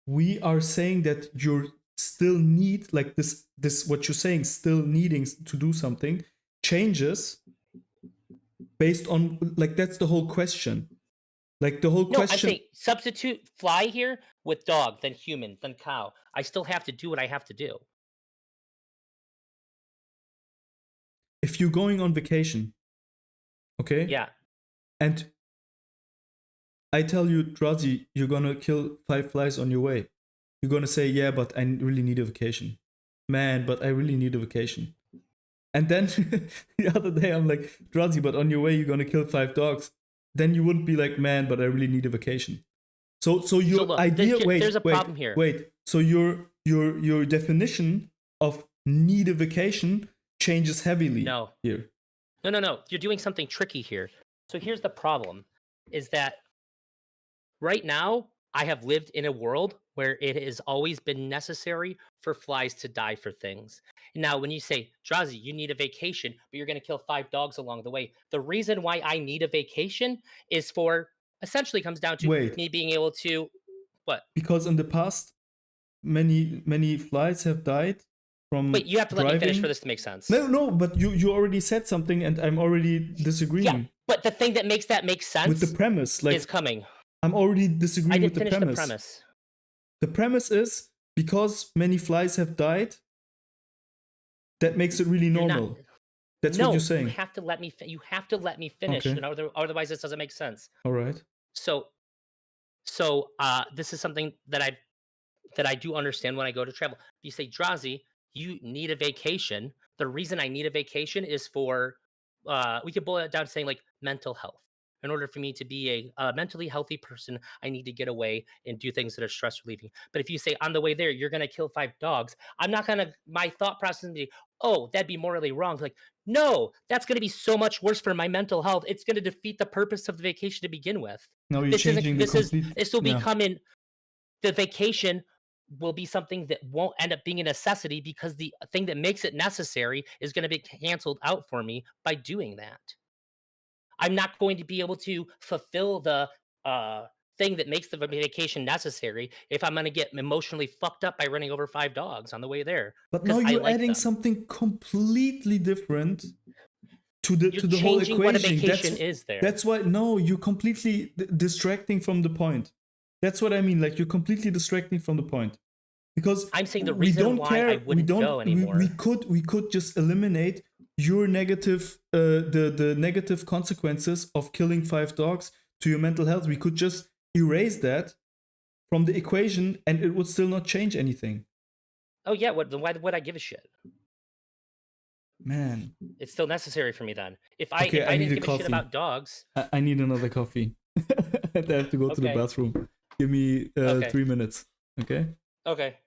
We are saying that you're still need, like this what you're saying, still needing to do something, changes based on, like, that's the whole question. Like the whole question. I'm saying substitute fly here with dog, then human, then cow. I still have to do what I have to do. If you're going on vacation, okay? Yeah. And I tell you, Drazi, you're gonna kill 5 flies on your way. You're gonna say, yeah, but I really need a vacation. Man, but I really need a vacation. And then the other day I'm like, Drazi, but on your way you're gonna kill 5 dogs. Then you wouldn't be like, man, but I really need a vacation. So your look, idea. There's a problem here. Wait. So your definition of need a vacation changes heavily. No. Here. No. You're doing something tricky here. So here's the problem: is that right now I have lived in a world where it has always been necessary for flies to die for things. Now, when you say, Drazi, you need a vacation, but you're going to kill 5 dogs along the way, the reason why I need a vacation is essentially comes down to me being able to, what? Because in the past, many flies have died from Wait, you have to driving. Let me finish for this to make sense. No, but you already said something and I'm already disagreeing. Yeah, But the thing that makes that make with the sense premise. is Like, coming. I'm already I disagreeing with didn't the finish the premise. premise. The premise is because many flies have died, that makes it really You're not. normal. That's what you're No, you saying. have to let me. You have to let me finish, Okay. and otherwise this doesn't make sense. All right. So, this is something that I do understand when I go to travel. You say, Drazi, you need a vacation. The reason I need a vacation is for, we could boil it down to saying like mental health. In order for me to be a mentally healthy person, I need to get away and do things that are stress relieving. But if you say on the way there, you're going to kill 5 dogs, I'm not going to, my thought process is be, oh, that'd be morally wrong. Like, no, that's going to be so much worse for my mental health. It's going to defeat the purpose of the vacation to begin with. Now you're changing the complete. This will Yeah. become in the vacation will be something that won't end up being a necessity because the thing that makes it necessary is going to be canceled out for me by doing that. I'm not going to be able to fulfill the thing that makes the vacation necessary if I'm going to get emotionally fucked up by running over 5 dogs on the way there But now because I you're like adding them. something completely different to You're the whole changing what a equation. vacation is there. That's why no, you're completely distracting from the point. That's what I mean. Like, you're completely distracting from the point. Because I'm saying the we reason don't why I care. We wouldn't don't. go anymore. We could just eliminate your negative the negative consequences of killing 5 dogs to your mental health. We could just erase that from the equation, and it would still not change anything. Oh yeah, why would I give a shit? Man. It's still necessary for me then. If Okay, I I need didn't a give a shit coffee. about dogs, I need another coffee. I have to go to the okay, bathroom. Give me okay, 3 minutes. Okay. okay.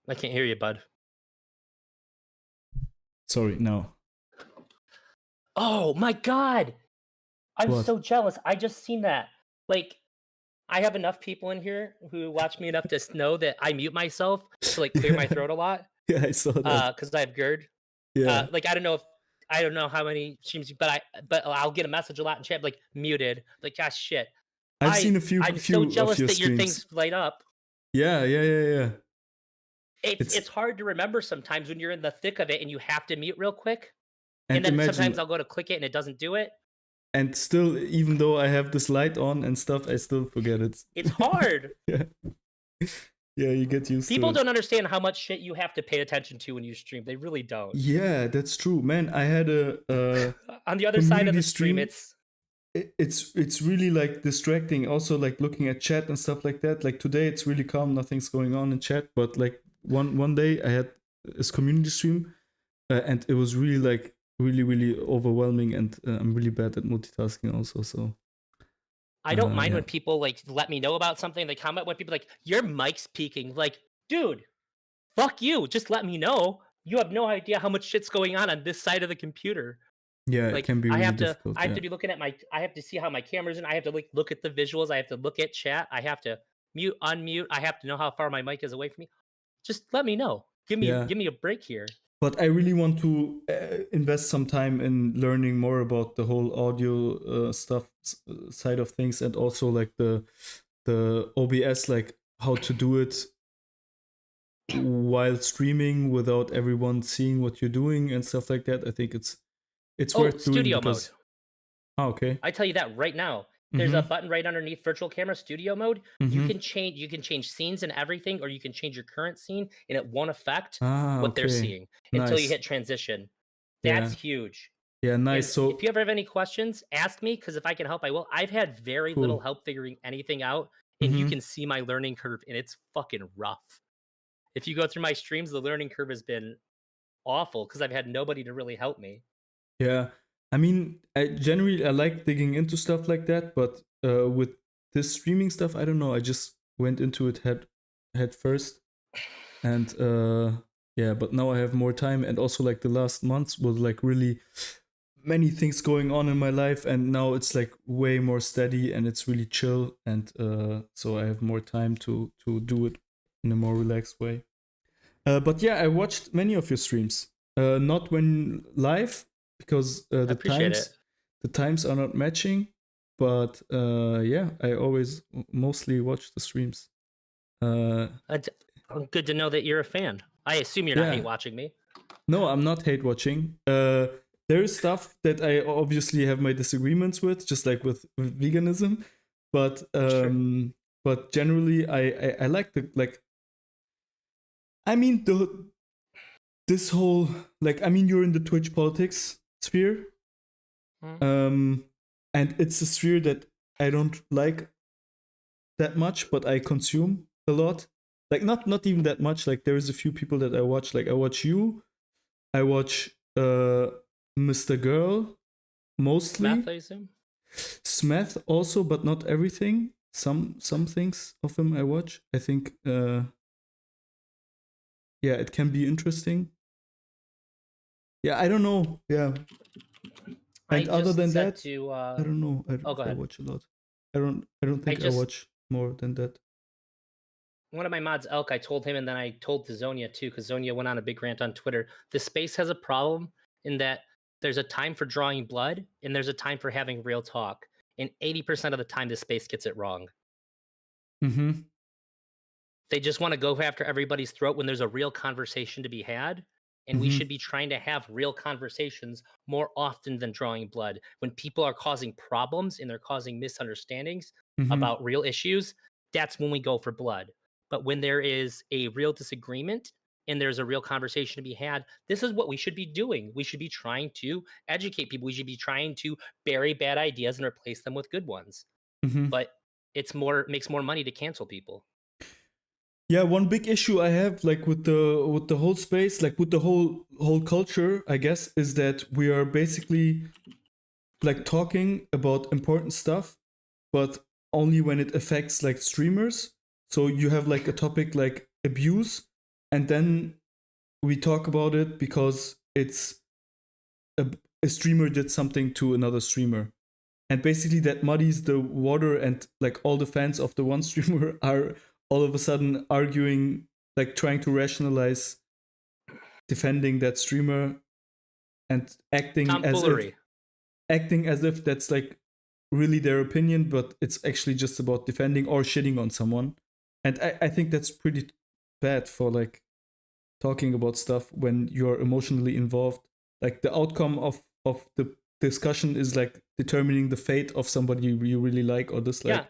I can't hear you, bud. Sorry, now. Oh my god! I'm What? so jealous. I just seen that. Like, I have enough people in here who watch me enough to know that I mute myself to like clear my Yeah, throat a lot. yeah, I saw that. Because I have GERD. Yeah. Like I don't know how many streams, but I'll get a message a lot in chat like muted. Like gosh shit. I've seen a few I'm so few of jealous your that your streams. things light up. Yeah, yeah, yeah, yeah. It's It's hard to remember sometimes when you're in the thick of it and you have to mute real quick. And and then sometimes imagine I'll go to click it and it doesn't do it. and still, even though I have this light on and stuff, I still forget it. It's hard. Yeah. Yeah, you get used to People it. don't understand how much shit you have to pay attention to when you stream. They really don't. Yeah, that's true, man. I had a On the other side of community the stream, stream. it's It's really like distracting. Also, like looking at chat and stuff like that. Like today, it's really calm. Nothing's going on in chat. But like one day, I had this community stream, and it was really like really overwhelming. And I'm really bad at multitasking also. So I don't mind yeah, when people like let me know about something. They comment when people like your mic's peaking. Like, dude, fuck you. Just let me know. You have no idea how much shit's going on this side of the computer. yeah, it Like can be really difficult. I have Yeah, to be looking at I have to see how my camera's in. I have to like look at the visuals. I have to look at chat. I have to mute, unmute. I have to know how far my mic is away from me. Just let me know. yeah. Give me a break here. But I really want to invest some time in learning more about the whole audio stuff side of things, and also like the OBS, like how to do it while streaming without everyone seeing what you're doing and stuff like that. I think it's Oh, worth doing studio mode. because okay. I tell you that right now. There's a Mm-hmm. button right underneath virtual camera studio mode. Mm-hmm. You can change scenes and everything, or you can change your current scene and it won't affect Ah, what they're okay. seeing until you Nice. hit transition. That's Yeah. huge. Yeah, nice. And if So you ever have any questions, ask me because if I can help, I will. I've had very little cool. help figuring anything out, and you Mm-hmm. can see my learning curve, and it's fucking rough. If you go through my streams, the learning curve has been awful because I've had nobody to really help me. Yeah. I mean, I like digging into stuff like that, but with this streaming stuff, I don't know. I just went into it head first, and yeah. But now I have more time, and also like the last months was like really many things going on in my life, and now it's like way more steady and it's really chill, and so I have more time to do it in a more relaxed way. But yeah, I watched many of your streams. Not when live because I appreciate it. the times are not matching. But yeah, I always mostly watch the streams. It's good to know that you're a fan. I assume you're not Yeah, hate watching me. no, I'm not hate watching. There is stuff that I obviously have my disagreements with, just like with veganism. But Sure. but generally, I like the like. I mean the this whole like I mean you're in the Twitch politics sphere, Mm. um, and it's a sphere that I don't like that much, but I consume a lot. Like not even that much. Like there is a few people that I watch. Like I watch you, I watch Mr. Girl Smith, mostly, I assume. Smith also, but not everything. Some things of him I watch. I think yeah, it can be interesting. Yeah, I don't know. Yeah, I and other just than said that, to I don't know. oh go If I ahead. watch a lot. I don't I think I just watch more than that. one of my mods, Elk, I told him and then I told to Zonia too, because Zonia went on a big rant on Twitter. The space has a problem in that there's a time for drawing blood and there's a time for having real talk. And 80% of the time the space gets it wrong. Mm-hmm. They just want to go after everybody's throat when there's a real conversation to be had. And we Mm-hmm. should be trying to have real conversations more often than drawing blood. When people are causing problems and they're causing misunderstandings Mm-hmm. about real issues, that's when we go for blood. But when there is a real disagreement and there's a real conversation to be had, this is what we should be doing. We should be trying to educate people. We should be trying to bury bad ideas and replace them with good ones. Mm-hmm. But it makes more money to cancel people. Yeah, one big issue I have like with the whole space, like with the whole culture, I guess, is that we are basically like talking about important stuff, but only when it affects like streamers. So you have like a topic like abuse, and then we talk about it because it's a streamer did something to another streamer, and basically that muddies the water, and like all the fans of the one streamer are all of a sudden arguing, like trying to rationalize defending that streamer and Tomfoolery. acting as if that's like really their opinion, but it's actually just about defending or shitting on someone. And I think that's pretty bad for like talking about stuff when you're emotionally involved. Like the outcome of the discussion is like determining the fate of somebody you really like or dislike. Yeah,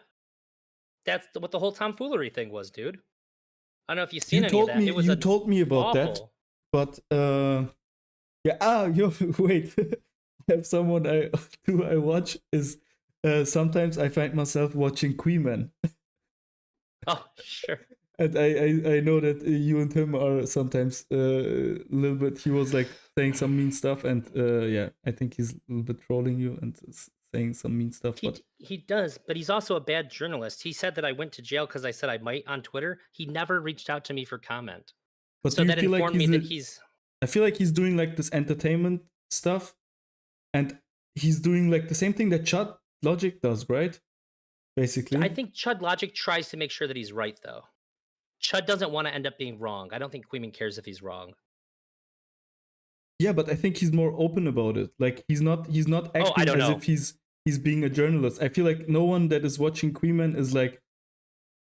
that's what the whole tomfoolery thing was, dude. I don't know if you've You seen any of told that. me It was you told me about that, awful. but yeah. You wait. I have someone I watch is sometimes I find myself watching Queeman. Oh, sure. And I know that you and him are sometimes a little bit. He was like saying some mean stuff, and yeah, I think he's a little bit trolling you and saying some mean stuff. But He does, but he's also a bad journalist. He said that I went to jail because I said I might on Twitter. He never reached out to me for comment. do So you that feel like informed me that I feel like he's doing like this entertainment stuff, and he's doing like the same thing that Chud Logic does, right? Basically, I think Chud Logic tries to make sure that he's right, though. Chud doesn't want to end up being wrong. I don't think Queeman cares if he's wrong. yeah, but I think he's more open about it. Like he's not Oh, I acting don't as know. if he's being a journalist. I feel like no one that is watching Queeman is like,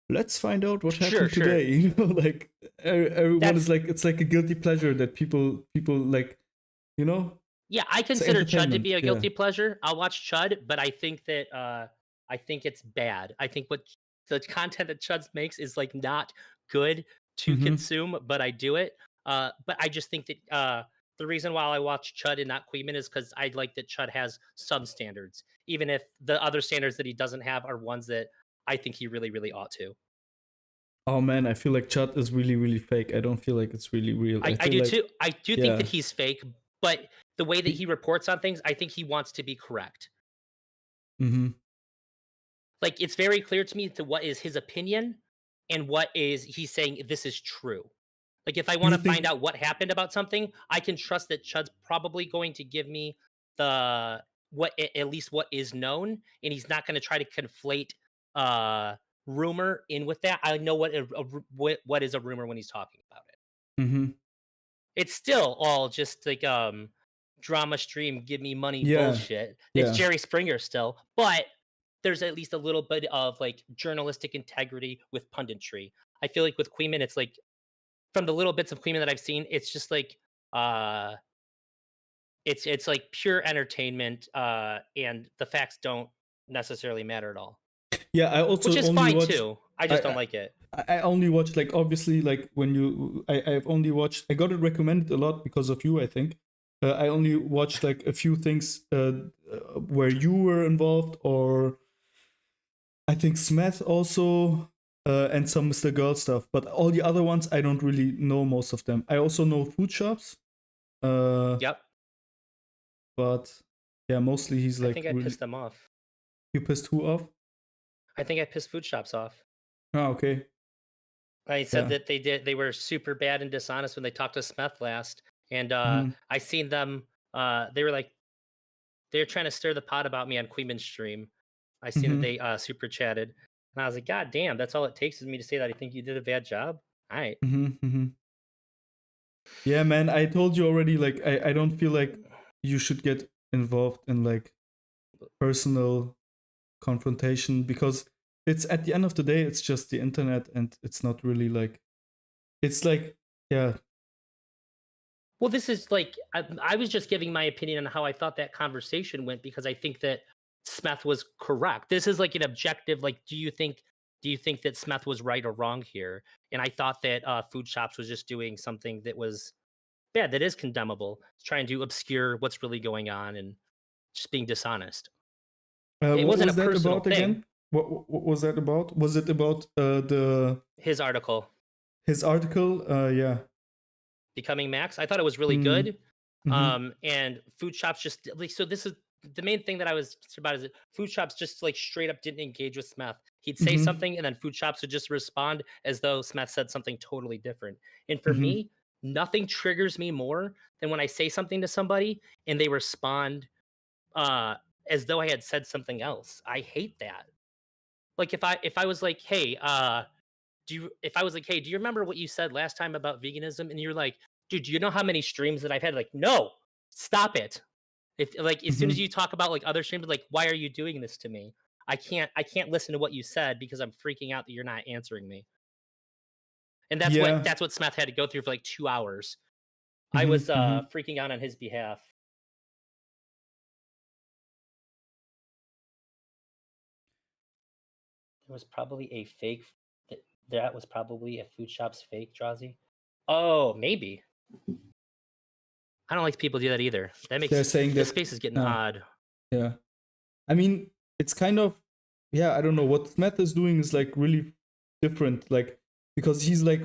let's find out what happened Sure. today. You know, like everyone is That's like, it's like a guilty pleasure that people like, you know, Yeah, I it's consider Chud to entertainment. be a Yeah. guilty pleasure. I'll watch Chud, but I think that I think it's bad. I think what the content that Chud makes is like not good to Mm-hmm. consume, but I do it. But I just think that the reason why I watch Chud and not Queeman is because I like that Chud has some standards, even if the other standards that he doesn't have are ones that I think he really, really ought to. Oh man, I feel like chat is really, really fake. I don't feel like it's really real. I I feel do like, too. I do think yeah. that he's fake, but the way that he reports on things, I think he wants to be correct. Mm-hmm. Like, it's very clear to me to what is his opinion and what is he's saying this is true. Like, if I Do want you to find think? out what happened about something, I can trust that Chud's probably going to give me the at least what is known, and he's not going to try to conflate uh rumor in with that. I know what is a rumor when he's talking about it. Mm-hmm. It's still all just like drama stream, give me money Yeah, bullshit. It's yeah. Jerry Springer still, but there's at least a little bit of like journalistic integrity with punditry. I feel like with Queeman, it's like from the little bits of Queeman that I've seen, it's just like uh it's like pure entertainment, and the facts don't necessarily matter at all. Yeah, I Which also is only fine watched. too. I I, just don't I like it. I only watched like obviously like when you I've only watched. I got it recommended a lot because of you. I think I only watched like a few things where you were involved, or I think Smith also, and some Mr. Girl stuff. But all the other ones, I don't really know most of them. I also know food shops, uh, Yep. but yeah, mostly he's I like think I really. pissed them off. You pissed who off? I think I pissed food shops off. Ah, okay. I said Yeah. that they were super bad and dishonest when they talked to Smith last, and Mm-hmm. I seen them. They were like they were trying to stir the pot about me on Queeman's stream. I seen that Mm-hmm. they super chatted, and I was like, God damn, that's all it takes is me to say that I think you did a bad job. All right. Mm-hmm. Mm-hmm. Yeah, man, I told you already, like, I don't feel like you should get involved in like personal confrontation, because it's at the end of the day, it's just the internet, and it's not really like, it's like, yeah. Well, this is like I was just giving my opinion on how I thought that conversation went because I think that Smith was correct. This is like an objective. Like, do you think that Smith was right or wrong here? And I thought that Food Shops was just doing something that was bad, that is condemnable, trying to obscure what's really going on and just being dishonest. It What wasn't a was that personal about thing. again? What was that about? Was it about the His article, his article? Yeah. Becoming Max, I thought it was really Mm-hmm. good. Mm-hmm. And Food Shops just like so. This is the main thing that I was concerned about is that food shops just like straight up didn't engage with Smeth. He'd say Mm-hmm. something and then food shops would just respond as though Smeth said something totally different. And for Mm-hmm. me, nothing triggers me more than when I say something to somebody and they respond uh as though I had said something else. I hate that. Like if I was like, "Hey, do you if I was like, "Hey, do you remember what you said last time about veganism?" And you're like, "Dude, do you know how many streams that I've had?" Like, "No. Stop it." If like as soon as Mm-hmm. you talk about like other streams, like, "Why are you doing this to me?" I can't listen to what you said because I'm freaking out that you're not answering me. And Yeah. that's what Smith had to go through for like 2 hours. I Mm-hmm. was Mm-hmm. freaking out on his behalf. There was probably a fake that was probably a food shop's fake, Drazi. Oh, maybe. I don't like people do that either. That They're makes saying this that. space is getting Uh, odd. yeah. I mean, it's kind of, yeah, I don't know. What Smith is doing is like really different. Like, because he's like,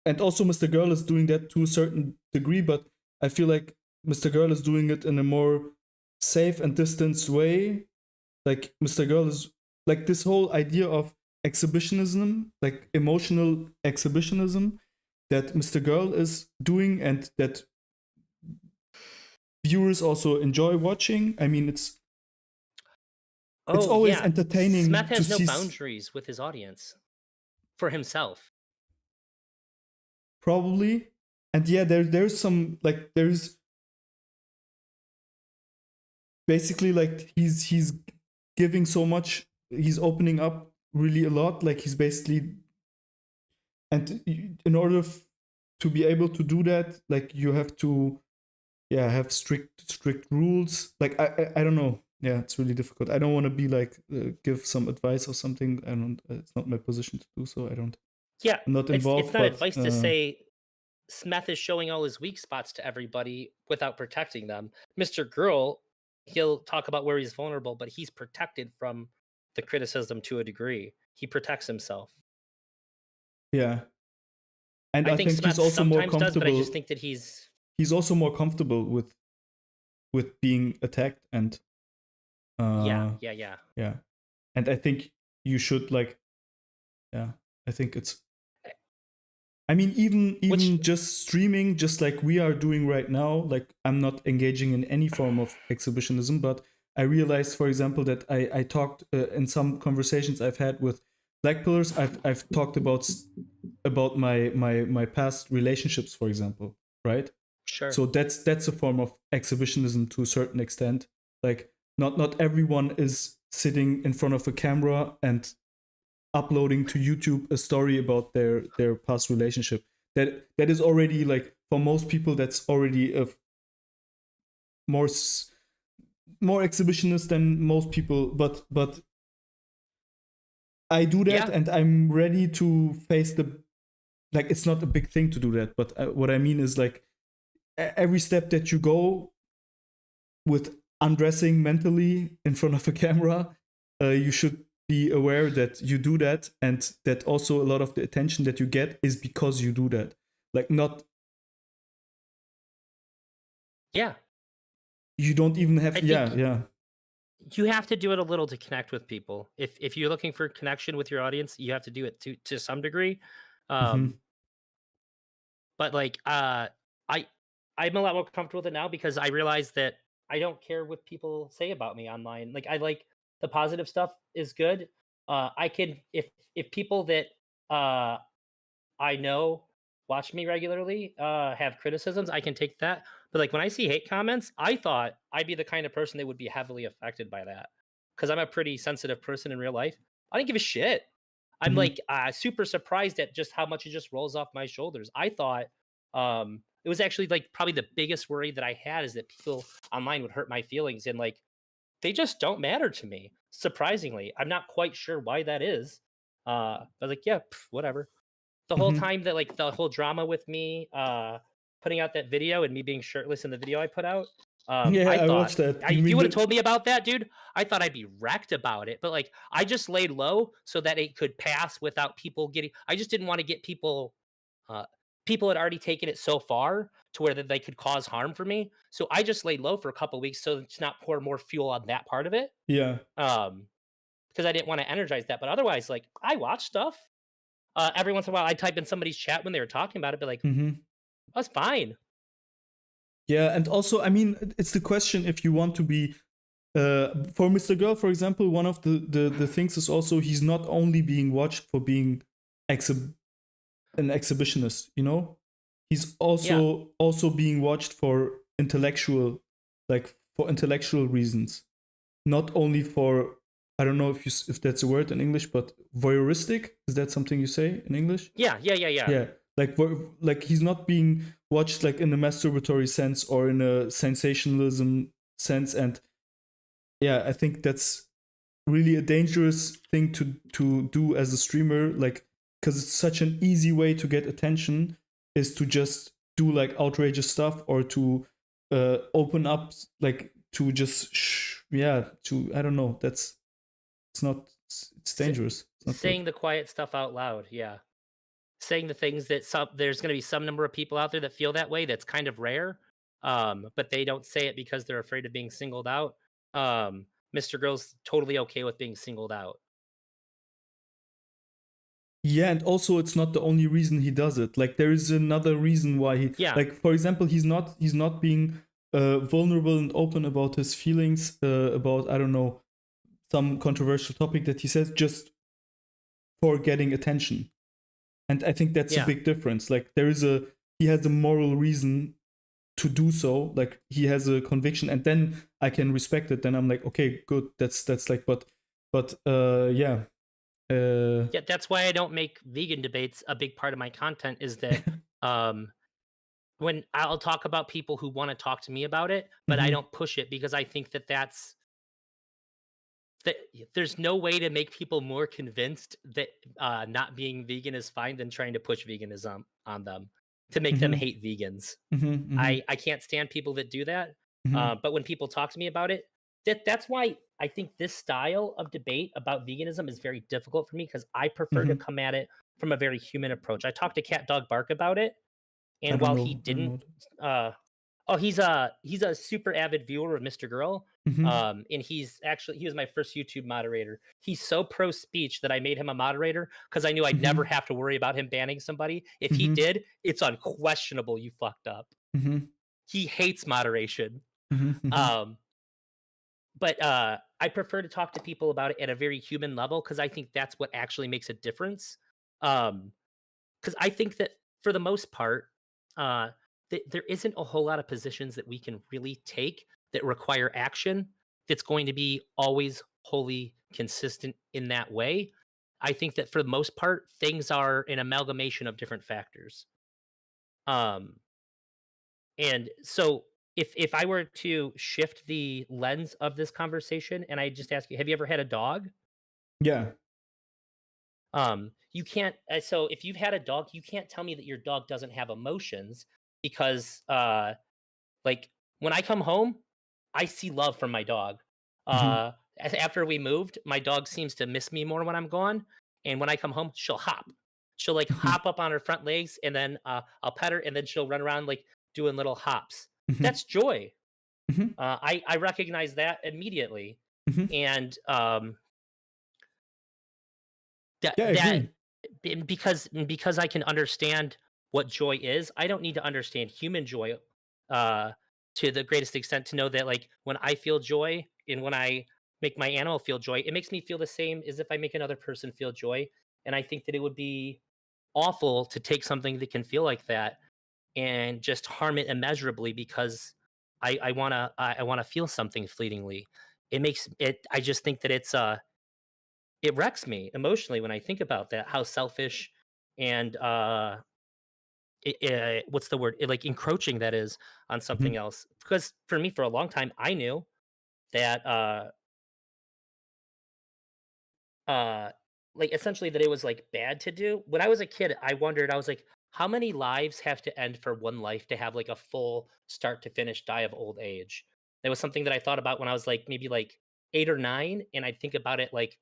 and also Mr. Girl is doing that to a certain degree, but I feel like Mr. Girl is doing it in a more safe and distanced way. Like, Mr. Girl is like this whole idea of exhibitionism, like emotional exhibitionism that Mr. Girl is doing and that viewers also enjoy watching. I mean, it's Oh always yeah, Smith entertaining to has no see boundaries with his audience for himself. probably. And yeah, there's some like there's basically like he's giving so much, he's opening up really a lot, like he's basically, and in order to be able to do that, like you have to, yeah, have strict rules. Like I don't know, yeah, it's really difficult. I don't want to be like give some advice or something. I don't, it's not my position to do so. Yeah, I'm not it's involved, not but advice to say Smith is showing all his weak spots to everybody without protecting them. Mr. Girl, he'll talk about where he's vulnerable, but he's protected from the criticism to a degree. He protects himself. yeah. And I I think think he's Smith also more sometimes does, but I just comfortable, think that he's he's also more comfortable with being attacked, and yeah, uh yeah, yeah. yeah. And I think you should like, yeah, I think it's, Eh, I mean, Which even just streaming, just like we are doing right now, like I'm not engaging in any form of exhibitionism, but I realized, for example, that I talked in some conversations I've had with black pillars, I've talked about my past relationships, for example, right? sure. So that's a form of exhibitionism to a certain extent. Like, not everyone is sitting in front of a camera and uploading to YouTube a story about their past relationship. That is already, like, for most people, that's already a more more exhibitionist than most people. But I do that, Yeah, and I'm ready to face the, like, it's not a big thing to do that, but what I mean is like every step that you go with undressing mentally in front of a camera, you should be aware that you do that, and that also a lot of the attention that you get is because you do that. Like, not, yeah. you don't even have, I yeah, think yeah. you have to do it a little to connect with people. If you're looking for connection with your audience, you have to do it to some degree. Mm-hmm. Um, but like I I'm a lot more comfortable with it now because I realize that I don't care what people say about me online. Like I like the positive stuff is good. I can if people that uh I know watch me regularly have criticisms, I can take that. But like when I see hate comments, I thought I'd be the kind of person that would be heavily affected by that because I'm a pretty sensitive person in real life. I didn't give a shit. I'm Mm-hmm. like super surprised at just how much it just rolls off my shoulders. I thought it was actually like probably the biggest worry that I had is that people online would hurt my feelings and like they just don't matter to me. Surprisingly, I'm not quite sure why that is. I was like, yeah, whatever. The whole Mm-hmm. time that like the whole drama with me putting out that video and me being shirtless in the video I put out, Yeah, I I thought watched that. You if you mean would have the, told me about that, dude, I thought I'd be wrecked about it. But like I just laid low so that it could pass without people getting I just didn't want to get people uh people had already taken it so far to where that they could cause harm for me. So I just laid low for a couple weeks so to not pour more fuel on that part of it. Yeah. Um, because I didn't want to energize that. But otherwise, like I watch stuff. Every once in a while, I type in somebody's chat when they were talking about it, be like, Hmm. "That's fine." Yeah, and also, I mean, it's the question if you want to be. For Mr. Girl, for example, one of the things is also he's not only being watched for being exhib- an exhibitionist, you know, he's Yeah, also being watched for intellectual, like for intellectual reasons, not only for, I don't know if that's a word in English, but voyeuristic, is that something you say in English? yeah. Yeah, like like he's not being watched like in a masturbatory sense or in a sensationalism sense. And yeah, I think that's really a dangerous thing to do as a streamer, like, because it's such an easy way to get attention is to just do like outrageous stuff, or to open up, like to just yeah, to, I don't know, that's, it's not, it's S- dangerous, it's not good. Saying the quiet stuff out loud. Yeah, saying the things that there's going to be some number of people out there that feel that way. That's kind of rare. But they don't say it because they're afraid of being singled out. Mr. Girl's totally okay with being singled out. Yeah, and also it's not the only reason he does it. Like there is another reason why he, Yeah, like for example, he's not being vulnerable and open about his feelings about, I don't know, some controversial topic that he says just for getting attention. And I think that's a yeah. big difference. Like there is a, he has a moral reason to do so. Like he has a conviction, and then I can respect it. Then I'm like, okay, good. That's like, but yeah. Yeah, that's why I don't make vegan debates a big part of my content is that um when I'll talk about people who want to talk to me about it, but I Hmm. don't push it because I think that that there's no way to make people more convinced that not being vegan is fine than trying to push veganism on them to make them Hmm. hate vegans. Hmm. Hmm. I can't stand people that do that. Hmm. But when people talk to me about it, that's why I think this style of debate about veganism is very difficult for me because I prefer to Hmm. come at it from a very human approach. I talked to Cat Dog Bark about it, I and don't while he know. I don't didn't, know. uh, oh, he's a super avid viewer of Mr. Girl. Hmm. And he was my first YouTube moderator. He's so pro speech that I made him a moderator because I knew I'd never Hmm. have to worry about him banning somebody. If he Hmm. did, it's unquestionable you fucked up. Hmm. He hates moderation. Hmm. Hmm. Um, but I prefer to talk to people about it at a very human level because I think that's what actually makes a difference. Because I think that for the most part, uh, there isn't a whole lot of positions that we can really take that require action that's going to be always wholly consistent in that way. I think that for the most part, things are an amalgamation of different factors. Um, and so if I were to shift the lens of this conversation and I just ask you, have you ever had a dog? Yeah. You can't so if you've had a dog, you can't tell me that your dog doesn't have emotions because like when I come home, I see love from my dog. Hmm. After we moved, my dog seems to miss me more when I'm gone, and when I come home, she'll hop. She'll like Hmm. hop up on her front legs, and then I'll pet her, and then she'll run around like doing little hops. Hmm. That's joy. Hmm. I recognize that immediately, Hmm. and that Yeah, I that agree. because I can understand what joy is, I don't need to understand human joy uh, to the greatest extent to know that like when I feel joy and when I make my animal feel joy, it makes me feel the same as if I make another person feel joy. And I think that it would be awful to take something that can feel like that and just harm it immeasurably because I wanna feel something fleetingly. It makes it. I just think that it wrecks me emotionally when I think about that. How selfish and what's the word? Like encroaching that is on something Hmm. else. Because for me, for a long time, I knew that uh like essentially that it was like bad to do. When I was a kid, I wondered. I was like, how many lives have to end for one life to have like a full start to finish die of old age? That was something that I thought about when I was like maybe like 8 or 9, and I'd think about it like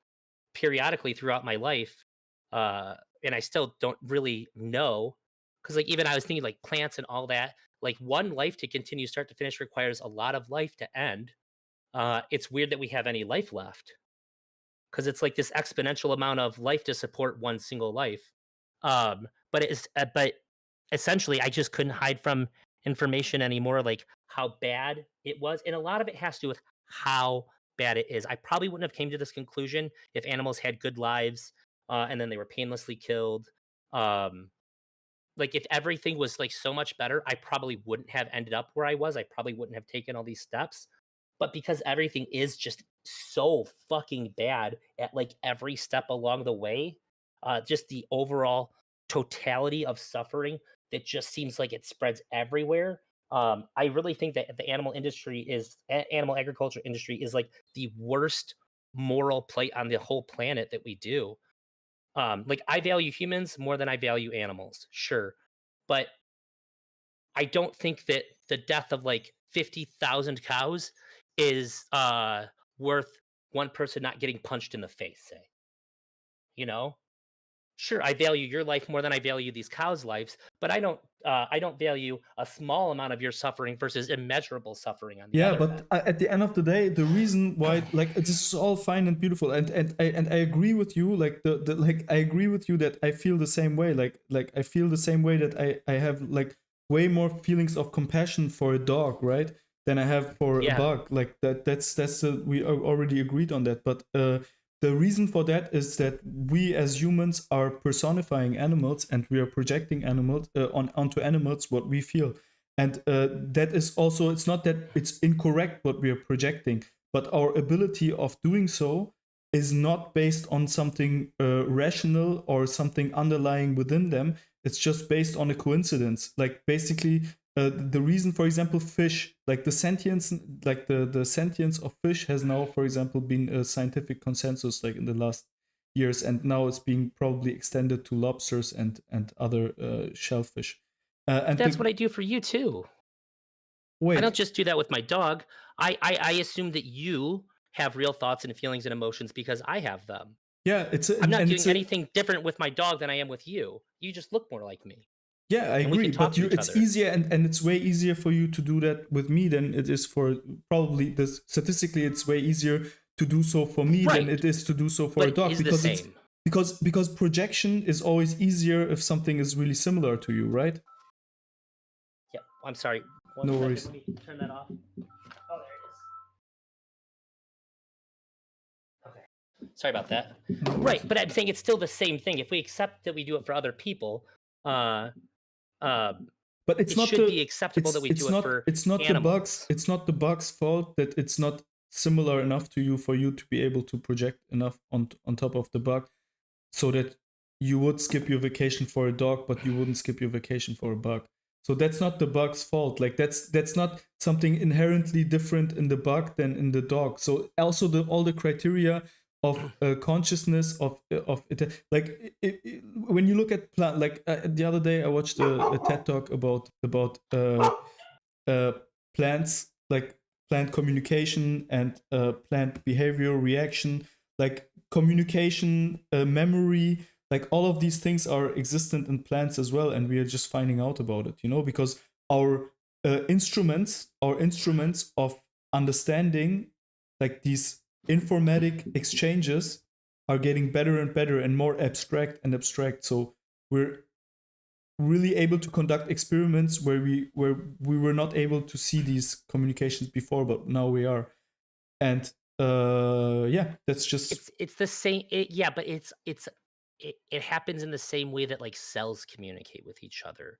periodically throughout my life, and I still don't really know. Because like even I was thinking like plants and all that, like one life to continue start to finish requires a lot of life to end. It's weird that we have any life left because it's like this exponential amount of life to support one single life. But essentially, I just couldn't hide from information anymore, like how bad it was, and a lot of it has to do with how bad it is. I probably wouldn't have came to this conclusion if animals had good lives, and then they were painlessly killed. Um, like if everything was like so much better, I probably wouldn't have ended up where I was. I probably wouldn't have taken all these steps. But because everything is just so fucking bad at like every step along the way, just the overall totality of suffering that just seems like it spreads everywhere. I really think that the animal agriculture industry is like the worst moral plight on the whole planet that we do. Like I value humans more than I value animals, sure, but I don't think that the death of like 50,000 cows is worth one person not getting punched in the face, say. You know? Sure, I value your life more than I value these cows' lives, but I don't value a small amount of your suffering versus immeasurable suffering on the Yeah, other but end. at the end of the day, the reason why, like, this is all fine and beautiful, and I agree with you, like the like I agree with you that I feel the same way, like I feel the same way that I have like way more feelings of compassion for a dog, right, than I have for a Yeah. bug. Like that's we already agreed on that, but the reason for that is that we as humans are personifying animals and we are projecting animals onto animals what we feel. And that is also, it's not that it's incorrect what we are projecting, but our ability of doing so is not based on something rational or something underlying within them. It's just based on a coincidence. Like basically, the reason, for example, fish, like the sentience, like the sentience of fish has now, for example, been a scientific consensus like in the last years, and now it's being probably extended to lobsters and other shellfish. But And that's the what I do for you too. I don't wait, just do that with my dog. I assume that you have real thoughts and feelings and emotions because I have them. yeah, I'm not and doing it's a anything different with my dog than I am with you. You just look more like me, yeah, I and we agree. can talk But to you, each it's other. easier, and it's way easier for you to do that with me than it is for probably this. Statistically, it's way easier to do so for me than Right, it is to do so for but a it dog, is the because it's same. because projection is always easier if something is really similar to you, right? Yep. I'm sorry. One No second. worries. Let me turn that off. Oh, there it is. Okay. Sorry about that. No Right, worries. but I'm saying it's still the same thing. If we accept that we do it for other people, uh, uh, But it should be acceptable that we do it for it's not the bugs, animals. it's not the bugs fault that it's not similar enough to you for you to be able to project enough on top of the bug, so that you would skip your vacation for a dog but you wouldn't skip your vacation for a bug. So that's not the bug's fault. Like that's not something inherently different in the bug than in the dog. So also the all the criteria of consciousness of it, like when you look at plant, like the other day I watched a TED talk about uh, plants, like plant communication and plant behavior reaction, like communication, memory, like all of these things are existent in plants as well, and we are just finding out about it, you know, because our instruments of understanding, like these informatic exchanges, are getting better and better and more abstract and abstract. So we're really able to conduct experiments where we were not able to see these communications before, but now we are. And yeah, that's just It's the same. Yeah, but it happens in the same way that like cells communicate with each other,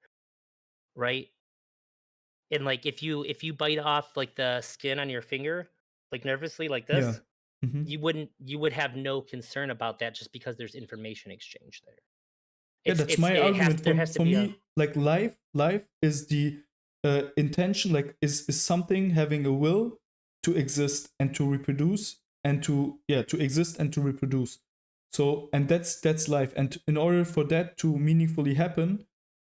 right? And like if you bite off like the skin on your finger, like nervously like yeah. this, Hmm. you would have no concern about that just because there's information exchange there. Yeah, that's my It has argument. there has to For be a me, like life is the intention, like is something having a will to exist and to reproduce, and to, yeah, to exist and to reproduce. So, and that's life, and in order for that to meaningfully happen,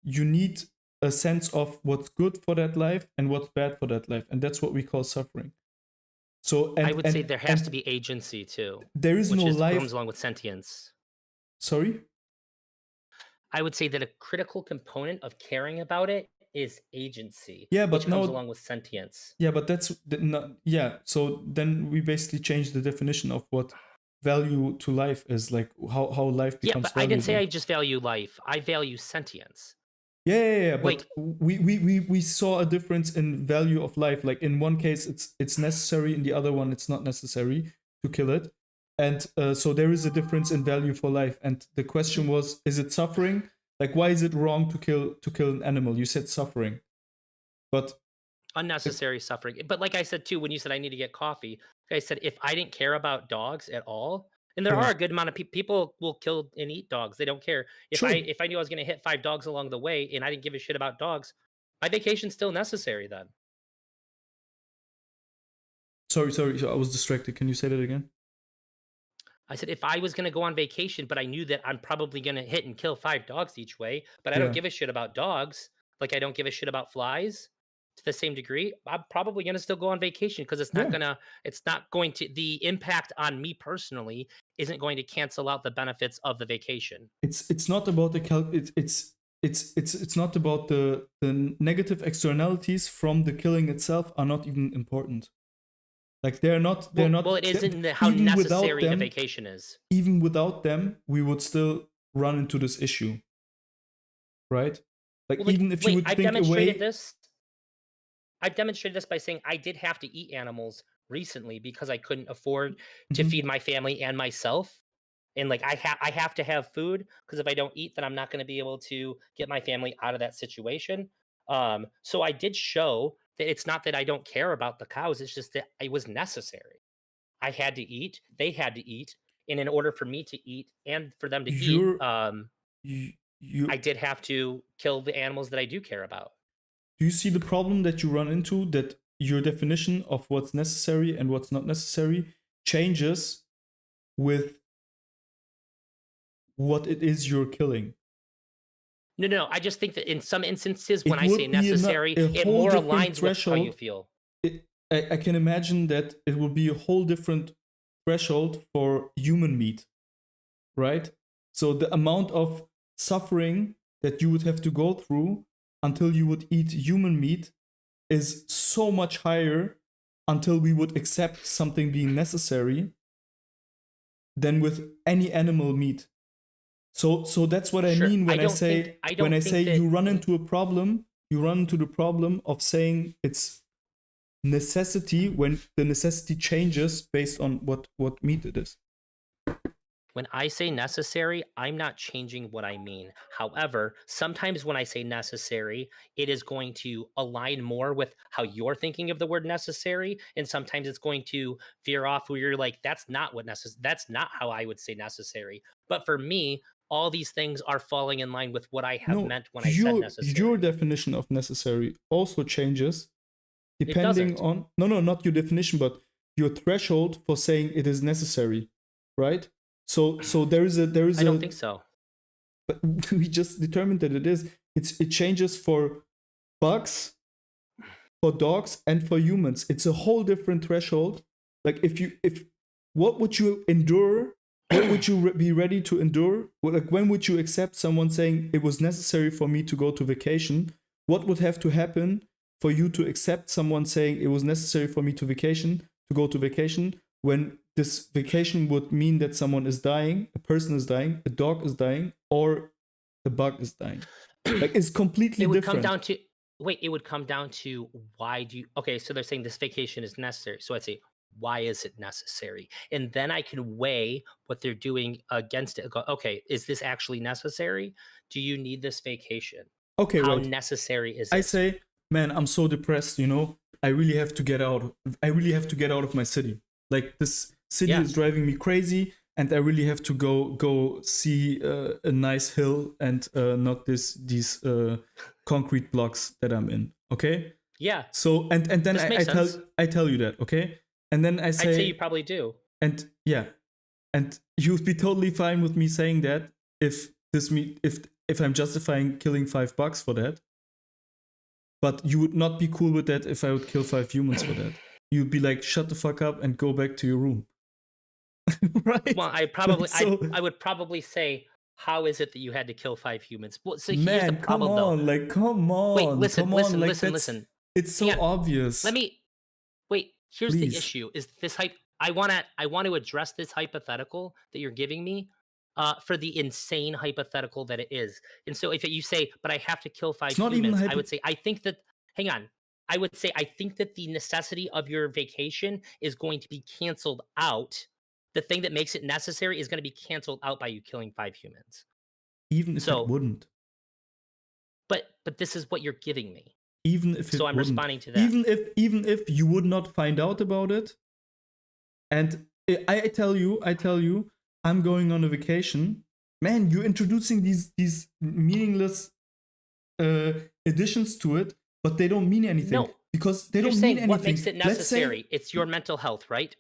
you need a sense of what's good for that life and what's bad for that life, and that's what we call suffering. So I would say there has to and be agency too, there is no which is life. comes along with sentience. Sorry. I would say that a critical component of caring about it is agency, Yeah, which but comes no, along with sentience. yeah, but not, yeah. So then we basically change the definition of what value to life is, like how life Yeah, becomes but I didn't say valuable. I just value life. I value sentience. Yeah. But Like, we saw a difference in value of life. Like in one case, it's necessary. In the other one, it's not necessary to kill it. And so there is a difference in value for life. And the question was, is it suffering? Like, why is it wrong to kill an animal? You said suffering, but unnecessary suffering. But like I said too, when you said I need to get coffee, like I said if I didn't care about dogs at all, and there yeah, are a good amount of people will kill and eat dogs. They don't care. sure. If I knew I was going to hit 5 dogs along the way and I didn't give a shit about dogs, my vacation's still necessary then. Sorry. So I was distracted. Can you say that again? I said if I was going to go on vacation, but I knew that I'm probably going to hit and kill 5 dogs each way, but I don't Yeah. give a shit about dogs, like I don't give a shit about flies to the same degree, I'm probably going to still go on vacation because Yeah. it's not going to, the impact on me personally isn't going to cancel out the benefits of the vacation. It's not about the it's not about the negative externalities from the killing itself are not even important. Like they're Well, not it isn't how even without necessary a them, vacation is. even without them, we would still run into this issue, right? Like Well, like, even if you wait, would think away. I've demonstrated this by saying I did have to eat animals recently because I couldn't afford to Mhm. feed my family and myself. And like I have to have food because if I don't eat, then I'm not going to be able to get my family out of that situation. So I did show that it's not that I don't care about the cows, it's just that it was necessary. I had to eat, they had to eat, and in order for me to eat and for them to eat, You're you, I you did have to kill the animals that I do care about. Do you see the problem that you run into, that your definition of what's necessary and what's not necessary changes with what it is you're killing? No. I just think that in some instances, when It I say would be necessary, a it whole more different aligns with how you threshold. feel. I can imagine that it would be a whole different threshold for human meat, right? So the amount of suffering that you would have to go through until you would eat human meat is so much higher until we would accept something being necessary than with any animal meat. So that's what I Sure. mean I when don't I say think that you run into a problem, you run into the problem of saying it's necessity when the necessity changes based on what meat it is. when I say necessary, I'm not changing what I mean. However, sometimes when I say necessary, it is going to align more with how you're thinking of the word necessary. And sometimes it's going to veer off where you're like, that's not how I would say necessary. But for me, all these things are falling in line with what I have No, meant when I said your necessary. definition of necessary also changes It depending doesn't. on not your definition, but your threshold for saying it is necessary, right? So there is I don't a think so. but we just determined that it changes for bugs, for dogs, and for humans. It's a whole different threshold. Like if what would you endure, what would you be ready to endure, like when would you accept someone saying it was necessary for me to go to vacation? What would have to happen for you to accept someone saying it was necessary for me to go to vacation, when this vacation would mean that someone is dying, a person is dying, a dog is dying, or a bug is dying? Like it's completely It would come different. down to wait, it would come down to why do you okay, so they're saying this vacation is necessary. So I'd say, why is it necessary? And then I can weigh what they're doing against it. Go, okay, is this actually necessary? Do you need this vacation? Okay, How right. necessary is I it? say, man, I'm so depressed, you know. I really have to get out. I really have to get out of my city. Like this city Yeah. is driving me crazy, and I really have to go see a nice hill and not these concrete blocks that I'm in. Okay. Yeah. So and then This makes sense. I tell you that. Okay. And then I I'd say you say, probably do. and yeah, and you'd be totally fine with me saying that if if I'm justifying killing $5 for that. But you would not be cool with that if I would kill 5 humans for that. You'd be like, shut the fuck up and go back to your room. Right? Well, Like so I would probably say How is it that you had to kill 5 humans? Well, so here's the Man, come problem, though. on, like come Wait, on, listen, come on, listen, like listen, that's listen. it's Hang so on. Let obvious. me wait. Here's the Please. issue: is this hype? I want to address this hypothetical that you're giving me, for the insane hypothetical that it is. And so, if you say, "But I have to kill It's 5 not even humans," I would say, I think that. Hang on. I would say I think that the necessity of your vacation is going to be canceled out. The thing that makes it necessary is going to be canceled out by you killing 5 humans. even if it So, wouldn't. but this is what you're giving me. Even if So it I'm wouldn't. responding to that. Even if you would not find out about it, and I tell you, I'm going on a vacation. Man, you're introducing these meaningless uh, additions to it, but they don't mean anything No, because they you're don't mean saying what makes anything. it necessary? It's your mental health, right?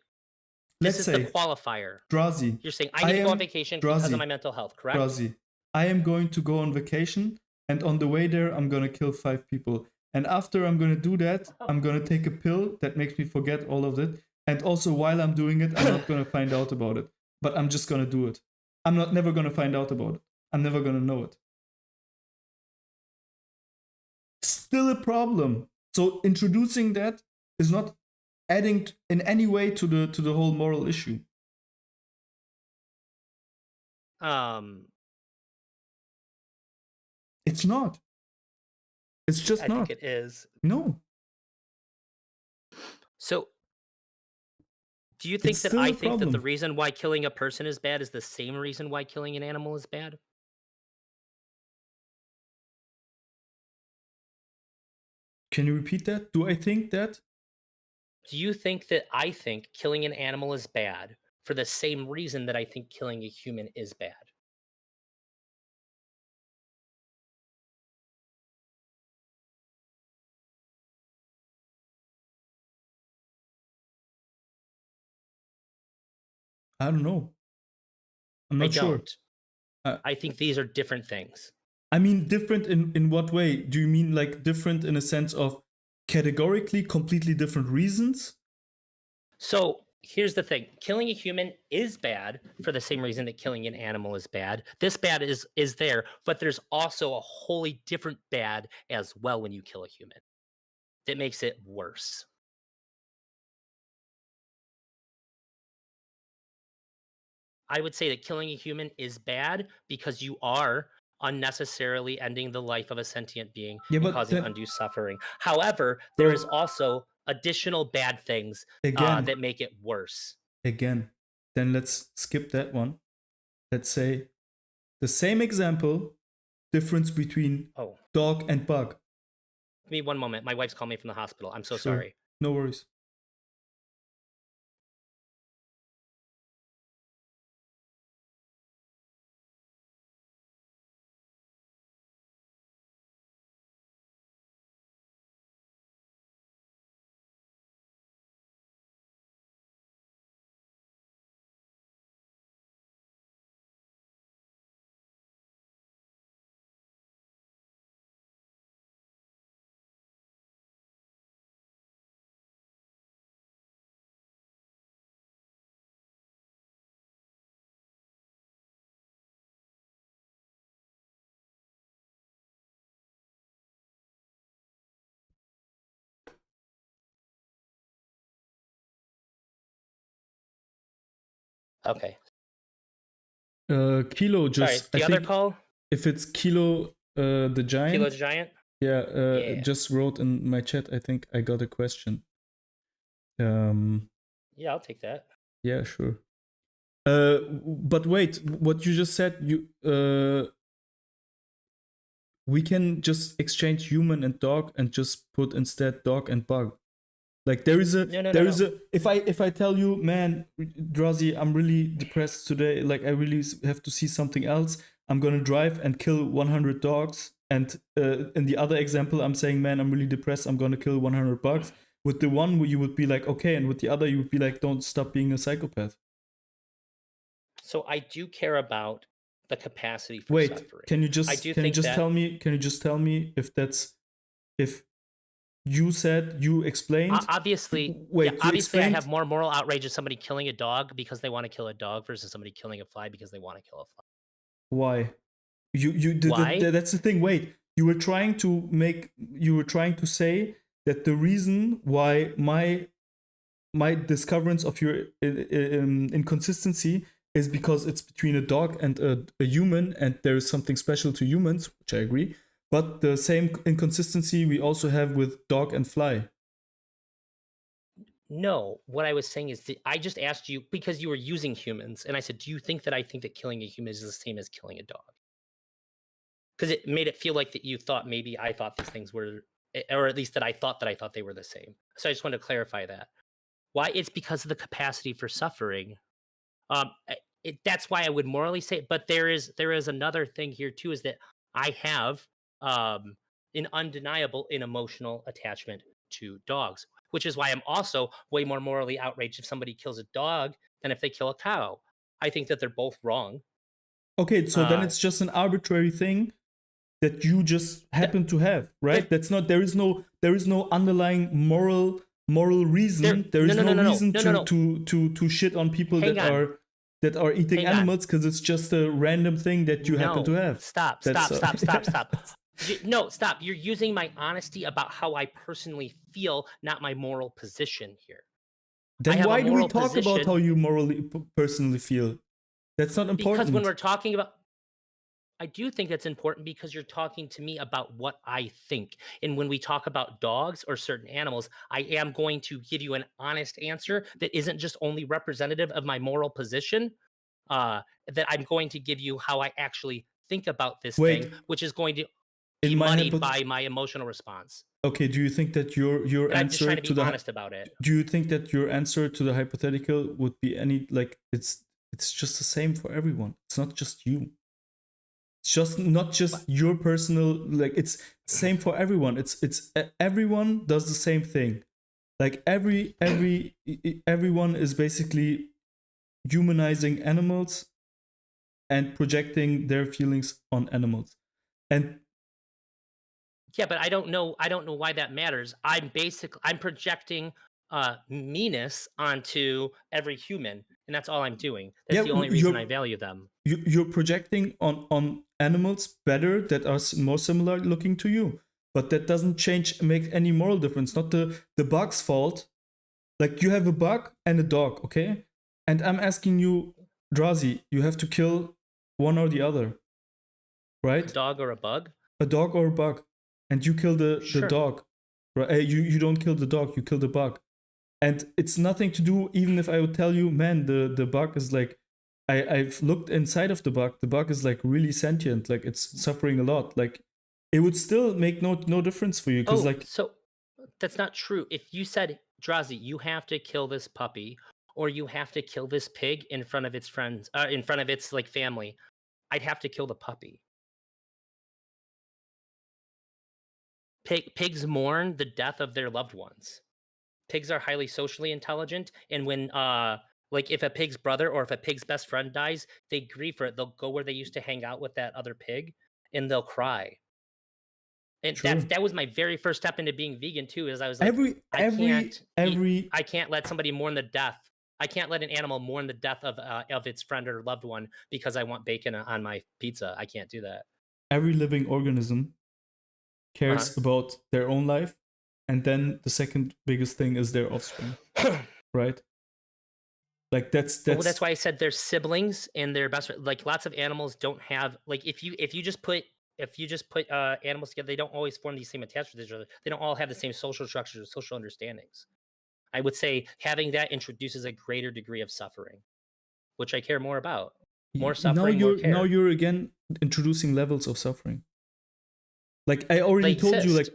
This Let's is the say, qualifier. Drazi, You're saying I I need to go on am vacation because of my Drazi, mental health, correct? Drazi. I am going to go on vacation, and on the way there, I'm gonna kill 5 people. And after I'm gonna do that, I'm gonna take a pill that makes me forget all of it. And also, while I'm doing it, I'm not gonna find out about it. But I'm just gonna do it. I'm not never gonna find out about it. I'm never gonna know it. Still a problem. So introducing that is not adding in any way to the whole moral issue. Um, It's not. It's just I think not. it is. No. So, do you It's think that still I a think that the problem. reason why killing a person is bad is the same reason why killing an animal is bad? Can you repeat that? Do I think that? Do you think that I think killing an animal is bad for the same reason that I think killing a human is bad? I don't know. I'm I not sure. don't. Uh, I think these are different things. I mean, different in what way? Do you mean like different in a sense of categorically completely different reasons? So here's the thing: killing a human is bad for the same reason that killing an animal is bad. This bad is there, but there's also a wholly different bad as well when you kill a human that makes it worse. I would say that killing a human is bad because you are unnecessarily ending the life of a sentient being Yeah, and but causing then, undue suffering. However, there is bro, also additional bad things again, that make it worse. again, then let's skip that one. Let's say the same example, difference between Oh, dog and bug. give me one moment. My wife's calling me from the hospital. I'm so Sure, sorry. no worries. Okay. Kilo Sorry. just, I The other think call, if it's Kilo the Kilo the Giant, Giant. yeah, Yeah. just wrote in my chat, I think I got a question. Um, Yeah, I'll take that. yeah, sure. But wait, what you just said, we can just exchange human and dog and just put instead dog and bug. Like there is a No, no, no, there no. is a if I tell you, man, Drazi, I'm really depressed today. Like I really have to see something else. I'm gonna drive and kill 100 dogs. And in the other example, I'm saying, man, I'm really depressed. I'm gonna kill 100 bugs. With the one, where you would be like, okay, and with the other, you would be like, don't stop being a psychopath. So I do care about the capacity for Wait, suffering. can you I just do can you think just that tell me? Can you just tell me if that's if you said you explained? obviously, yeah, Wait, you obviously I have explained. more moral outrage of somebody killing a dog because they want to kill a dog versus somebody killing a fly because they want to kill a fly. Why? Why? That's the thing. Wait, you were trying to say that the reason why my discoverance of your inconsistency is because it's between a dog and a human, and there is something special to humans, which I agree. But the same inconsistency we also have with dog and fly. No, what I was saying is that I just asked you because you were using humans, and I said, "Do you think that I think that killing a human is the same as killing a dog?" Because it made it feel like that you thought maybe I thought these things were, or at least that I thought they were the same. So I just wanted to clarify that. Why? It's because of the capacity for suffering. That's why I would morally say it. But there is another thing here too, is that I have um, an undeniable and emotional attachment to dogs, which is why I'm also way more morally outraged if somebody kills a dog than if they kill a cow. I think that they're both wrong. Okay, so then Uh, it's just an arbitrary thing that you just th- happen to have, but right? That's not there is no underlying moral there, reason. There no, is no, no, no no, no, reason no, no, no. to shit on people Hang on, that are eating hang on. animals because it's just a random thing that you happen to No, have. stop, That's stop, stop, stop, yeah. stop. No, stop. You're using my honesty about how I personally feel, not my moral position here. I Then have a why do we moral talk about position how you personally feel? That's not because when important. we're talking about, I do think it's important because you're talking to me about what I think. And when we talk about dogs or certain animals, I am going to give you an honest answer that isn't just only representative of my moral position. That I'm going to give you how I actually think about this thing, Wait, which is going to in be my muddied hypothesis. by my emotional response. Okay, do you think that your And I'm just answer trying to to be the honest about it. do you think that your answer to the hypothetical would be any like it's just the same for everyone? It's not just you. It's just not But just your personal like it's same for everyone. Everyone does the same thing. Like everyone is basically humanizing animals and projecting their feelings on animals. And yeah, but I don't know why that matters. I'm projecting meanness onto every human, and that's all I'm doing. That's yeah, the only reason I value them. you're projecting on animals better that are more similar looking to you, but that doesn't change make any moral difference. Not the bug's fault. Like you have a bug and a dog, okay, and I'm asking you, Drazi, you have to kill one or the other, A right? dog or a bug? A dog or a bug, and you kill the Sure. dog, right? You don't kill the dog, you kill the bug. And it's nothing to do, even if I would tell you, man, the bug is like I've looked inside of the bug is like really sentient, like it's suffering a lot. Like it would still make no difference for you because Oh, like so that's not true. If you said, Drazi, you have to kill this puppy, or you have to kill this pig in front of its friends, in front of its like family, I'd have to kill the puppy. Pigs mourn the death of their loved ones. Pigs are highly socially intelligent, and when like if a pig's brother or if a pig's best friend dies, they grieve for it. They'll go where they used to hang out with that other pig, and they'll cry. And sure. that was my very first step into being vegan too. Is I was like, Every I every can't eat. every I can't let somebody mourn the death. I can't let an animal mourn the death of its friend or loved one because I want bacon on my pizza. I can't do that. every living organism Uh cares about their own life, and then the second biggest thing is their offspring, huh. right? Like Well, that's that's why I said they're siblings and they're best like lots of animals don't have like if you just put animals together, they don't always form these same attachments to each other. They don't all have the same social structures or social understandings. I would say having that introduces a greater degree of suffering, which I care more about. More suffering, more now care. you're again introducing levels of suffering. Like I They already told you, exist. like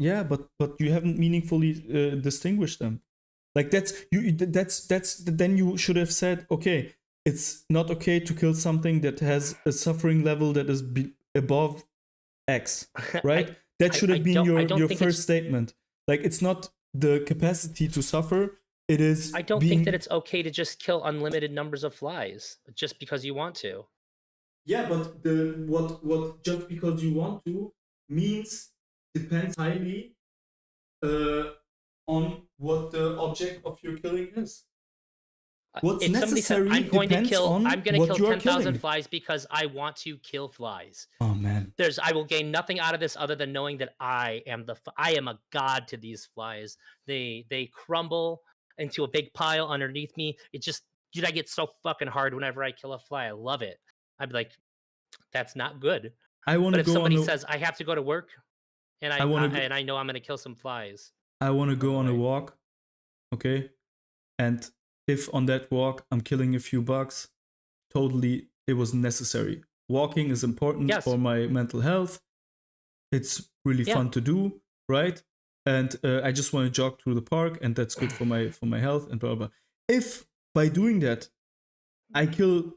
yeah, but you haven't meaningfully distinguished them. Like that's then you should have said, okay, it's not okay to kill something that has a suffering level that is above X, I, right? That should have been I don't your think first it's statement. Like it's not the capacity to suffer; it is I don't think that being. it's okay to just kill unlimited numbers of flies just because you want to. Yeah, but the what just because you want to means depends highly uh, on what the object of your killing is. What's If somebody said necessary depends on I'm going to what kill you are 10,000 killing. flies because I want to kill flies. Oh man. I will gain nothing out of this other than knowing that I am a god to these flies. They crumble into a big pile underneath me. It just, dude, I get so fucking hard whenever I kill a fly. I love it. I'd be like, that's not good. I want But to if go on somebody a says I have to go to work and I want to I know I'm going to kill some flies, I want to oh go on a boy. walk, okay? And if on that walk I'm killing a few bugs, totally it was necessary. Walking is important Yes. for my mental health. It's really Yeah. fun to do, right? And I just want to jog through the park, and that's good for my health and blah blah. If by doing that I kill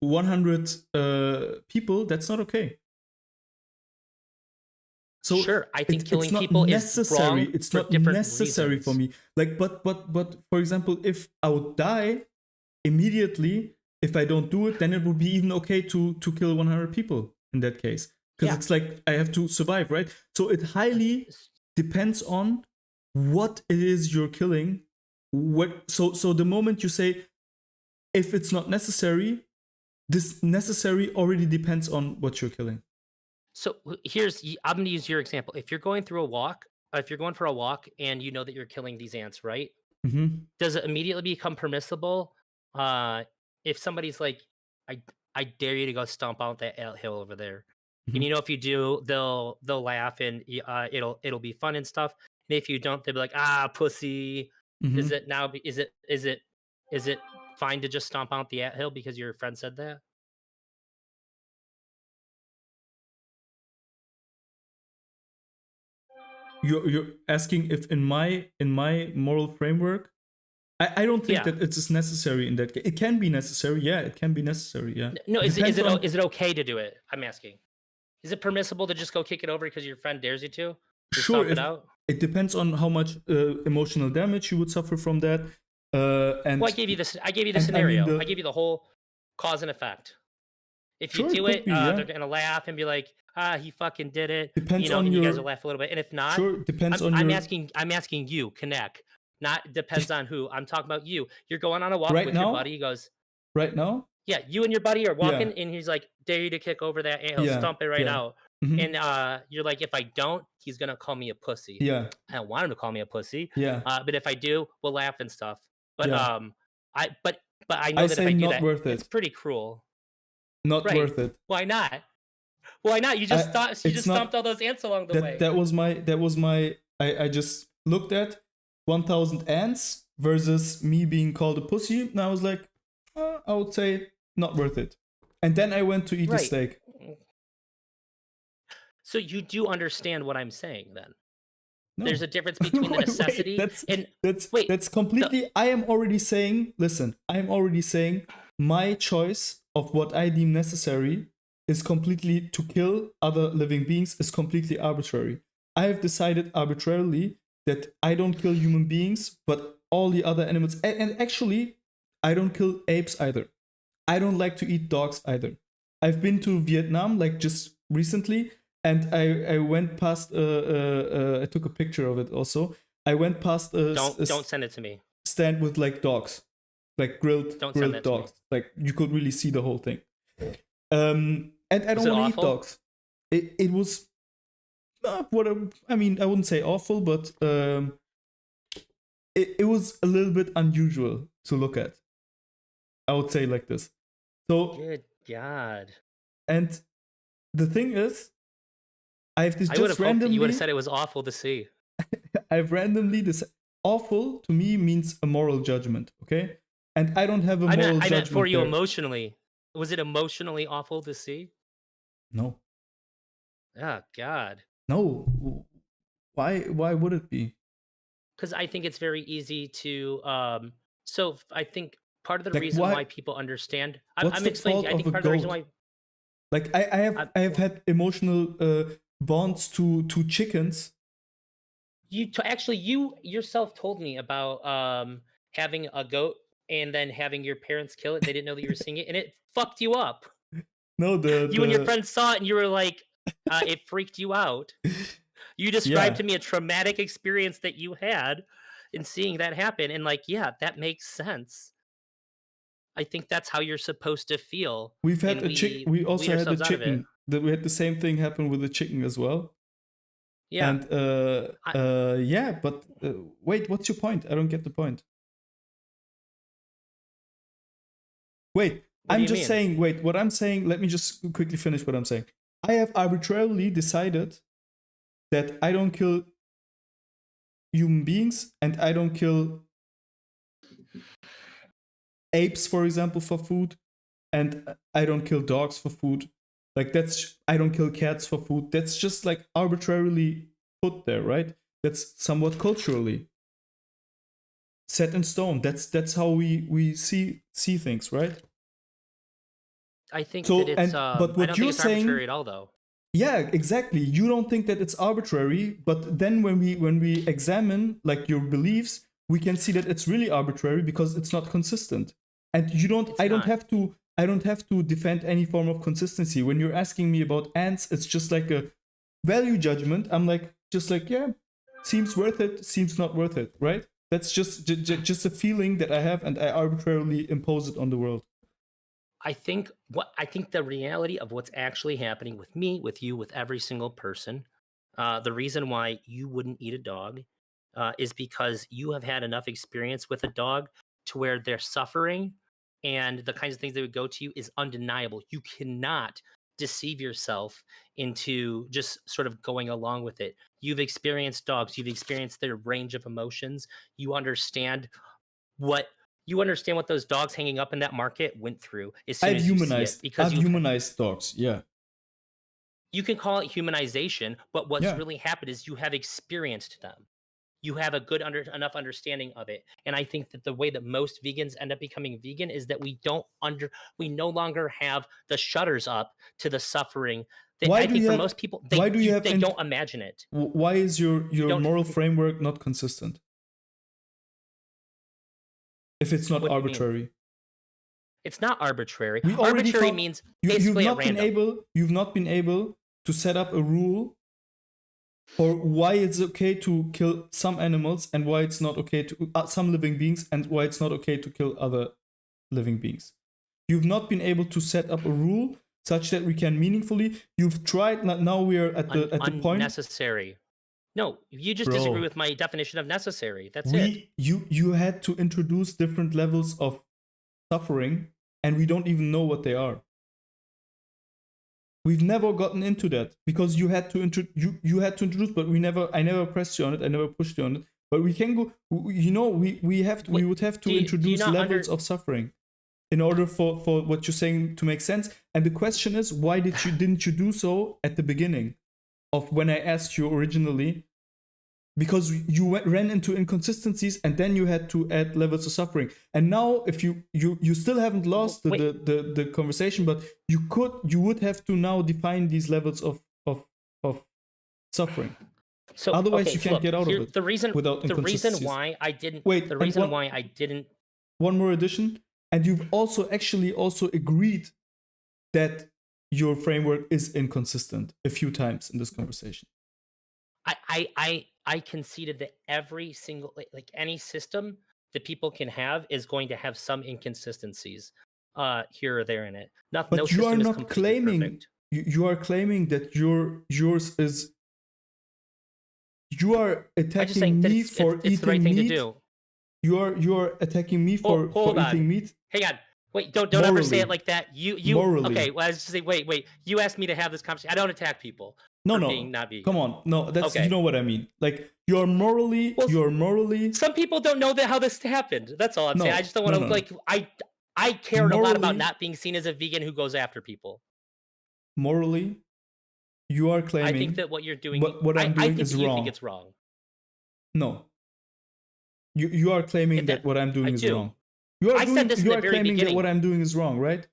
100 people, that's not okay. So Sure, I think it's killing not people is necessary. wrong It's for not different necessary for reasons. me. Like, but for example, if I would die immediately if I don't do it, then it would be even okay to kill 100 people in that case, because Yeah. it's like I have to survive, right? So it highly depends on what it is you're killing. So the moment you say if it's not necessary, this necessary already depends on what you're killing. So I'm going to use your example. If you're going through a walk, if you're going for a walk and you know that you're killing these ants, right? Mm-hmm. Does it immediately become permissible uh if somebody's like, I I dare you to go stomp out that ant hill over there. And Mm-hmm. if you do, they'll laugh and it'll be fun and stuff. And if you don't, they'll be like, "Ah, pussy." Mm-hmm. Is it now is it fine to just stomp out the ant hill because your friend said that? You're asking if in my moral framework, I don't think Yeah. that it's necessary in that case. It can be necessary, yeah. It can be necessary, yeah. No, It depends on is it okay to do it? I'm asking. Is it permissible to just go kick it over because your friend dares you to? Just sure stomp it if out? it depends on how much emotional damage you would suffer from that, Well, and I gave you the I mean scenario. I the gave you the whole cause and effect. If you sure it do could it, be, yeah. they're gonna laugh and be like, "Ah, he fucking did it," Depends on and you guys will your laugh a little bit. And if not, sure depends on your I'm asking you, Connect. Not depends on who. I'm talking about you. You're going on a walk right with your now, buddy. He goes, right now, "Yeah, you and your buddy are yeah, walking," and he's like, "Dare you to kick over that anthill, yeah, stomp it right yeah, out." hmm, And you're like, "If I don't, he's gonna call me a pussy." yeah, I don't want him to call me a pussy, yeah, but if I do, we'll laugh and stuff. But yeah. I but I I know that if say I do not that, worth it's it, pretty cruel, not right? worth it. Why not? Why not? You It's just stomped not all those ants along the that way. that was my I just looked at 1,000 ants versus me being called a pussy, and I was like, I would say not worth it. And then I went to eat a Right. steak. So you do understand what I'm saying then. There's No. a difference between the Wait, necessity and that's wait, that's the completely. I am already saying. Listen, I am already saying my choice of what I deem necessary is completely to kill other living beings is completely arbitrary. I have decided arbitrarily that I don't kill human beings, but all the other animals. And actually, I don't kill apes either. I don't like to eat dogs either. I've been to Vietnam like just recently, and I went past. I took a picture of it also. I went past don't send it to me. stand with like dogs, like grilled Don't send grilled that to me. dogs. Like you could really see the whole thing. And I Was don't it want to eat awful? dogs. It was what I mean. I wouldn't say awful, but it was a little bit unusual to look at. I would say like this. So Good God. and the thing is, I've I would just have hoped that you would have randomly, said it was awful to see. I've randomly this awful to me means a moral judgment, okay? And I don't have a moral I meant for judgment you there. emotionally. Was it emotionally awful to see? No, Oh God. no. Why would it be? Because I think it's very easy to I think part of the Like reason why why? people understand What's I'm the explaining to fault you. I of a think part of the reason goat? why Like I have well, had emotional bonds to chickens. actually you yourself told me about having a goat and then having your parents kill it. They didn't know that you were seeing it and it fucked you up. No, You and your friends saw it and you were like, it freaked you out. You described yeah. to me a traumatic experience that you had in seeing that happen. And like, yeah, that makes sense. I think that's how you're supposed to feel, We've had and a chick. we We weed also had a ourselves out of it. chicken. That we had the same thing happen with the chicken as well. Yeah. And I, yeah, but wait, what's your point? I don't get the point. Wait, what do I'm you just mean? saying. Wait, what I'm saying. Let me just quickly finish what I'm saying. I have arbitrarily decided that I don't kill human beings and I don't kill apes, for example, for food, and I don't kill dogs for food. Like that's I don't kill cats for food. That's just like arbitrarily put there, right? That's somewhat culturally set in stone. That's how we see things, right? I think that So it's but I what don't think you're it's arbitrary saying, at all, though. yeah, exactly. You don't think that it's arbitrary, but then when we examine like your beliefs, we can see that it's really arbitrary because it's not consistent. And you don't It's I don't not. have to I don't have to defend any form of consistency. When you're asking me about ants, it's just like a value judgment. I'm like just like, yeah, seems worth it, seems not worth it, right? That's just a feeling that I have and I arbitrarily impose it on the world. I think the reality of what's actually happening with me, with you, with every single person, the reason why you wouldn't eat a dog is because you have had enough experience with a dog to where they're suffering and the kinds of things they would go to you is undeniable. You cannot deceive yourself into just sort of going along with it. You've experienced dogs, you've experienced their range of emotions. You understand what what those dogs hanging up in that market went through as soon as you see it because I've humanized dogs. Yeah. you can call it humanization, but what's Yeah. really happened is you have experienced them. You have a good enough understanding of it. And I think that the way that most vegans end up becoming vegan is that we no longer have the shutters up to the suffering. Why I do think you for have most people why do you have they don't imagine it. why is You your don't moral framework not consistent if it's not what do you mean? arbitrary? It's not arbitrary. We already Arbitrary found means you've basically at not been random. able to set up a rule for why it's okay to kill some animals and why it's not okay to some living beings and why it's not okay to kill other living beings. You've not been able to set up a rule such that we can meaningfully. You've tried. Now we are at the point, Unnecessary. No, you just disagree bro. with my definition of necessary. That's it. You had to introduce different levels of suffering, and we don't even know what they are. We've never gotten into that because you had to you had to introduce, but I never pressed you on it. I never pushed you on it. But we can go. We would have to Do you introduce not levels of suffering in order for what you're saying to make sense. And the question is, why didn't you do so at the beginning of when I asked you originally? Because you ran into inconsistencies and then you had to add levels of suffering. And now if you still haven't lost the conversation, but you would have to now define these levels of suffering. So Otherwise okay, you so can't look, get out of here it without the reason inconsistencies. why I didn't Wait, the and reason why I didn't one more addition, and you've also actually also agreed that your framework is inconsistent a few times in this conversation. I conceded that every single like any system that people can have is going to have some inconsistencies here or there in it. No But you are system is not completely claiming perfect. you are claiming that yours is you are I'm just saying attacking that me for it's the right eating thing to meat. do. You are attacking me for Hold eating on. meat Hang on. Wait, don't ever say it morally. like that. You okay, Morally. well I was just say wait. You asked me to have this conversation. I don't attack people No, for being no. not vegan. Come on. No, that's you Okay. know what I mean. Like Well, you're morally some people don't know that how this happened. That's all I'm saying. I no, just don't no, want no, to no. I cared a lot about Morally, not being seen as a vegan who goes after people. morally, you are I think claiming that what you're doing what I'm I doing think is that you think wrong. it's wrong. No. You are claiming If that that what I'm I doing is do. wrong. I said this in You the are very claiming that what beginning. I'm doing is wrong, right?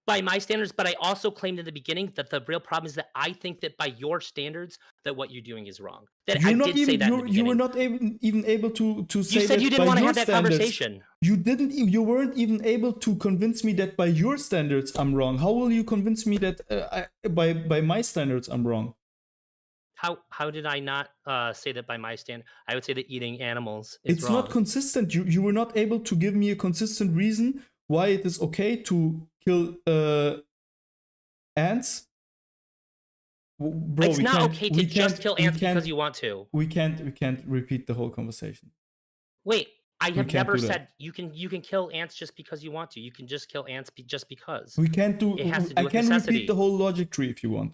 By my standards, but I also claimed in the beginning that the real problem is that I think that by your standards that what you're doing is wrong. That I did say that in the You were beginning. not even able to You say said you that by didn't want to your have that standards. conversation. You weren't even able to convince me that by your standards I'm wrong. How will you convince me that by my standards I'm wrong? How did I not say that by my stand? I would say that eating animals is It's not wrong. consistent. You were not able to give me a consistent reason why it is okay to kill ants. Bro, it's not okay to just kill ants because you want to. We can't repeat the whole conversation. Wait, I have can't never do that. said you can kill ants just because you want to. You can just kill ants just because. We can't do. It has to do I with can necessity. repeat the whole logic tree if you want.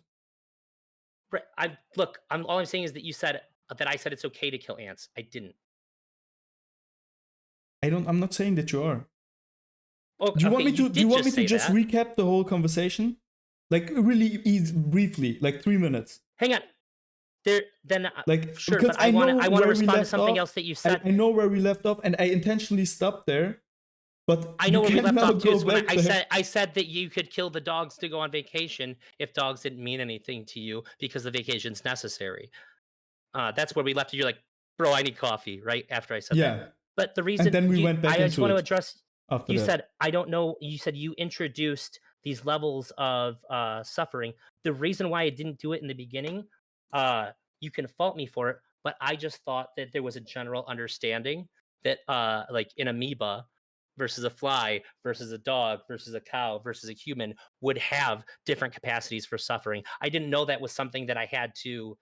All I'm saying is that you said that I said it's okay to kill ants. I didn't. I'm not saying that you are. Oh, Do you want me to? Do you want me to just that. recap the whole conversation, like really easy, briefly, like 3 minutes? Hang on. Then like sure, but I want to respond to something else that you said. I know where we left off, and I intentionally stopped there. But I know where we left off too. When I said that you could kill the dogs to go on vacation if dogs didn't mean anything to you because the vacation's necessary. That's where we left it. You're like, bro, I need coffee, right? After I said that. But the reason, and then we went back I just want to address. After you that. said, I don't know. You said you introduced these levels of suffering. The reason why I didn't do it in the beginning, you can fault me for it, but I just thought that there was a general understanding that, like an amoeba versus a fly versus a dog versus a cow versus a human would have different capacities for suffering. I didn't know that was something that I had to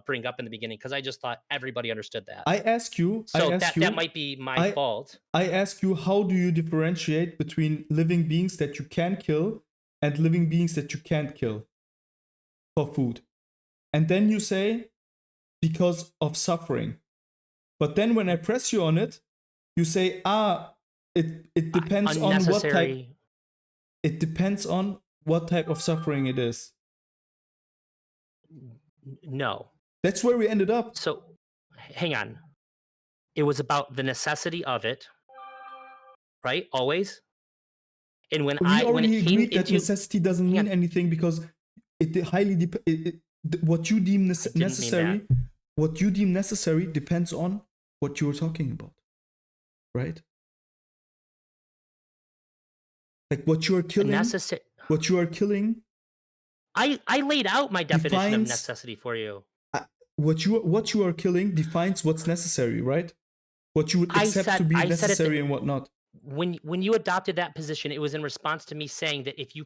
bring up in the beginning because I just thought everybody understood that. I ask you, that might be my fault. I ask you, how do you differentiate between living beings that you can kill and living beings that you can't kill for food? And then you say, because of suffering. But then when I press you on it, you say, it depends on what type. It depends on what type of suffering it is. No. That's where we ended up. So, hang on. It was about the necessity of it, right? Always. And when we already agreed that necessity doesn't mean anything because it highly what you deem necessary. What you deem necessary depends on what you were talking about, right? Like what you are killing. What you are killing. I laid out my definition of necessity for you. What you are killing defines what's necessary, right? What you would accept to be necessary and what not. When you adopted that position, it was in response to me saying that if you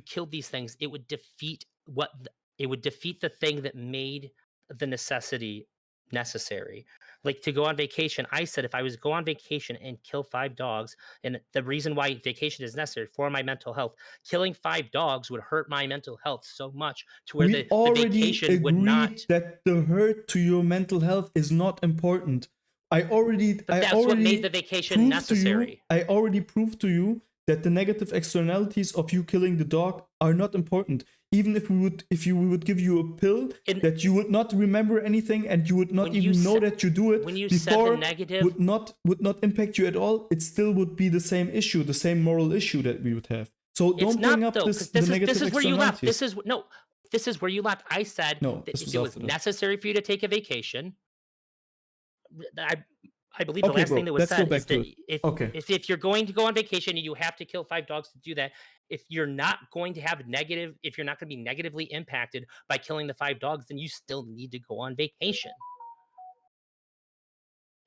killed these things, it would defeat the thing that made the necessity necessary. Like to go on vacation, I said if I was to go on vacation and kill 5 dogs, and the reason why vacation is necessary for my mental health, killing 5 dogs would hurt my mental health so much to where the vacation would not. That the hurt to your mental health is not important. That's what made the vacation necessary. I already proved to you that the negative externalities of you killing the dog are not important. Even if we would give you a pill that you would not remember anything and you would not even know that you do it, when you before said the negative would not impact you at all, it still would be the same issue, the same moral issue that we would have. So don't bring up the negative this is where you left. externalities. This is where you left. I said that it was necessary for you to take a vacation. I believe the last thing that was said is that if you're going to go on vacation and you have to kill 5 dogs to do that, if you're not going to be negatively impacted by killing the 5 dogs, then you still need to go on vacation.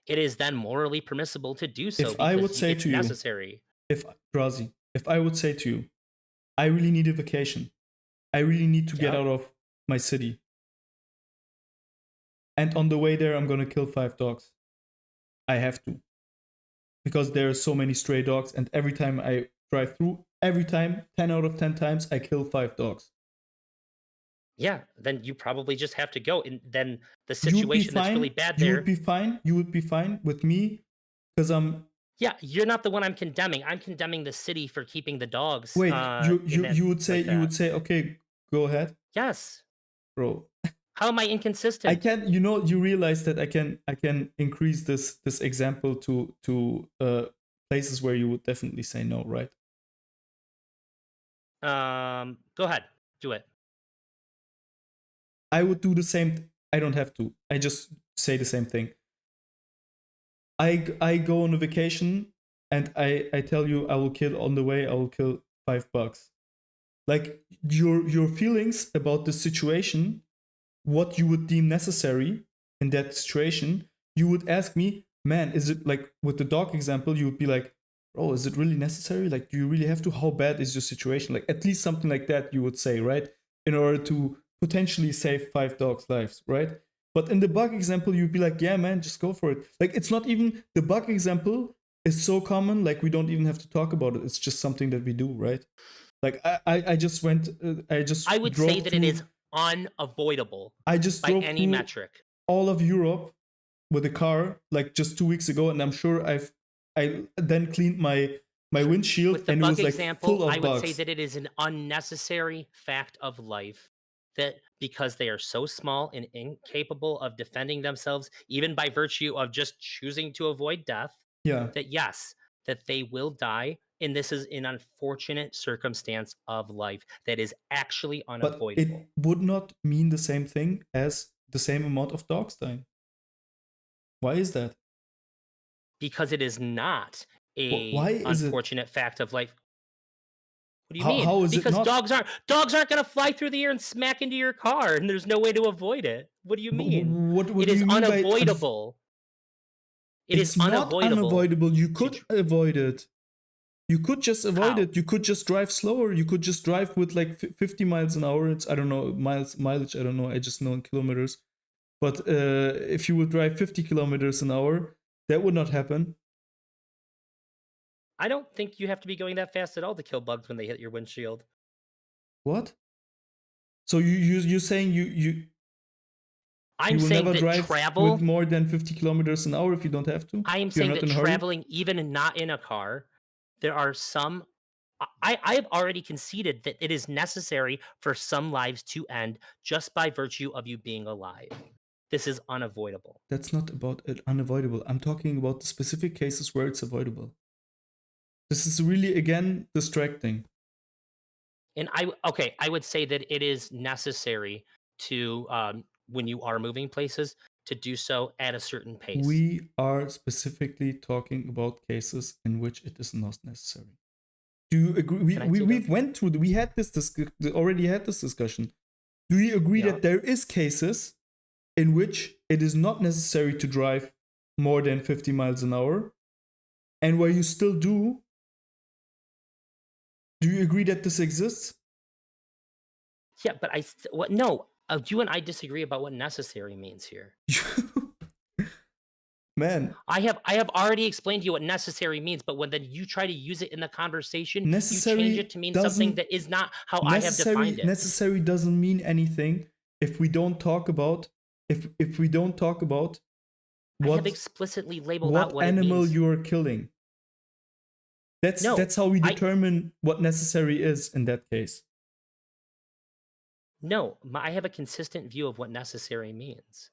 It is then morally permissible to do so. If I would say to you, necessary. If I would say to you, I really need a vacation. I really need to get out of my city. And on the way there, I'm going to kill 5 dogs. I have to. Because there are so many stray dogs, and every time I drive through, 10 out of 10 times, I kill 5 dogs. Yeah, then you probably just have to go. And then the situation that's really bad there. You would be fine with me because I'm... Yeah, you're not the one I'm condemning. I'm condemning the city for keeping the dogs. Wait, you would say, okay, go ahead? Yes. Bro. How am I inconsistent? I can, you realize that I can increase this example to places where you would definitely say no, right? Go ahead, do it. I would do the same. I don't have to. I just say the same thing. I go on a vacation and I tell you I will kill on the way. I will kill 5 bugs. Like your feelings about the situation. What you would deem necessary in that situation, you would ask me, man, is it like with the dog example, you would be like, bro, is it really necessary? Like, do you really have to? How bad is your situation? Like, at least something like that you would say, right? In order to potentially save 5 dogs' lives, right? But in the bug example, you'd be like, yeah, man, just go for it. Like, it's not even the bug example is so common, like, we don't even have to talk about it. It's just something that we do, right? Like, I just went, I just I would say drove that it is through, unavoidable I just by drove any through metric. all of Europe with a car, like, just 2 weeks ago, and I'm sure I then cleaned my windshield, With the and it bug was like full example, I of would say bugs. that it is an unnecessary fact of life that because they are so small and incapable of defending themselves, even by virtue of just choosing to avoid death, Yeah, that yes, that they will die. And this is an unfortunate circumstance of life that is actually but it unavoidable would not mean the same thing as the same amount of dogs dying. Why is that? because it is not Why a is it? unfortunate fact of life. What do you How mean? how is it Because not? dogs aren't gonna fly through the air and smack into your car, and there's no way to avoid it. What do you mean? What It do is you mean by unavoidable. It is it's not unavoidable unavoidable? You to could avoid it. You could just avoid how? it. You could just drive slower. You could just drive with like 50 miles an hour. It's, I don't know, mileage. I don't know. I just know in kilometers. But if you would drive 50 kilometers an hour, that would not happen. I don't think you have to be going that fast at all to kill bugs when they hit your windshield. What? So you saying you I'm will saying never that drive with travel more than 50 kilometers an hour if you don't have to? I am You're saying not that in a hurry? traveling, even not in a car, there are some I have already conceded that it is necessary for some lives to end just by virtue of you being alive. This is unavoidable. That's not about it unavoidable. I'm talking about the specific cases where it's avoidable. This is really, again, distracting. And I would say that it is necessary to when you are moving places to do so at a certain pace. We are specifically talking about cases in which it is not necessary. Do you agree? Can I take We've went through, we had already had this discussion. Do you agree Yeah. that there is cases in which it is not necessary to drive more than 50 miles an hour, and where you still do you agree that this exists? Yeah, but what no, you and I disagree about what necessary means here. Man, I have already explained to you what necessary means, but when then you try to use it in the conversation, you change it necessary to mean something doesn't that is not how I have defined it. necessary doesn't mean anything if we don't talk about if we don't talk about I have what explicitly labeled out what it animal means. you are killing. No, That's how we I determine what necessary is in that case. no, I have a consistent view of what necessary means.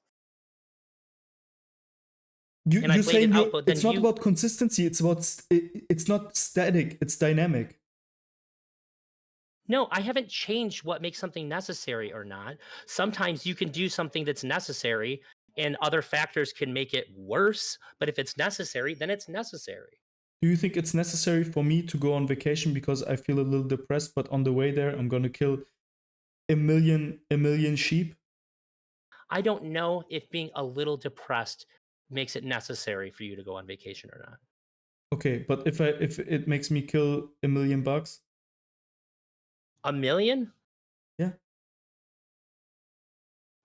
And You're I've laid saying it out, but then it's not you about consistency. It's about it's not static. It's dynamic. no, I haven't changed what makes something necessary or not. Sometimes you can do something that's necessary and other factors can make it worse, but if it's necessary, then it's necessary. Do you think it's necessary for me to go on vacation because I feel a little depressed, but on the way there I'm gonna kill a million sheep? I don't know if being a little depressed makes it necessary for you to go on vacation or not. Okay, but if it makes me kill a million bucks, A million? yeah.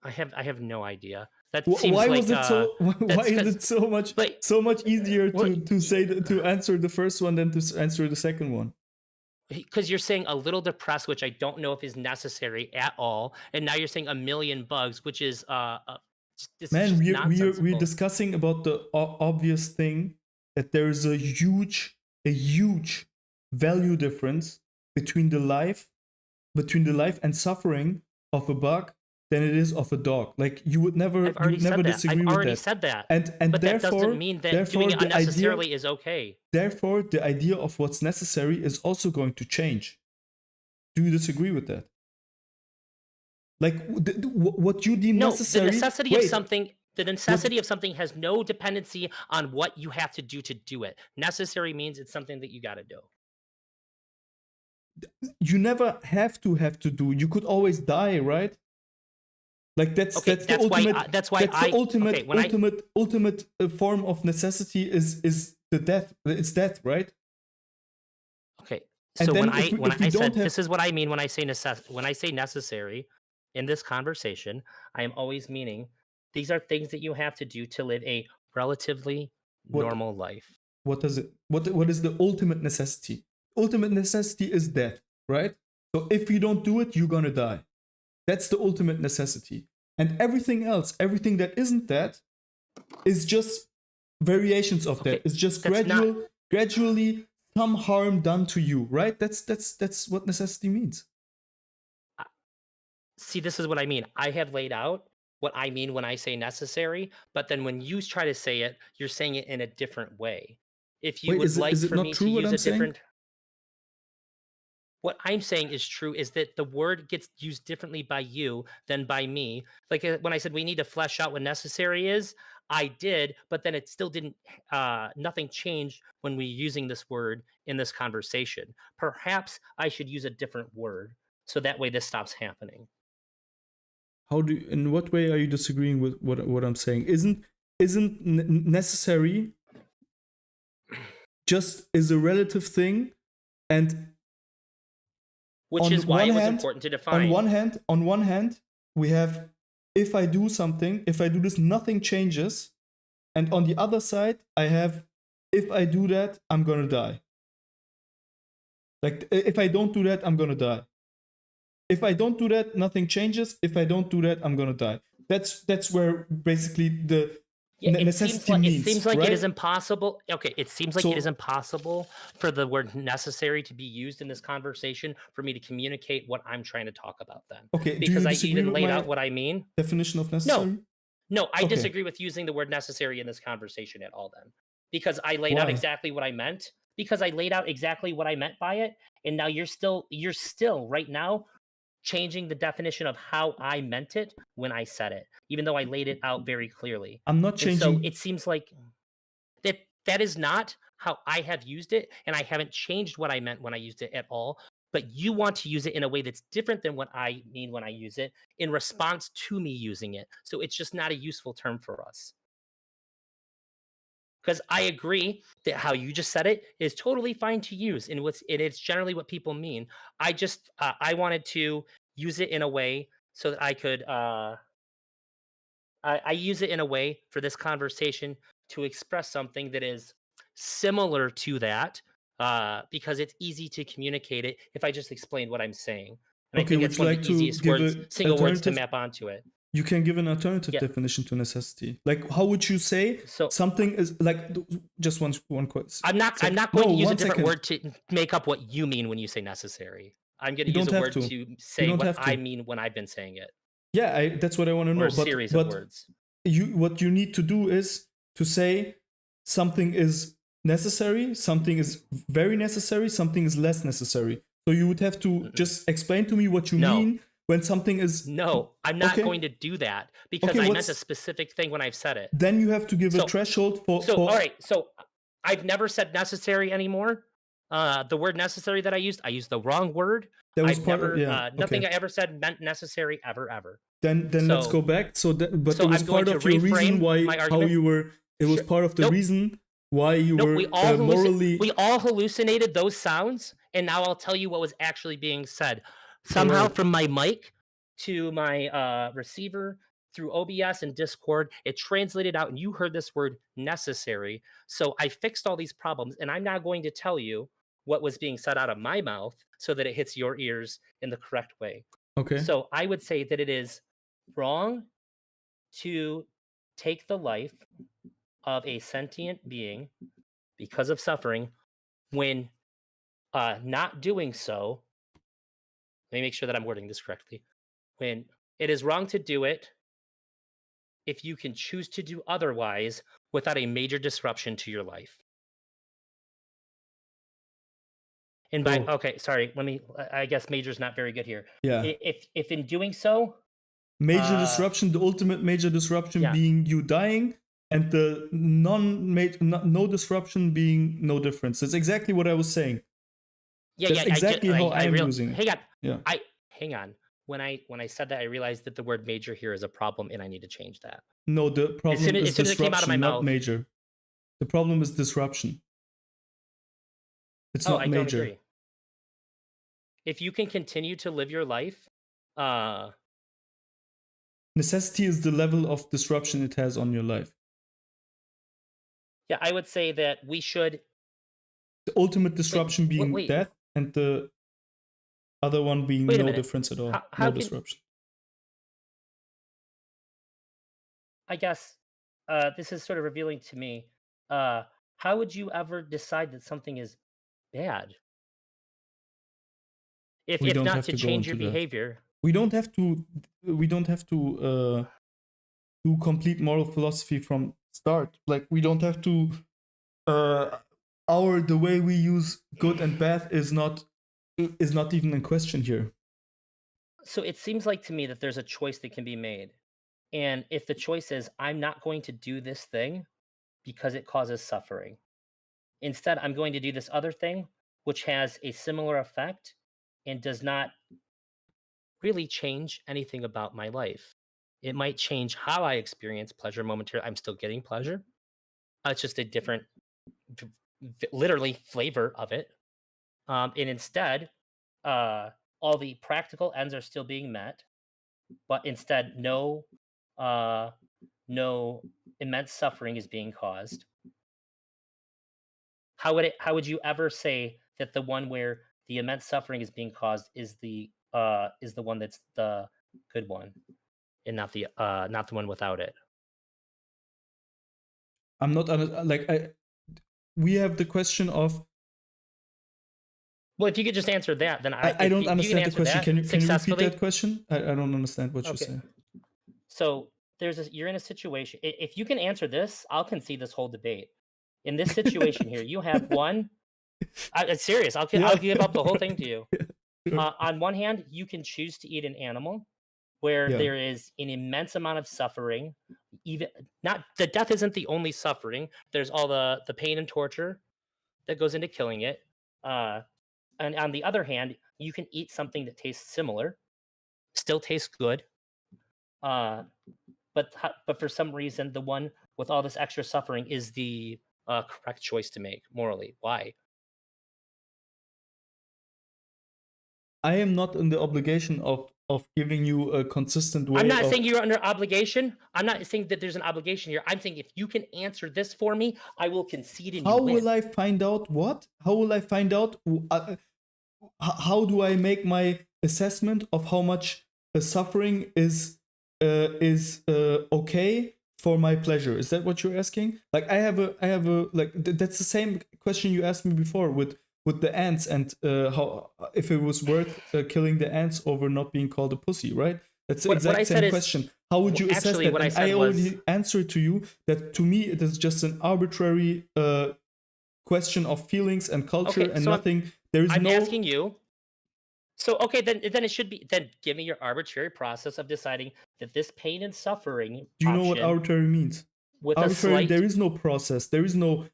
I have no idea. That seems Why like was it so? Why that's is because it so much but easier what to say to answer the first one than to answer the second one? because you're saying a little depressed, which I don't know if is necessary at all, and now you're saying a million bugs, which is this is Man, just we're nonsensical. discussing about the obvious thing that there is a huge value difference between the life and suffering of a bug than it is of a dog. Like, I've you already would never said that. I've disagree with already that. said that. And But that doesn't mean that doing it unnecessarily is okay. therefore the idea of what's necessary is also going to change. Do you disagree with that? Like, what you deem No, the necessary. necessity of Wait, something the what necessity of something has no dependency on what you have to do it. Necessary means it's something that you got to do. you never have to do. You could always die, right? Like, Okay, that's the ultimate. that's why That's the I okay, ultimate when I ultimate ultimate form of necessity is the death. It's death, right? So then when if we I don't said have this is what I mean when I say when I say necessary in this conversation, I am always meaning these are things that you have to do to live a relatively what normal life. what does it what is the ultimate necessity? Ultimate necessity is death, right? So if you don't do it, you're gonna die. That's the ultimate necessity. And everything else, everything that isn't that, is just variations of that. Okay, It's just that's not gradually some harm done to you, right? That's what necessity means. see, this is what I mean. I have laid out what I mean when I say necessary, but then when you try to say it, you're saying it in a different way. If you Wait, would like is it for not me to true what use I'm a saying? different what I'm saying is true is that the word gets used differently by you than by me. Like when I said we need to flesh out what necessary is, I did, but then it still didn't, nothing changed when we're using this word in this conversation. Perhaps I should use a different word so that way this stops happening. How do you, in what way are you disagreeing with what I'm saying? Isn't necessary just is a relative thing, and Which is why it was important to define. on one hand, we have if I do something, if I do this, nothing changes, and on the other side, I have if I do that, I'm gonna die. Like if I don't do that, I'm gonna die. If I don't do that, nothing changes. If I don't do that, I'm gonna die. That's where basically the Yeah, necessity it seems means, like it is right? impossible. Okay, it seems like it is So impossible for the word necessary to be used in this conversation for me to communicate what I'm trying to talk about then. okay, do Because you I disagree even with laid my out what I mean. definition of No, necessary? no, I Okay, disagree with using the word necessary in this conversation at all then. Because I laid out why? exactly what I meant. Because I laid out exactly what I meant by it. And now you're still right now changing the definition of how I meant it when I said it, even though I laid it out very clearly. I'm not And so changing. it seems like that is not how I have used it, and I haven't changed what I meant when I used it at all. But you want to use it in a way that's different than what I mean when I use it in response to me using it. So it's just not a useful term for us. Because I agree that how you just said it is totally fine to use, and it's generally what people mean. I just I wanted to use it in a way so that I could I use it in a way for this conversation to express something that is similar to that, because it's easy to communicate it if I just explain what I'm saying. And I Okay, think would it's you one of like the to easiest give words, a single words to alternative? map onto it. You can give an alternative Yeah. definition to necessity. Like, how would you say So something is like? Just one question. I'm not No, going to use a one different second. word to make up what you mean when you say necessary. I'm going to You use don't a have word to. to You say don't what have I to. mean when I've been saying it, Yeah, that's what I want to or know. a series of But words. you what you need to do is to say something is necessary, something is very necessary, something is less necessary. So you would have to Mm-mm. just explain to me what you No, mean when something is no, I'm not okay. going to do that because Okay, I meant a what's specific thing when I've said it. then you have to give a So threshold all for right, so I've never said necessary anymore. The word necessary that I used the wrong word. that was I've part of, never yeah, nothing okay. I ever said meant necessary ever ever. Then let's go So back. So but it was I'm going part to of your reason reframe why my how argument. you were it was Sure. part of the Nope. reason why you Nope. were morally We all hallucinated those sounds, and now I'll tell you what was actually being said. all Somehow, right. from my mic to my receiver through OBS and Discord, it translated out, and you heard this word necessary. So I fixed all these problems, and I'm now going to tell you what was being said out of my mouth so that it hits your ears in the correct way. Okay. So I would say that it is wrong to take the life of a sentient being because of suffering when not doing so. Let me make sure that I'm wording this correctly. When it is wrong to do it if you can choose to do otherwise without a major disruption to your life. And by Oh, okay, sorry, let me. I guess major is not very good here. yeah. If in doing so, Major uh, disruption, the ultimate major disruption yeah, being you dying, and the no disruption being no difference. That's exactly what I was saying. yeah, That's yeah. exactly how I I'm real. using it. Hang on, Yeah. hang on. When I said that, I realized that the word major here is a problem, and I need to change that. No, the problem is As soon as it came out of my disruption, not mouth. major. The problem is disruption. It's Oh, not I don't major. agree. if you can continue to live your life, uh, Necessity is the level of disruption it has on your life. yeah, I would say that we should. The ultimate disruption being Wait, death, and the other one being wait a no minute. difference at all, How no can disruption. I guess this is sort of revealing to me? Uh, how would you ever decide that something is bad? We If don't not have to to go change your into that. behavior. We don't have to. We don't have to do complete moral philosophy from start. Like we don't have to. The way we use good and bad is not even in question here. So it seems like to me that there's a choice that can be made. And if the choice is, I'm not going to do this thing because it causes suffering. Instead, I'm going to do this other thing, which has a similar effect and does not really change anything about my life. It might change how I experience pleasure momentarily. I'm still getting pleasure. It's just a different, literally, flavor of it. And instead, uh, all the practical ends are still being met, but instead, uh, no immense suffering is being caused. How would you ever say that the one where the immense suffering is being caused is the one that's the good one and not the one without it? I'm not like I. We have the question of. Well, if you could just answer that, then I don't if you can understand the answer question. that Can you repeat successfully. that question? I don't understand what you're Okay. saying. So you're in a situation. If you can answer this, I'll concede this whole debate. In this situation here, you have one. It's serious. Yeah. I'll give up the whole thing to you. Yeah, sure. On one hand, you can choose to eat an animal where Yeah. there is an immense amount of suffering. Even not the death isn't the only suffering. There's all the pain and torture that goes into killing it. Uh, and on the other hand, you can eat something that tastes similar, still tastes good, uh, but for some reason, the one with all this extra suffering is the correct choice to make morally. Why? I am not in the obligation of giving you a consistent I'm way not of. saying you're under obligation. I'm not saying that there's an obligation here. I'm saying if you can answer this for me, I will concede and you How win. will I find out what? How will I find out? How do I make my assessment of how much suffering is okay for my pleasure? Is that what you're asking? Like I have a like that's the same question you asked me before with the ants and how if it was worth killing the ants over not being called a pussy, right? That's the What I exact said same is question. How would you assess actually that? what I And I said was already answered to you that to me it is just an arbitrary question of feelings and culture okay. and nothing. There is I'm no. asking you. So okay, then it should be then give me your arbitrary process of deciding that this pain and suffering Do you know what option arbitrary means? with a Arbitrary, slight there is no process. There is no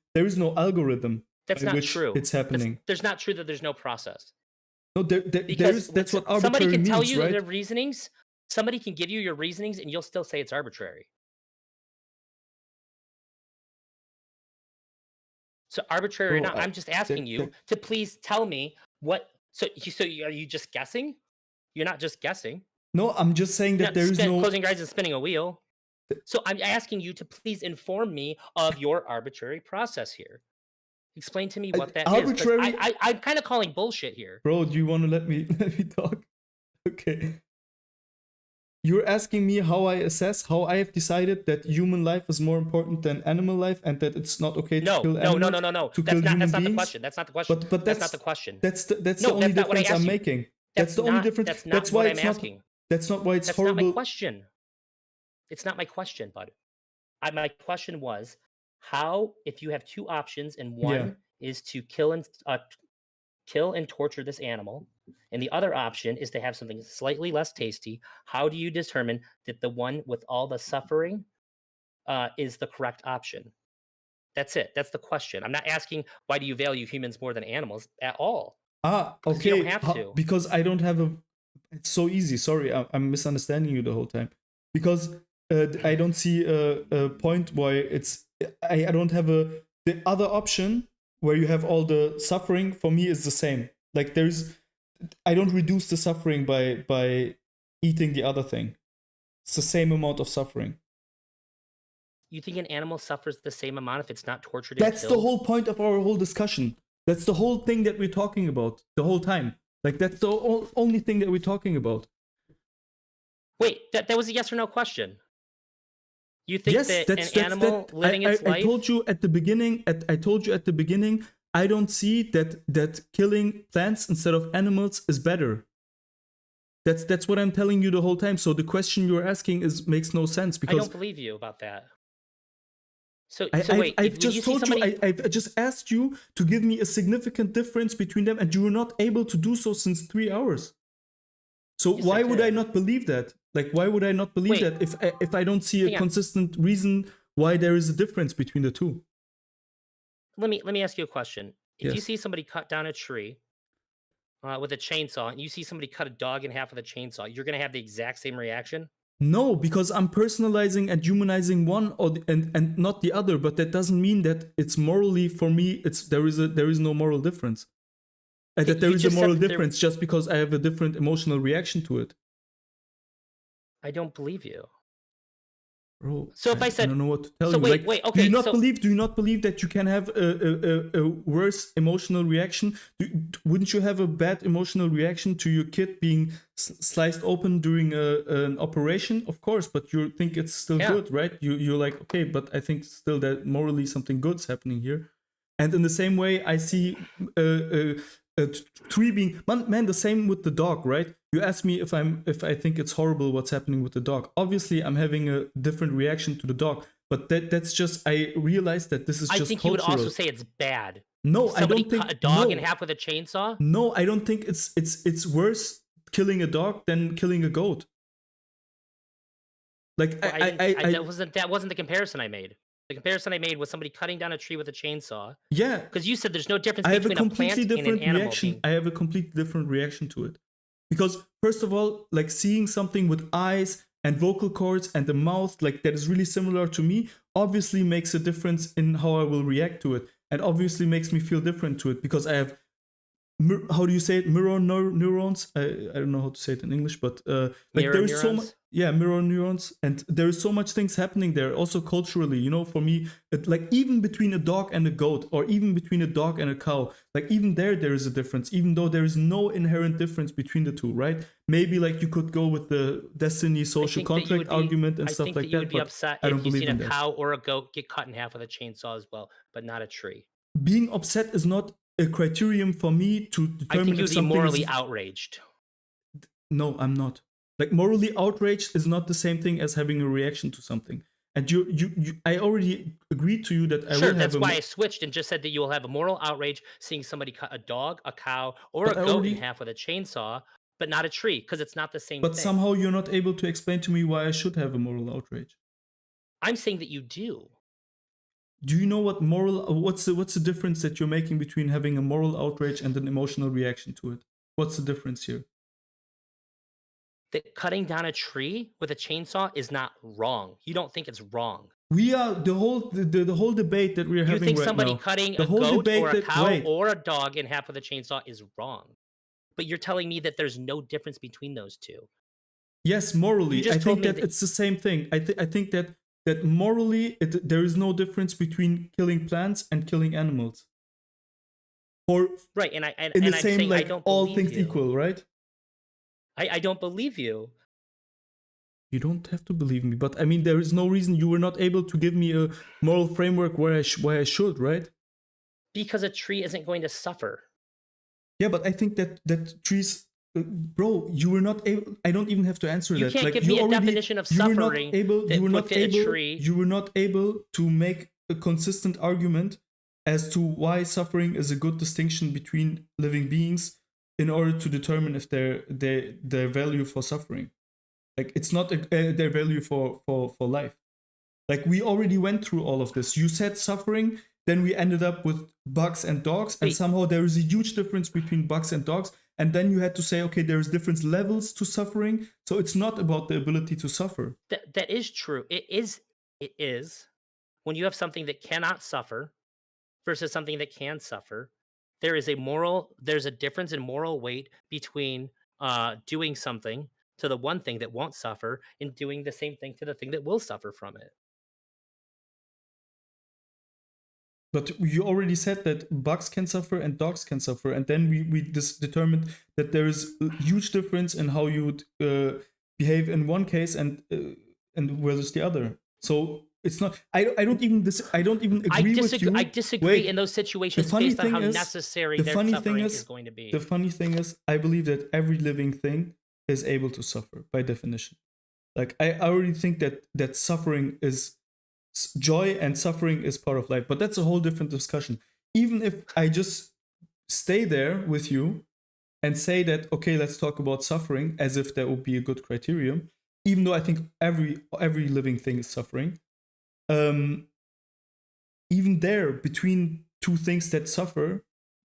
algorithm that's by not which true. it's happening. There's not true that there's no process. No, there Because is. That's what somebody arbitrary can tell means, you right? their reasonings, somebody can give you your reasonings and you'll still say it's arbitrary. So arbitrary or Bro, not, I'm just asking you to please tell me what. Are you just guessing? You're not just guessing. no, I'm just saying You're that not there is no. closing your eyes and spinning a wheel. So I'm asking you to please inform me of your arbitrary process here. Explain to me what that is, because Arbitrary. I'm kind of calling bullshit here. Bro, do you want to let me let me talk? Okay. You're asking me how I assess how I have decided that human life is more important than animal life and that it's not okay to kill animals, No. to kill human That's not the beings. question. That's not the question. But That's not the question. that's the No, only that's not what I difference I'm asked you. making. That's the only difference. That's not That's why what I'm it's not. asking. That's not why it's That's not my horrible. question. It's not my question, bud. My question was how, if you have two options and one is to kill and torture this animal, and the other option is to have something slightly less tasty, how do you determine that the one with all the suffering is the correct option? That's it. That's the question. I'm not asking why do you value humans more than animals at all. Because you don't Okay. have to. Because I don't have a. It's so easy. Sorry, I'm misunderstanding you the whole time. Because I don't see a point why it's. I don't have a. The other option where you have all the suffering for me is the same. Like I don't reduce the suffering by eating the other thing. It's the same amount of suffering. You think an animal suffers the same amount if it's not tortured and That's the killed? whole point of our whole discussion. That's the whole thing that we're talking about the whole time. Like that's the only thing that we're talking about. Wait, that was a yes or no question. You think Yes, that an that's animal that. living its I life? told you at the beginning. I told you at the beginning. I don't see that killing plants instead of animals is better. That's what I'm telling you the whole time. So the question you're asking makes no sense I because don't believe you about that. So I've, wait, I've when just you see told somebody, you, I've just asked you to give me a significant difference between them, and you were not able to do so since 3 hours. So yes, I why would I did. not believe that? Like, why would I not believe Wait, that if I don't see a hang on. consistent reason why there is a difference between the two? Let me ask you a question. If you Yes. see somebody cut down a tree with a chainsaw, and you see somebody cut a dog in half with a chainsaw, you're gonna have the exact same reaction. No, because I'm personalizing and humanizing one and not the other. But that doesn't mean that it's morally for me. There is no moral difference. That there You is a just said moral that there. difference just because I have a different emotional reaction to it. I don't believe you. Bro, So if I I don't said, know what to tell so you. Like, wait, do you okay, not so believe? Do you not believe that you can have a worse emotional reaction? Wouldn't you have a bad emotional reaction to your kid being sliced open during an operation? Of course, but you think it's still yeah, good, right? You're like, okay, but I think still that morally something good's happening here. And in the same way, I see a tree being man. The same with the dog, right? You ask me if I think it's horrible what's happening with the dog. Obviously, I'm having a different reaction to the dog, but that's just I realize that this is I just think you would also cultural. say it's bad. If No, I somebody don't cut a think dog in half with a chainsaw, no, I don't think it's worse killing a dog than killing a goat. Like well, I didn't. That wasn't the comparison I made. The comparison I made was somebody cutting down a tree with a chainsaw. yeah, Because you said there's no difference I have a between a completely plant and an different animal reaction. being. I have a completely different reaction to it. Because first of all, like seeing something with eyes and vocal cords and the mouth, like that is really similar to me, obviously makes a difference in how I will react to it. And obviously makes me feel different to it because I have how do you say it, mirror neurons. I don't know how to say it in English, but like Mirror there is so much, neurons? yeah, mirror neurons, and there is so much things happening there also culturally, for me, like even between a dog and a goat, or even between a dog and a cow, like even there is a difference, even though there is no inherent difference between the two, right? Maybe like you could go with the destiny social contract argument and I stuff think that like you would that, be but upset I don't if you believe seen a in that. cow or a goat get cut in half with a chainsaw as well, but not a tree. Being upset is not a criterion for me to I think determine you if would be something morally is. outraged. No, I'm not. Like morally outraged is not the same thing as having a reaction to something. And I already agreed to you that I Sure, will have that's a. why I switched and just said that you will have a moral outrage seeing somebody cut a dog, a cow, or a But I goat in already. half with a chainsaw, but not a tree, because it's not the same But thing. somehow you're not able to explain to me why I should have a moral outrage. I'm saying that you do. Do you know what moral? What's the difference that you're making between having a moral outrage and an emotional reaction to it? What's the difference here? That cutting down a tree with a chainsaw is not wrong. You don't think it's wrong. We are the whole debate that we're You having think right somebody now. cutting The a whole goat or debate a that cow wait. or a dog in half with a chainsaw is wrong. But you're telling me that there's no difference between those two. Yes, You morally, I just told think me that that it's the same thing. I think that morally, there is no difference between killing plants and killing animals. For right, and I in the and I'm same saying I like don't all believe things you. equal, right? I don't believe you. You don't have to believe me, but I mean, there is no reason you were not able to give me a moral framework why I should, right? Because a tree isn't going to suffer. Yeah, but I think that trees, bro, you were not able. I don't even have to answer You that. can't Like give me a definition of suffering you were that would not fit a able, tree. you were not able to make a consistent argument as to why suffering is a good distinction between living beings in order to determine if their value for suffering. Like it's not their value for life. Like we already went through all of this. You said suffering, then we ended up with bugs and dogs, and Wait, somehow there is a huge difference between bugs and dogs. And then you had to say, okay, there's different levels to suffering. So it's not about the ability to suffer. that is true. It is when you have something that cannot suffer versus something that can suffer, there's a difference in moral weight between doing something to the one thing that won't suffer and doing the same thing to the thing that will suffer from it. But you already said that bugs can suffer and dogs can suffer, and then we determined that there is a huge difference in how you would behave in one case and versus the other. So it's not. I don't even I don't even agree with you. I disagree Wait, in those the situations funny based on thing how is, necessary the their funny thing suffering is, is going to be. the funny thing is, I believe that every living thing is able to suffer by definition. Like I already think that suffering is joy and suffering is part of life, but that's a whole different discussion. Even if I just stay there with you and say that, okay, let's talk about suffering, as if that would be a good criterion, even though I think every living thing is suffering, um even there, between two things that suffer,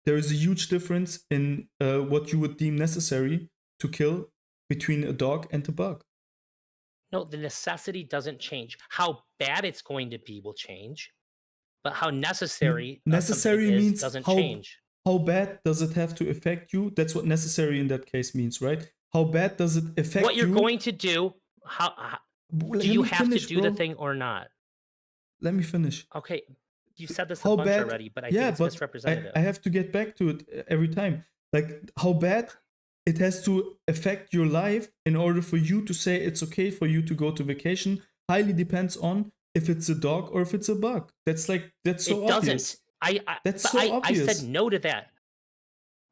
there is a huge difference in what you would deem necessary to kill between a dog and a bug. No, the necessity doesn't change. How bad it's going to be will change, but how necessary something Necessary is means doesn't change. how bad does it have to affect you? That's what necessary in that case means, right? How bad does it What affect you're you? going to do, how do Let you me have finish, to do the bro. thing or not? Let me finish. Okay, you said this a How bunch bad? already, but I think Yeah, it's but misrepresentative. I have to get back to it every time. Like how bad it has to affect your life in order for you to say it's okay for you to go to vacation highly depends on if it's a dog or if it's a bug. That's so It doesn't. obvious. That's so I said obvious. no to that.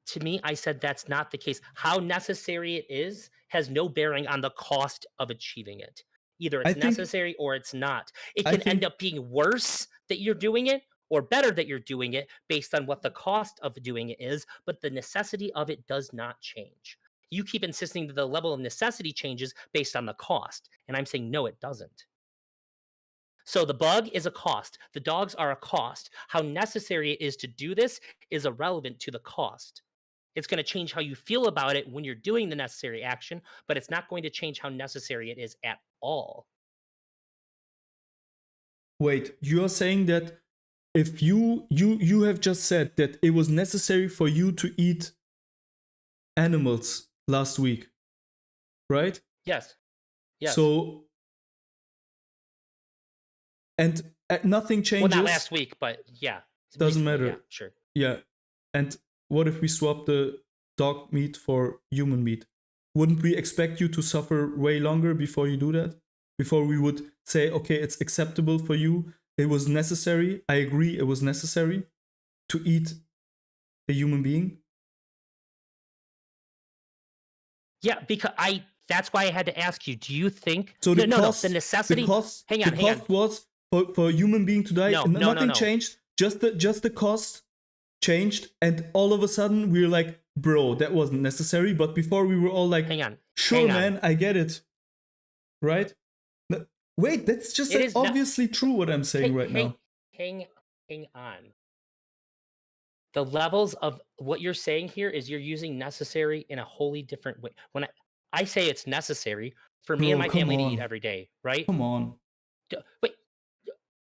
To me, I said that's not the case. How necessary it is has no bearing on the cost of achieving it. Either I it's think necessary or it's not. It I can end think up being worse that you're doing it or better that you're doing it based on what the cost of doing it is, but the necessity of it does not change. You keep insisting that the level of necessity changes based on the cost, and I'm saying no, it doesn't. So the bug is a cost. The dogs are a cost. How necessary it is to do this is irrelevant to the cost. It's going to change how you feel about it when you're doing the necessary action, but it's not going to change how necessary it is at all. wait, you're saying that if you have just said that it was necessary for you to eat animals last week, right? Yes. Yes. So and nothing Well, not changes, last week, but yeah. doesn't Recently, yeah, matter. sure. Yeah. And what if we swap the dog meat for human meat? Wouldn't we expect you to suffer way longer before you do that? Before we would say, okay, it's acceptable for you. It was necessary. I agree, it was necessary to eat a human being. Yeah, because that's why I had to ask you, do you think So no, no, no, the necessity hang on, the cost was for a human being to die. No, And no, no, nothing no. changed. Just the cost changed, and all of a sudden we were like, bro, that wasn't necessary. But before we were all like, Hang on. sure, Hang on. man, I get it. Right? Wait, that's just It is not obviously true what I'm saying right now. hang on. The levels of what you're saying here is you're using necessary in a wholly different way. When I say it's necessary for me and Bro, my come family to eat on. every day, right? Come on. Wait,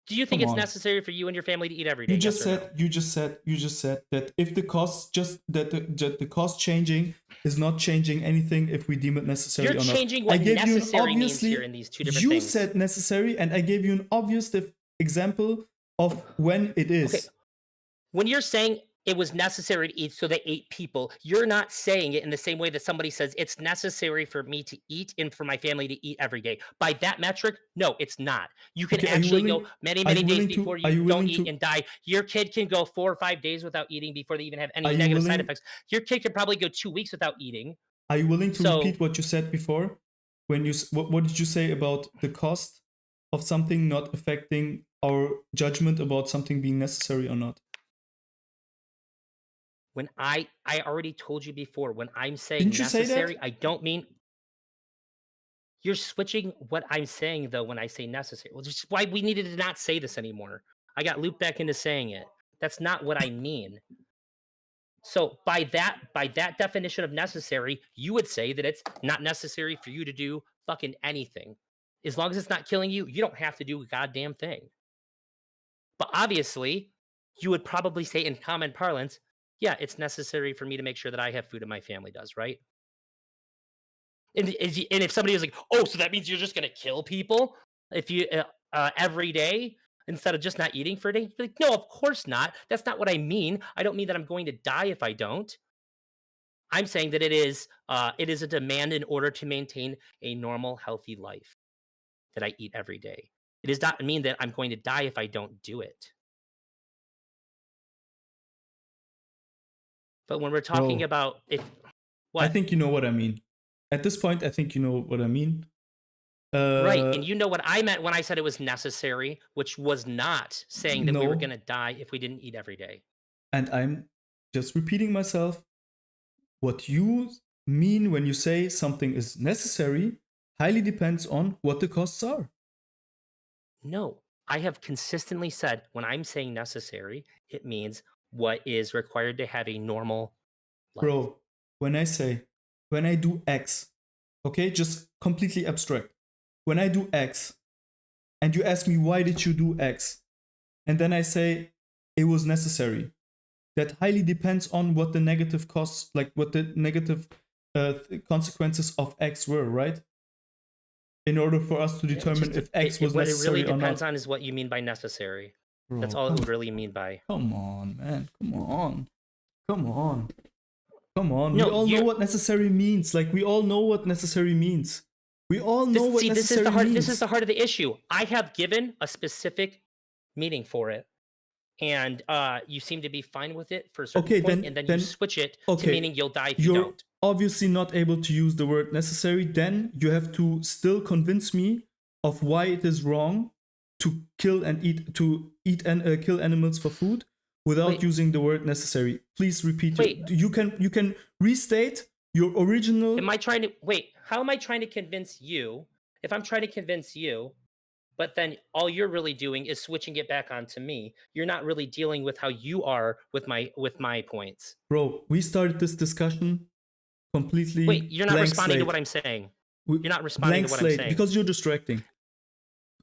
do you think Come it's on. necessary for you and your family to eat every day? You Yes just or no? said you just said that if the cost just that the cost changing is not changing anything if we deem it necessary You're or not. changing I what gave you an necessary means here obviously in these two different you things. said necessary and I gave you an obvious example of when it Okay, is. when you're saying it was necessary to eat so they ate people, you're not saying it in the same way that somebody says it's necessary for me to eat and for my family to eat every day. By that metric, no, it's not. You can Okay, actually go many, are many you days willing before to are you you don't willing eat to and die. Your kid can go 4 or 5 days without eating before they even have any are you negative side willing effects. Your kid can probably go 2 weeks without eating. are you willing to So repeat what you said before? When what did you say about the cost of something not affecting our judgment about something being necessary or not? when I already told you before, when I'm saying Didn't you say necessary, that? I don't mean you're switching what I'm saying though when I say necessary. Well, just why we needed to not say this anymore. I got looped back into saying it. That's not what I mean. So by that definition of necessary, you would say that it's not necessary for you to do fucking anything. As long as it's not killing you, you don't have to do a goddamn thing. But obviously, you would probably say in common parlance, Yeah, it's necessary for me to make sure that I have food and my family does, right? And if somebody is like, "Oh, so that means you're just gonna kill people if you every day instead of just not eating for a day?" Like, no, of course not. That's not what I mean. I don't mean that I'm going to die if I don't. I'm saying that it is a demand in order to maintain a normal, healthy life that I eat every day. It does not mean that I'm going to die if I don't do it. But when we're talking Bro, about if I what think you know what I mean. At this point, I think you know what I mean. right, Uh, and you know what I meant when I said it was necessary, which was not saying that we were going no, to die if we didn't eat every day. and I'm just repeating myself. What you mean when you say something is necessary highly depends on what the costs are. No, I have consistently said when I'm saying necessary, it means what is required to have a normal life. Bro, when I do X, okay, just completely abstract. When I do X and you ask me, why did you do X? And then I say, it was necessary. That highly depends on what the negative costs, like what the negative consequences of X were, right? In order for us to It determine just if X was what it really necessary or depends not. on is what you mean by necessary. That's Bro, all it would really mean by. come on, man. Come on. Come on. Come on. We No, all know you're what necessary means. Like, we all know what necessary means. We all know this what see necessary this is means. the heart of the issue. I have given a specific meaning for it. And you seem to be fine with it for a certain Okay, point, and then you then, switch it to okay. meaning you'll die if you You're don't. obviously not able to use the word necessary. Then you have to still convince me of why it is wrong to kill animals for food without Wait, using the word necessary. Please repeat your. wait. You can restate your original. Am I trying to wait? How am I trying to convince you? If I'm trying to convince you, but then all you're really doing is switching it back onto me. You're not really dealing with how you are with my points. Bro, we started this discussion Wait, completely you're not blank responding to what slate. I'm saying. We, You're not responding to blank what I'm slate saying. because you're distracting.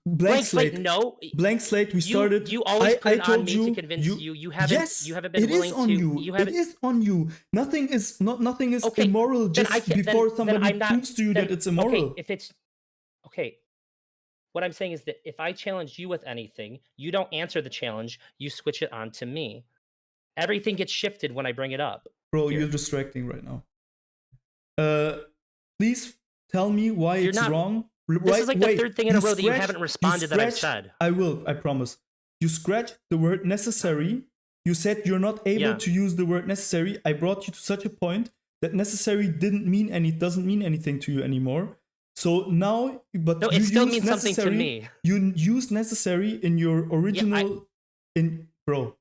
Blank Blank slate. slate. No, Blank slate. We started. you always put I it on told me to you. convince you. You Yes, haven't been it is willing on to. you. You It haven't. is on you. Nothing is Okay, immoral then I just can't. before Then somebody I'm not. proves to you Then that it's okay. immoral. If it's okay, what I'm saying is that if I challenge you with anything, you don't answer the challenge. You switch it on to me. Everything gets shifted when I bring it up. Bro, you're Here, distracting right now. Uh, please tell me why you're it's not. wrong. This is Right? like the Wait. third thing in a row that you haven't You responded that I've scratched. said. I will. I promise. You scratched the word necessary. You said you're not able Yeah. to use the word necessary. I brought you to such a point that necessary doesn't mean anything to you anymore. So now, No, but it still means something to me. You use necessary in your Yeah, original. In bro,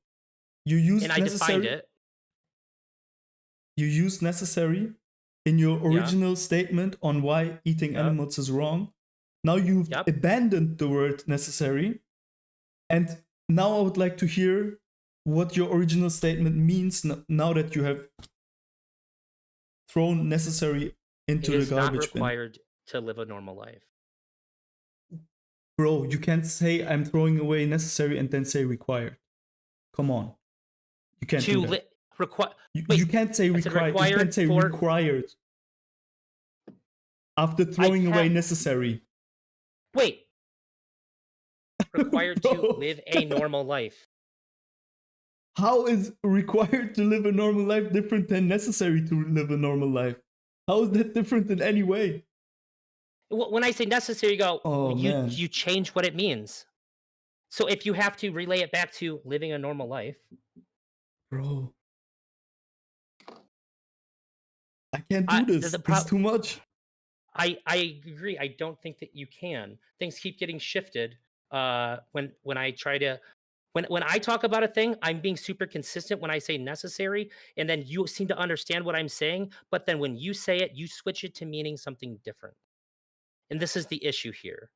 you and used I defined necessary. it. You used necessary in your Yeah. original statement on why eating Yep. animals is wrong. Now you've Yep. abandoned the word necessary. And now I would like to hear what your original statement means now that you have thrown necessary It into the is not garbage bin. required to live a normal life. Bro, you can't say I'm throwing away necessary and then say required. Come on. You can't do To that. require. You Wait, can't say I said required. You can't required say for. required after I throwing away have. necessary. Wait, required to Bro, live a normal life. how is required to live a normal life different than necessary to live a normal life? How is that different in any way? When I say necessary, you go. Oh man, You change what it means. So if you have to relay it back to living a normal life, bro, I can't I do the, this. the This is pro- too much. I agree. I don't think that you can. Things keep getting shifted. When I try to when I talk about a thing, I'm being super consistent when I say necessary, and then you seem to understand what I'm saying. But then when you say it, you switch it to meaning something different. And this is the issue here.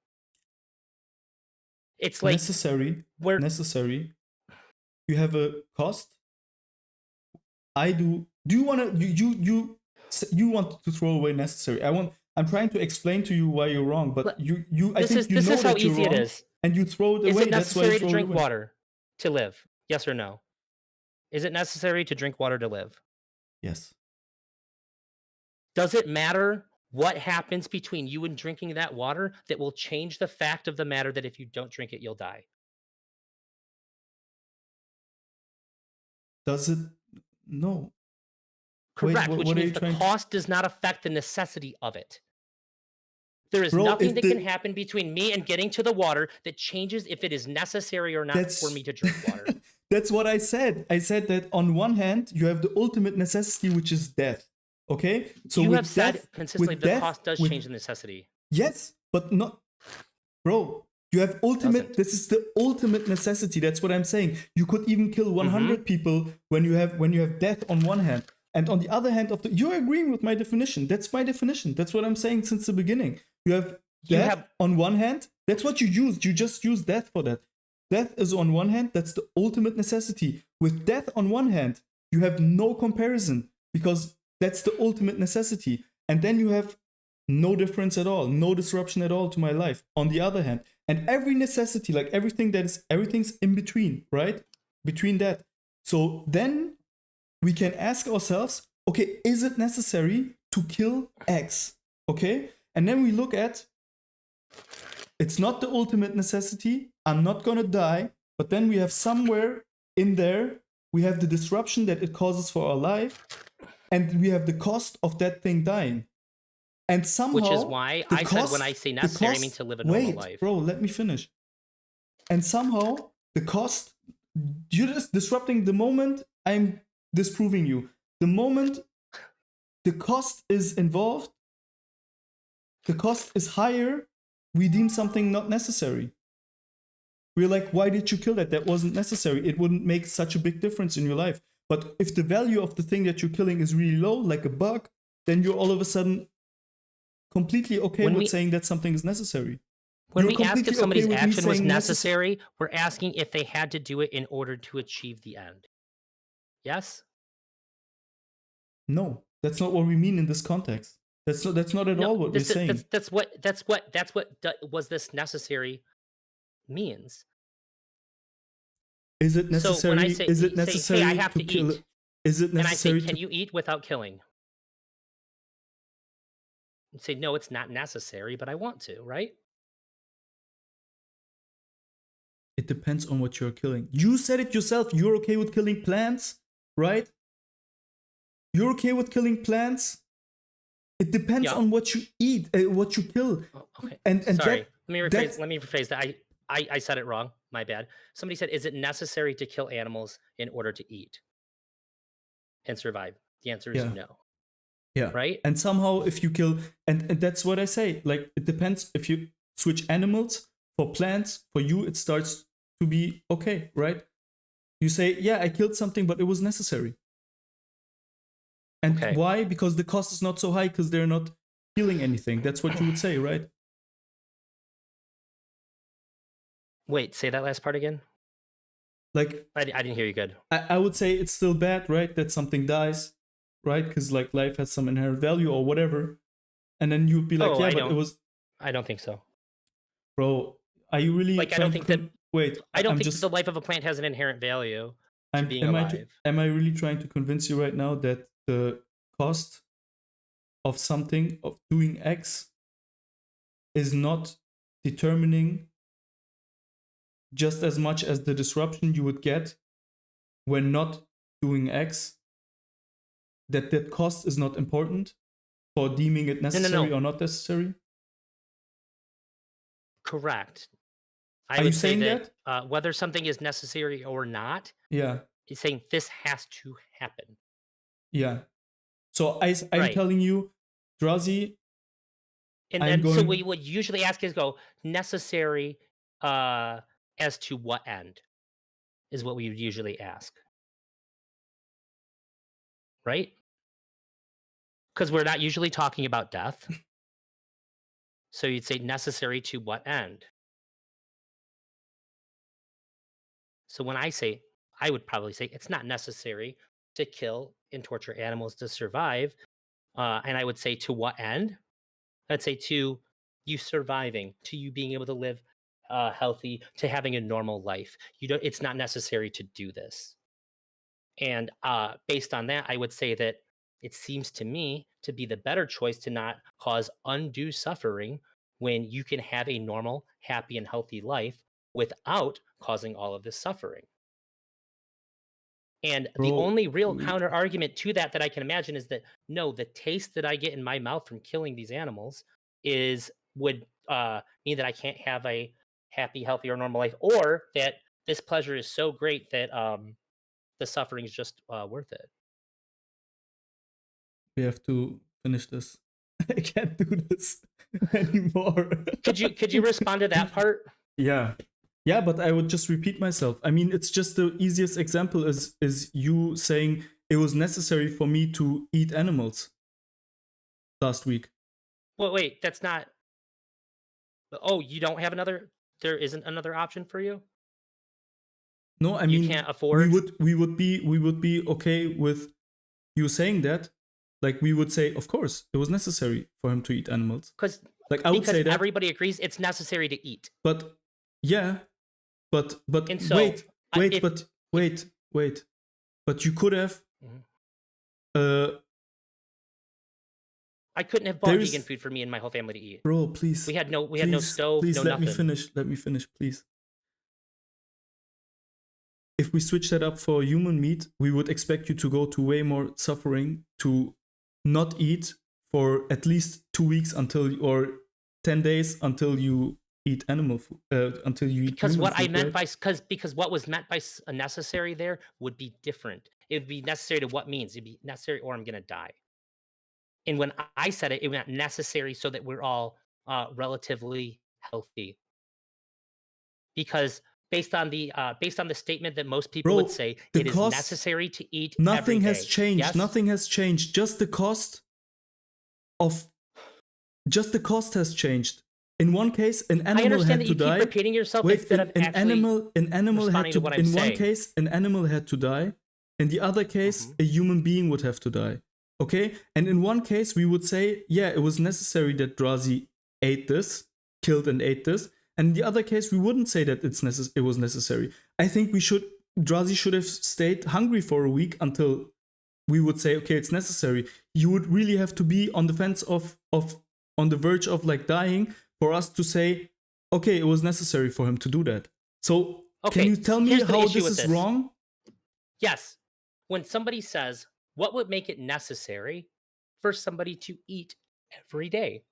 It's like Necessary, we're necessary. You have a cost. I do. Do you want to? You want to throw away necessary? I'm trying to explain to you why you're wrong, but you. I think you this know is how that you're easy it wrong, is. and you throw it Is away. it That's why you necessary to throw it drink away. water to live? Yes or no? Is it necessary to drink water to live? Yes. Does it matter what happens between you and drinking that water that will change the fact of the matter that if you don't drink it, you'll die? Does it? No. Wait, Correct, which what are means you the trying to? cost does not affect the necessity of it. There is Bro, nothing if that can the happen between me and getting to the water that changes if it is necessary or not for me that's to drink water. that's what I said. I said that on one hand you have the ultimate necessity, which is death. Okay, so You have with said death, consistently the cost does with change the necessity. yes, but not, bro. You have ultimate. Doesn't. This is the ultimate necessity. That's what I'm saying. You could even kill Mm-hmm. 100 people when you have death on one hand, and on the other hand of the. You're agreeing with my definition. That's my definition. That's what I'm saying since the beginning. You have You death have on one hand. That's what you used. You just used death for that. Death is on one hand. That's the ultimate necessity. With death on one hand, you have no comparison because that's the ultimate necessity. And then you have no difference at all, no disruption at all to my life. On the other hand, and every necessity, like everything's in between, right? Between that. So then we can ask ourselves, okay, is it necessary to kill X? Okay? And then we look at it's not the ultimate necessity. I'm not gonna die, but then we have somewhere in there, we have the disruption that it causes for our life, and we have the cost of that thing dying. And somehow, which is why the I said when I say the necessary, I mean to live a normal wait, life. bro, let me finish. And somehow, the cost, you're just disrupting the moment I'm disproving you. The moment the cost is involved, the cost is higher, we deem something not necessary. We're like, why did you kill that? That wasn't necessary. It wouldn't make such a big difference in your life. But if the value of the thing that you're killing is really low, like a bug, then you're all of a sudden completely okay with saying that something is necessary. When You're we ask if completely somebody's okay with me action was saying necessary, we're asking if they had to do it in order to achieve the end. Yes? No, that's not what we mean in this context. That's not at No, all what we're saying. that's what was this necessary means. Is it So when I necessary? say Is it hey, I necessary have to to kill? eat, Is it and I say, necessary can to? you eat without killing? You say, no, it's not necessary, but I want to, right? It depends on what you're killing. You said it yourself. You're okay with killing plants, right? You're okay with killing plants. It depends Yeah. on what you eat, what you kill. Oh, okay. And Sorry. that, Let me rephrase that. I said it wrong. My bad. Somebody said, is it necessary to kill animals in order to eat and survive? The answer is yeah. no. Yeah. Right? And somehow if you kill, and that's what I say, like it depends if you switch animals for plants, for you it starts to be okay, right? You say, yeah, I killed something, but it was necessary. And Okay. why? Because the cost is not so high because they're not killing anything. That's what you would say, right? Wait, say that last part again. Like I didn't hear you good. I would say it's still bad, right? That something dies, right? Because like life has some inherent value or whatever. And then you'd be like, Oh, yeah, but it was, I don't think so. bro, are you really Like, I trying don't to think that wait, I don't I'm think that just the life of a plant has an inherent value to being alive. am I really trying to convince you right now that the cost of something, of doing X, is not determining just as much as the disruption you would get when not doing X? That cost is not important for deeming it necessary No. or not necessary? Correct. Are I you would say saying that whether something is necessary or not, Yeah. is saying this has to happen. Yeah. So I'm Right. telling you, Drazi, And I'm then so going. we would usually ask is go necessary as to what end is what we would usually ask. Right? Because we're not usually talking about death. So you'd say necessary to what end? So when I would probably say it's not necessary to kill and torture animals to survive. And I would say to what end? I'd say to you surviving, to you being able to live healthy, to having a normal life. You don't. It's not necessary to do this. And based on that, I would say that it seems to me to be the better choice to not cause undue suffering when you can have a normal, happy, and healthy life without causing all of this suffering. And the Bro, only real counter argument to that that I can imagine is that no, the taste that I get in my mouth from killing these animals is would mean that I can't have a happy, healthy, or normal life, or that this pleasure is so great that the suffering is just worth it. we have to finish this. I can't do this anymore. Could you respond to that part? Yeah. Yeah, but I would just repeat myself. I mean, it's just the easiest example is you saying it was necessary for me to eat animals last week. Well, wait, that's not. Oh, you don't have another. There isn't another option for you. No, I You mean can't afford. we would be okay with you saying that. Like we would say, of course, it was necessary for him to eat animals. Because Like I would say that. everybody agrees it's necessary to eat. But yeah, but And so, wait, if- wait. But you could have Mhm. uh I couldn't have bought There's- vegan food for me and my whole family to eat. bro, please. We had no please, stove, Please no let nothing. me finish. Let me finish, please. If we switch that up for human meat, we would expect you to go to way more suffering to not eat for at least 2 weeks or 10 days until you eat animal food, until you eat Because human what I food, meant right? because what was meant by a necessary there would be different. It would be necessary to what means. It'd be necessary or I'm gonna die. And when I said it, it meant necessary so that we're all relatively healthy. Because based on the statement that most people would Bro, say, the it is cost- necessary to eat every Nothing day. has changed. Yes? Nothing has changed. Just the cost has changed. In one case, an I animal understand had that to you keep die. repeating yourself Wait, instead of an actually animal had responding to. to what I'm In one saying. case, an animal had to die. In the other case, Mhm. a human being would have to die. Okay, and in one case, we would say, yeah, it was necessary that Drazi ate this, killed and ate this. And in the other case, we wouldn't say that it was necessary. I think Drazi should have stayed hungry for a week until we would say, okay, it's necessary. You would really have to be on the fence of on the verge of like dying for us to say, okay, it was necessary for him to do that. So Okay, can you tell me here's the how issue this with is this. wrong? Yes. When somebody says, what would make it necessary for somebody to eat every day?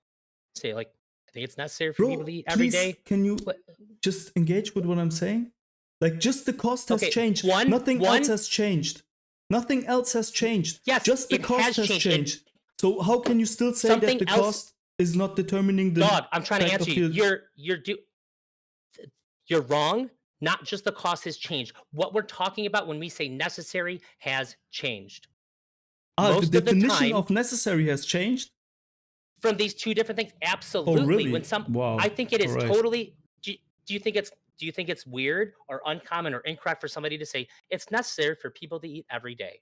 Say, like, I think it's necessary for people Bro, to eat every please, day. can you What- just engage with what I'm saying? Like, just the cost has Okay, changed. one- Nothing else has changed. Nothing else has changed. Yes, just the it cost has changed. So how can you still say Something that the else- cost is not determining the Dog, I'm trying to fact answer of you. the- You're wrong. Not just the cost has changed. What we're talking about when we say necessary has changed. the most of the definition time- of necessary has changed? From these two different things, absolutely. really? When Wow. I think it is Alright. totally. Do you think it's weird or uncommon or incorrect for somebody to say it's necessary for people to eat every day?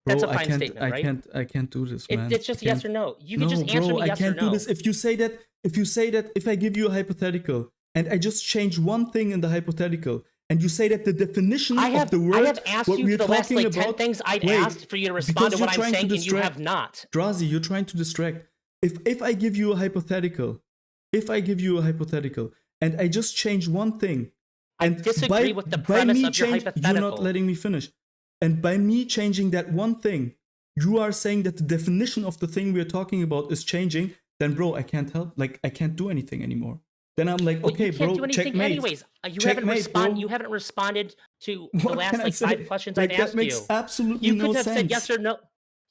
That's Bro, a fine statement, right? I can't do this, man. It's just I yes can't- or no. You no, can just answer bro, me yes I can't or no. do this. If you say that if I give you a hypothetical and I just change one thing in the hypothetical and you say that the definition of the word I have asked what you we're for the last talking like 10 about, things I've wait, asked for you to respond because to you're what I'm trying to saying, and you distract- have not. Drazi, you're trying to distract. If I give you a hypothetical, and I just change one thing, I and disagree with the by premise me of your You're hypothetical. not letting me finish. And by me changing that one thing, you are saying that the definition of the thing we're talking about is changing. Then, bro, I can't help. Like, I can't do anything anymore. Then I'm like, Well, okay, you can't bro, do anything checkmate. anyways. Checkmate, bro. You haven't responded to the What last can I like say? 5 questions Like, I've that asked makes you. absolutely You no could have sense. said yes or no.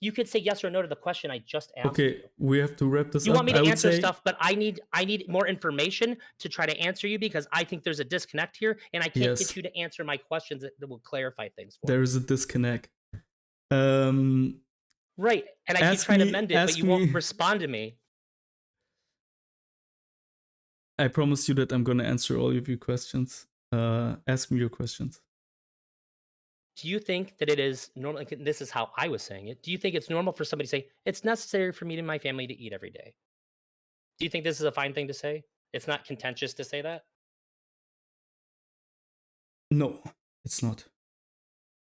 You could say yes or no to the question I just asked. Okay, we have to wrap this You up. want me to I would answer say- stuff, but I need more information to try to answer you because I think there's a disconnect here, and I can't Yes. get you to answer my questions that will clarify things for There me. is a disconnect. Right, and I keep Ask trying me- to mend it, but ask you won't me- respond to me. I promise you that I'm going to answer all of your questions. Ask me your questions. Do you think that it is normal? Like, this is how I was saying it. Do you think it's normal for somebody to say it's necessary for me and my family to eat every day? Do you think this is a fine thing to say? It's not contentious to say that? No, it's not.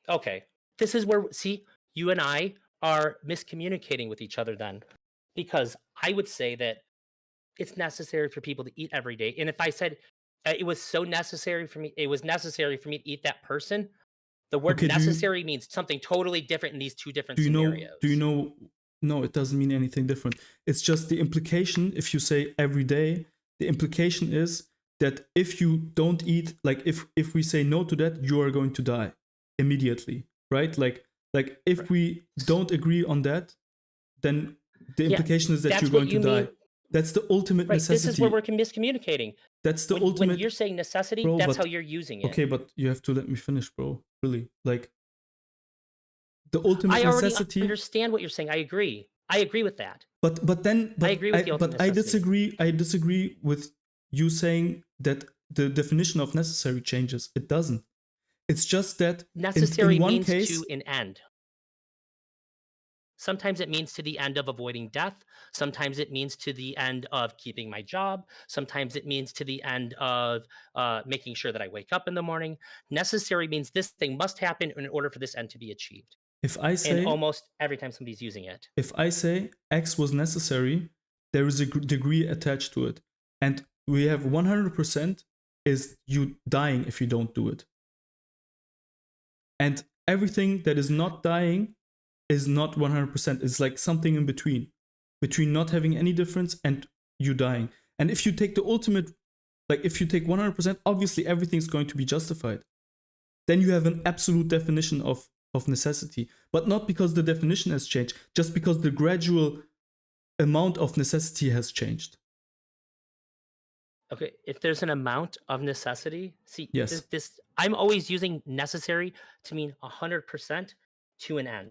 Okay. This is where, see, you and I are miscommunicating with each other then. Because I would say that it's necessary for people to eat every day. And if I said it was so necessary for me, it was necessary for me to eat that person, the word Okay, necessary means something totally different in these two different do you scenarios. know no, it doesn't mean anything different. It's just the implication. If you say every day, the implication is that if you don't eat, like if we say no to that, you are going to die immediately, right? Like if we don't agree on that, then the Yeah, implication is that you're that's what going to you die. mean. That's the ultimate Right. This is where necessity. we're miscommunicating. That's the When ultimate, you're saying necessity, bro. that's how But you're using it. okay, but you have to let me finish, bro. Really, like the ultimate I already necessity. understand what you're saying. I agree. I agree with that. But then I agree with the ultimate I necessity. disagree. I disagree with you saying that the definition of necessary changes. It doesn't. It's just that in Necessary one means to case, an end. Sometimes it means to the end of avoiding death. Sometimes it means to the end of keeping my job. Sometimes it means to the end of making sure that I wake up in the morning. Necessary means this thing must happen in order for this end to be achieved. if I And say almost every time somebody's using it. if I say X was necessary, there is a degree attached to it, and we have 100% is you dying if you don't do it, and everything that is not dying is not 100%. It's like something in between not having any difference and you dying. And if you take the ultimate, like if you take 100%, obviously everything's going to be justified. Then you have an absolute definition of necessity, but not because the definition has changed, just because the gradual amount of necessity has changed. Okay, if there's an amount of necessity, see Yes. this I'm always using necessary to mean 100% to an end.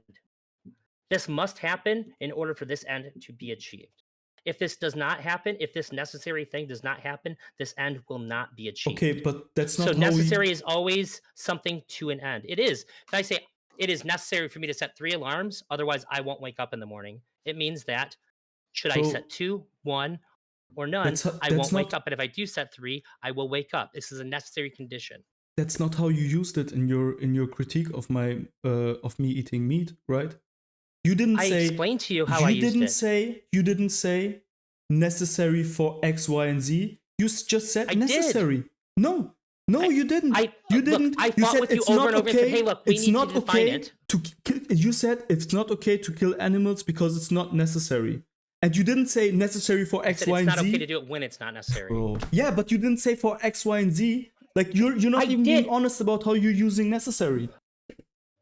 This must happen in order for this end to be achieved. If this does not happen, if this necessary thing does not happen, this end will not be Okay, achieved. but that's So not how we. necessary is always something to an end. It is. If I say it is necessary for me to set 3 alarms, otherwise I won't wake up in the morning, it means that should I Bro, set 2, 1, or none, I that's won't wake not up. But if I do set 3, I will wake up. This is a necessary condition. that's not how you used it in your critique of me eating meat, right? You didn't I say explained to you how I used it. you didn't say necessary for X, Y, and Z. You just said I did. necessary. No, no, I you didn't. I You look, didn't. I You fought said with you it's over not and over and said, "Hey, okay. look, we It's need to not define okay it." to kill. You said it's not okay to kill animals because it's not necessary. And you didn't say necessary for I X, said Y, it's and not okay to Z. do it when it's not necessary. Bro. Yeah, but you didn't say for X, Y, and Z. Like you're not I even being did. honest about how you're using necessary.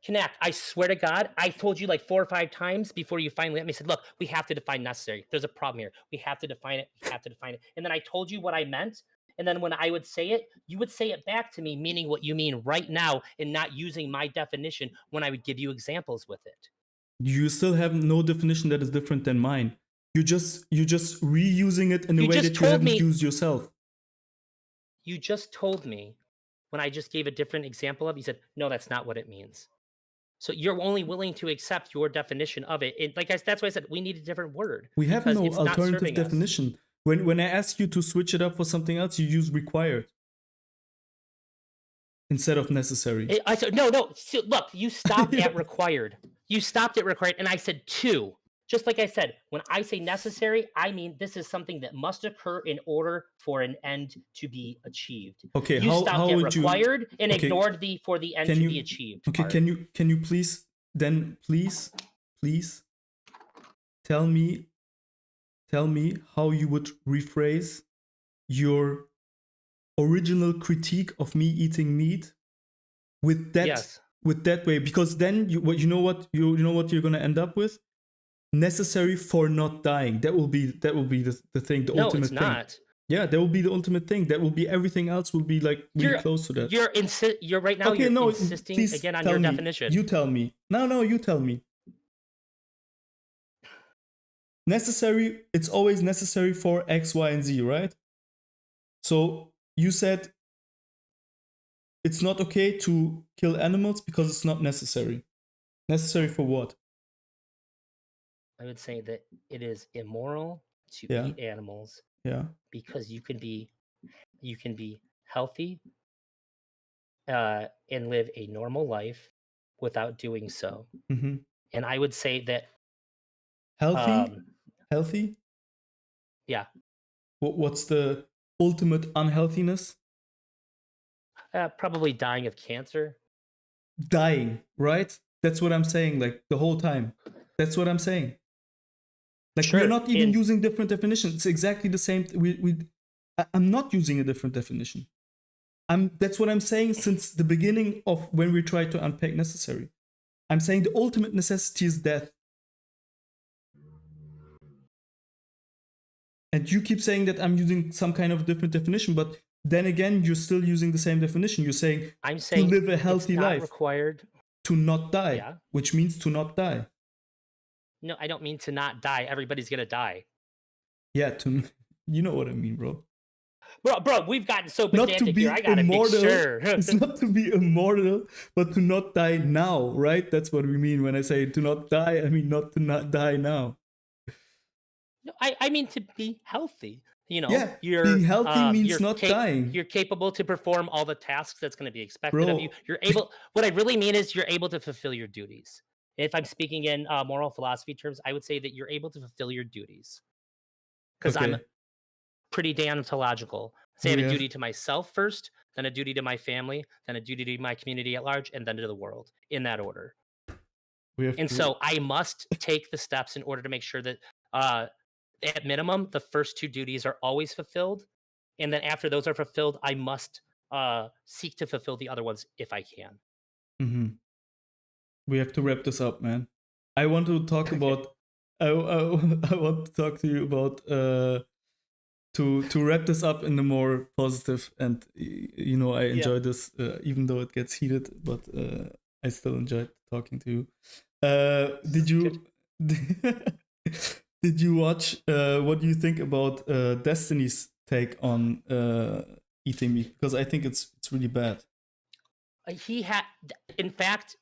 Connect. I swear to God, I told you like 4 or 5 times before you finally let me said, "Look, we have to define necessary. There's a problem here. We have to define it. We have to define it." And then I told you what I meant. And then when I would say it, you would say it back to me, meaning what you mean right now and not using my definition when I would give you examples with it. You still have no definition that is different than mine. You just reusing it in a You way just that you told haven't me, used yourself. you just told me when I just gave a different example of, you said, "No, that's not what it means." So you're only willing to accept your definition of it. Like that's why I said we need a different word We have because no it's not alternative serving us. definition. When I ask you to switch it up for something else, you use required instead of necessary. I said, no, no. So, look, you stopped Yeah. at required. You stopped at required, and I said two. Just like I said, when I say necessary, I mean this is something that must occur in order for an end to be achieved. Okay, You stopped how at would you? required and Okay, ignored the for the end can to be you? achieved Okay, part. can you please then please tell me how you would rephrase your original critique of me eating meat with Yes. that way, because then you know what you're gonna end up with, necessary for not dying. That will be the thing, the No, it's ultimate thing. not. Yeah, that will be the ultimate thing. That will be everything else will be like really You're close to that. you're right now Okay, you're no, insisting please again on tell your me. definition. You tell me. No, you tell me. Necessary, it's always necessary for X, Y, and Z, right? So you said it's not okay to kill animals because it's not necessary. Necessary for what? I would say that it is immoral to Yeah, eat animals yeah. because you can be healthy and live a normal life without doing so. Mm-hmm. And I would say that, Healthy? um, Healthy? yeah, What's the ultimate unhealthiness? probably dying of cancer. Dying, right? That's what I'm saying, like the whole time. That's what I'm saying. Like we are Sure. not even And using different definitions. It's exactly the same. I'm not using a different definition. That's what I'm saying since the beginning of when we try to unpack necessary. I'm saying the ultimate necessity is death. And you keep saying that I'm using some kind of different definition, but then again, you're still using the same definition. You're saying I'm to saying live a it's healthy not life, required. to not die, Yeah. which means to not die. No, I don't mean to not die. Everybody's gonna die. Yeah, to you know what I mean, bro. Bro, we've gotten so Not to pedantic here. I be gotta make immortal. sure. It's not to be immortal, but to not die now, right? That's what we mean when I say to not die. I mean not to not die now. No, I mean to be healthy. You know, Yeah, being healthy means not dying, you're capable to perform all the tasks that's going to be expected of you. bro. You're able. What I really mean is you're able to fulfill your duties. If I'm speaking in moral philosophy terms, I would say that you're able to fulfill your duties because I'm Okay, pretty deontological. Say I have we a have duty to myself first, then a duty to my family, then a duty to my community at large, and then to the world in that order. we have And to. so I must take the steps in order to make sure that, at minimum, the first two duties are always fulfilled. And then after those are fulfilled, I must seek to fulfill the other ones if I can. Mhm. We have to wrap this up, man. I want to talk Okay. about. I want to talk to you about to wrap this up in a more positive and I Yeah. enjoy this even though it gets heated, but I still enjoyed talking to you. Did Good. you did you watch what do you think about Destiny's take on eating meat? Because I think it's really bad. He had, in fact,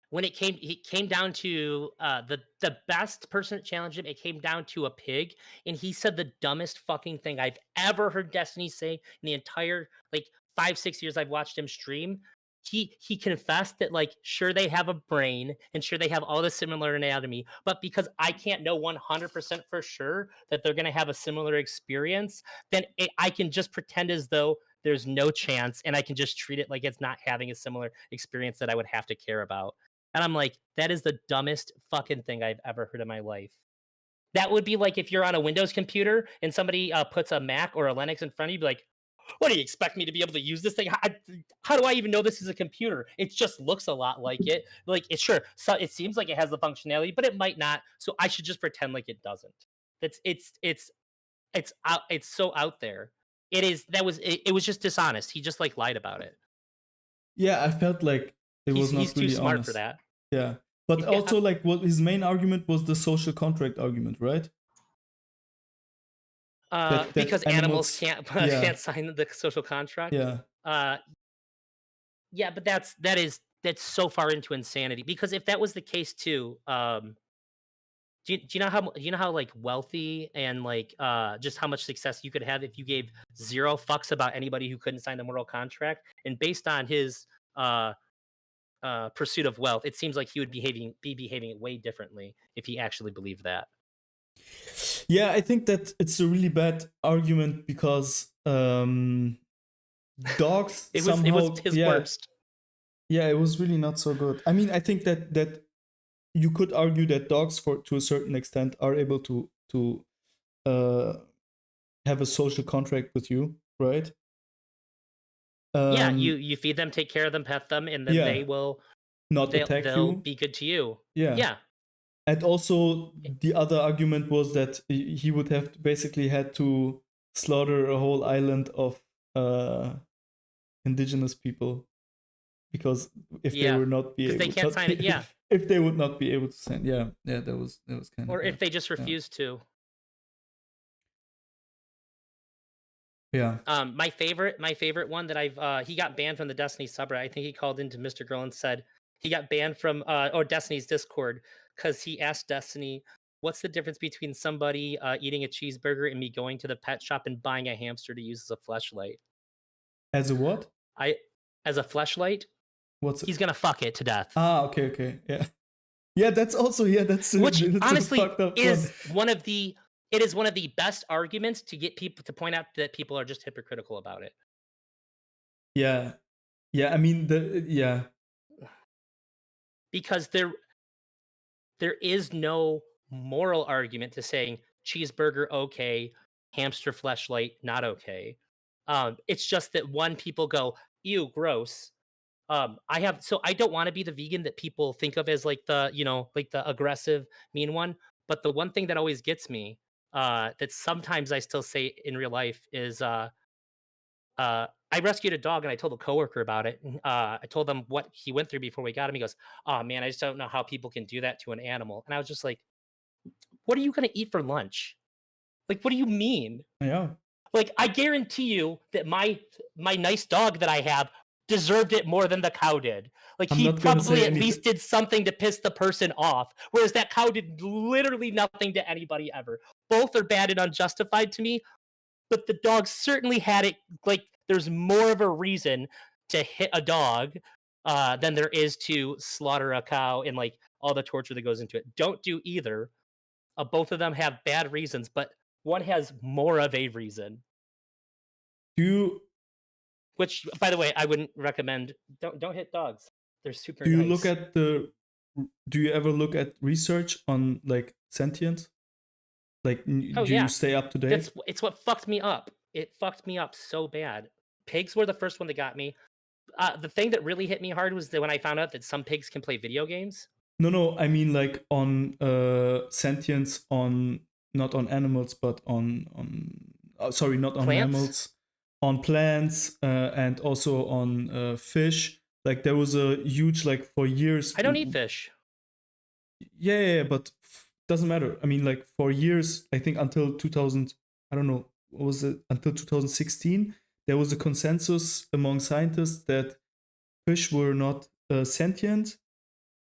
when he came down to the best person that challenged him. It came down to a pig, and he said the dumbest fucking thing I've ever heard Destiny say in the entire like 5 6 years I've watched him stream. He confessed that, like, sure, they have a brain and sure they have all the similar anatomy, but because I can't know 100% for sure that they're gonna have a similar experience, then I can just pretend as though there's no chance, and I can just treat it like it's not having a similar experience that I would have to care about. And I'm like, that is the dumbest fucking thing I've ever heard in my life. That would be like if you're on a Windows computer and somebody puts a Mac or a Linux in front of you, be like, what do you expect me to be able to use this thing? How do I even know this is a computer? It just looks a lot like it. Like, it's sure, so it seems like it has the functionality, but it might not. So I should just pretend like it doesn't. That's it's out. It's so out there. It is. It was just dishonest. He just like lied about it. Yeah, I felt like it was He's not too really smart for honest. that. Yeah, but Yeah. also like what his main argument was the social contract argument, right? That Because animals animals. can't Yeah, can't sign the social contract. yeah. Uh, yeah, but that's so far into insanity. Because if that was the case too, do you know how like wealthy and like just how much success you could have if you gave zero fucks about anybody who couldn't sign the moral contract? And based on his uh pursuit of wealth, it seems like he would be behaving way differently if he actually believed that. Yeah, I think that it's a really bad argument because dogs It was somehow, his yeah, worst. yeah, it was really not so good. I mean, I think that you could argue that dogs, for to a certain extent, are able to uh, have a social contract with you, right? Yeah, Um, you feed them, take care of them, pet them, and then yeah, not attack they'll you. be good to you. Yeah, Yeah, and also the other argument was that he would have basically had to slaughter a whole island of indigenous people because if they yeah, were not be because they able can't not sign it. be, Yeah, if they would not be able to send, yeah, that was kind of or if bad. they just Yeah, refuse to. yeah. My favorite one that he got banned from the Destiny subreddit. I think he called into Mr. Girl and said he got banned from Destiny's Discord because he asked Destiny, "What's the difference between somebody eating a cheeseburger and me going to the pet shop and buying a hamster to use as a fleshlight?" As a what? I as a fleshlight. What's it? He's gonna fuck it to death. Okay, yeah. Yeah, that's also that's Which that's a honestly fucked up one. is one of the it is one of the best arguments to get people to point out that people are just hypocritical about it. Yeah, yeah. I mean yeah. Because there is no moral argument to saying cheeseburger okay, hamster fleshlight not okay. It's just that one people go ew gross. I don't want to be the vegan that people think of as like the like the aggressive mean one. But the one thing that always gets me that sometimes I still say in real life is I rescued a dog and I told a coworker about it. I told them what he went through before we got him. He goes, "Oh man, I just don't know how people can do that to an animal." And I was just like, "What are you gonna eat for lunch? Like, what do you mean? Yeah. Like, I guarantee you that my nice dog that I have deserved it more than the cow did. Like, I'm he not gonna probably say at anything. least did something to piss the person off, whereas that cow did literally nothing to anybody ever. Both are bad and unjustified to me, but the dog certainly had it. Like, there's more of a reason to hit a dog than there is to slaughter a cow and like all the torture that goes into it. Don't do either. Both of them have bad reasons, but one has more of a reason. Do you Which, by the way, I wouldn't recommend. Don't hit dogs. They're super do you look nice. at the do you ever look at research on like sentience? Like, Oh do you yeah, stay up to date? it's what fucked me up. It fucked me up so bad. Pigs were the first one that got me. The thing that really hit me hard was that when I found out that some pigs can play video games. No, I mean like on sentience on not on animals, but on sorry, not on Plants? mammals, on plants, and also on fish. Like there was a huge like for years. I don't eat fish. Yeah, but doesn't matter. I mean, like for years, I think until 2000, I don't know, what was it? Until 2016, there was a consensus among scientists that fish were not sentient,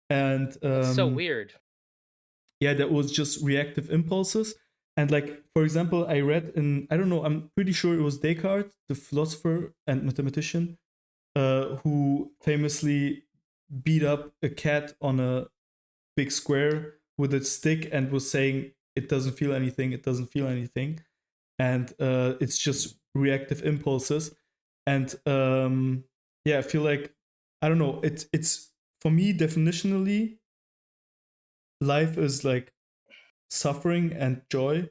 and That's so weird. yeah, that was just reactive impulses. And like, for example, I read in, I don't know, I'm pretty sure it was Descartes, the philosopher and mathematician, who famously beat up a cat on a big square with a stick and was saying it doesn't feel anything, it doesn't feel anything, and it's just reactive impulses. And yeah, I feel like, I don't know, it's for me definitionally life is like suffering and joy.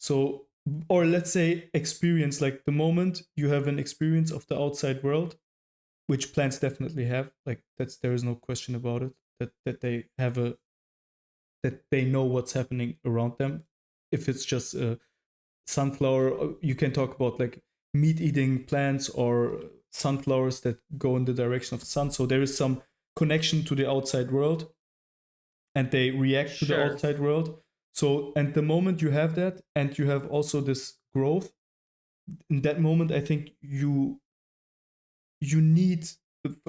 So, or let's say experience, like the moment you have an experience of the outside world, which plants definitely have, like there is no question about it, that they have a that they know what's happening around them. If it's just a sunflower, you can talk about like meat eating plants or sunflowers that go in the direction of the sun. So there is some connection to the outside world and they react to the Sure. outside world. So, and the moment you have that and you have also this growth, in that moment, I think you need,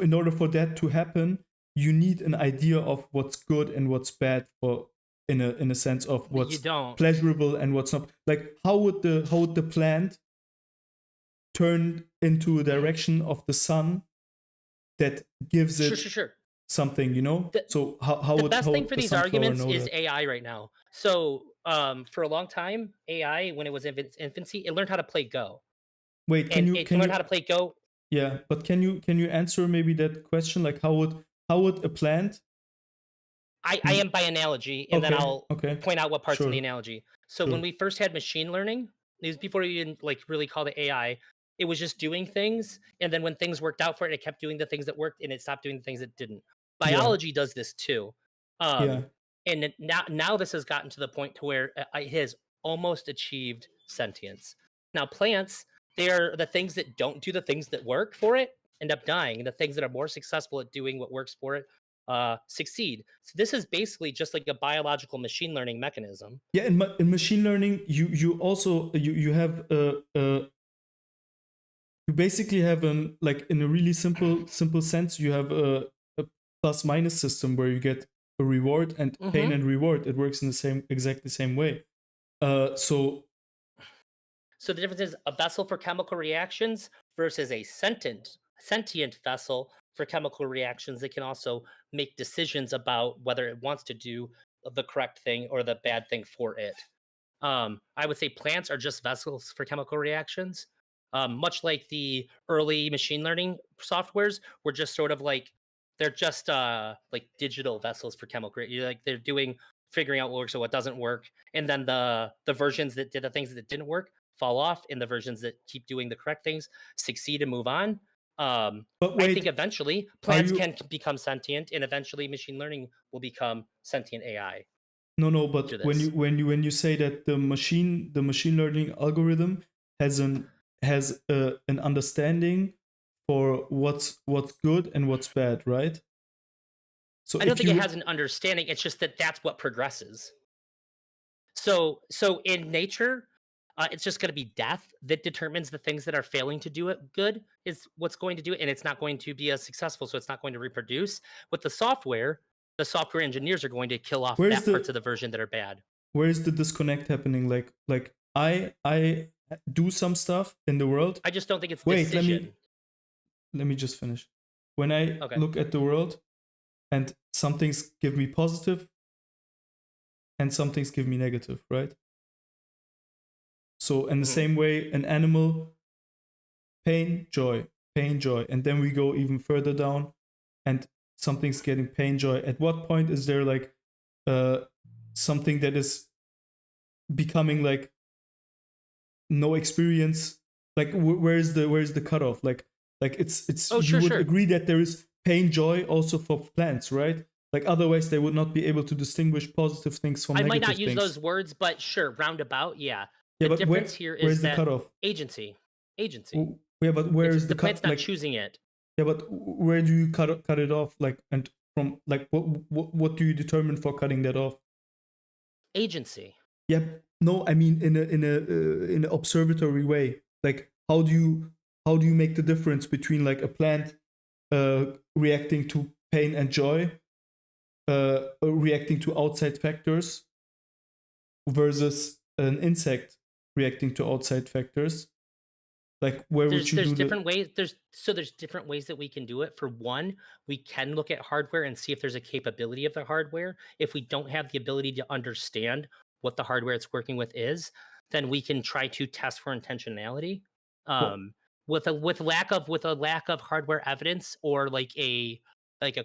in order for that to happen, you need an idea of what's good and what's bad, for in a sense of But you what's don't. pleasurable and what's not. Like how would the plant turn into a direction of the sun that gives Sure, it sure, sure. something, you know? The, So the how best thing would for the these sunflower arguments know is that? AI right now. So, for a long time, AI, when it was in its infancy, it learned how to play Go, Wait, and it can learn how to play Go. yeah, but can you answer maybe that question? Like how would a plant? I am by analogy, and then Okay, I'll okay, point out what parts in the sure, analogy. So when sure. we first had machine learning, it was before you even like really called it AI. It was just doing things, and then when things worked out for it, it kept doing the things that worked, and it stopped doing the things that didn't. Yeah, Biology does this too, yeah. and now this has gotten to the point to where it has almost achieved sentience. Now plants, they're the things that don't do the things that work for it end up dying, and the things that are more successful at doing what works for it succeed. So this is basically just like a biological machine learning mechanism. Yeah, in machine learning, you also you have you basically have an, like in a really simple sense, you have a plus minus system where you get a reward and pain Hmm. and reward. It works in the same exactly same way. So So the difference is a vessel for chemical reactions versus a sentient vessel for chemical reactions. It can also make decisions about whether it wants to do the correct thing or the bad thing for it. I would say plants are just vessels for chemical reactions. Much like the early machine learning softwares were just sort of like they're just like digital vessels for chemical. Like they're doing figuring out what works or what doesn't work, and then the versions that did the things that didn't work fall off, and the versions that keep doing the correct things succeed and move on. But I think wait, eventually are plants you can become sentient, and eventually machine learning will become sentient AI no, through but this. when you say that the machine learning algorithm has an understanding for what's good and what's bad, right? So I don't if think it you has an understanding. It's just that that's what progresses. So in nature, it's just going to be death that determines the things that are failing to do it good is what's going to do it, and it's not going to be as successful. So it's not going to reproduce. With the software engineers are going to kill off where's that parts the of the version that are bad. where's the disconnect happening? Like I do some stuff in the world. I just don't think it's Wait, decision. let me just finish. When I Okay. look at the world and some things give me positive and some things give me negative, right? So in the Mhm. same way, an animal, pain, joy, pain, joy, and then we go even further down, and something's getting pain, joy. At what point is there like uh something that is becoming like no experience? Like where's the cutoff? Like it's Oh, you sure, would sure. agree that there is pain, joy also for plants, right? Like otherwise they would not be able to distinguish positive things from I might not negative use things. those words, but sure, roundabout, yeah. Yeah, The but difference here where's is the that cutoff? agency, agency. Yeah, but where It's is the the plant's cut? not Like, choosing it. yeah, but where do you cut it off? Like, and from like, what do you determine for cutting that off? Agency. Yeah, no, I mean in an observatory way. Like, how do you make the difference between like a plant reacting to pain and joy, reacting to outside factors, versus an insect reacting to outside factors? Like, where would you There's do the? different ways. There's different ways that we can do it. For one, we can look at hardware and see if there's a capability of the hardware. If we don't have the ability to understand what the hardware it's working with is, then we can try to test for intentionality. Well, Um, with a lack of hardware evidence or like a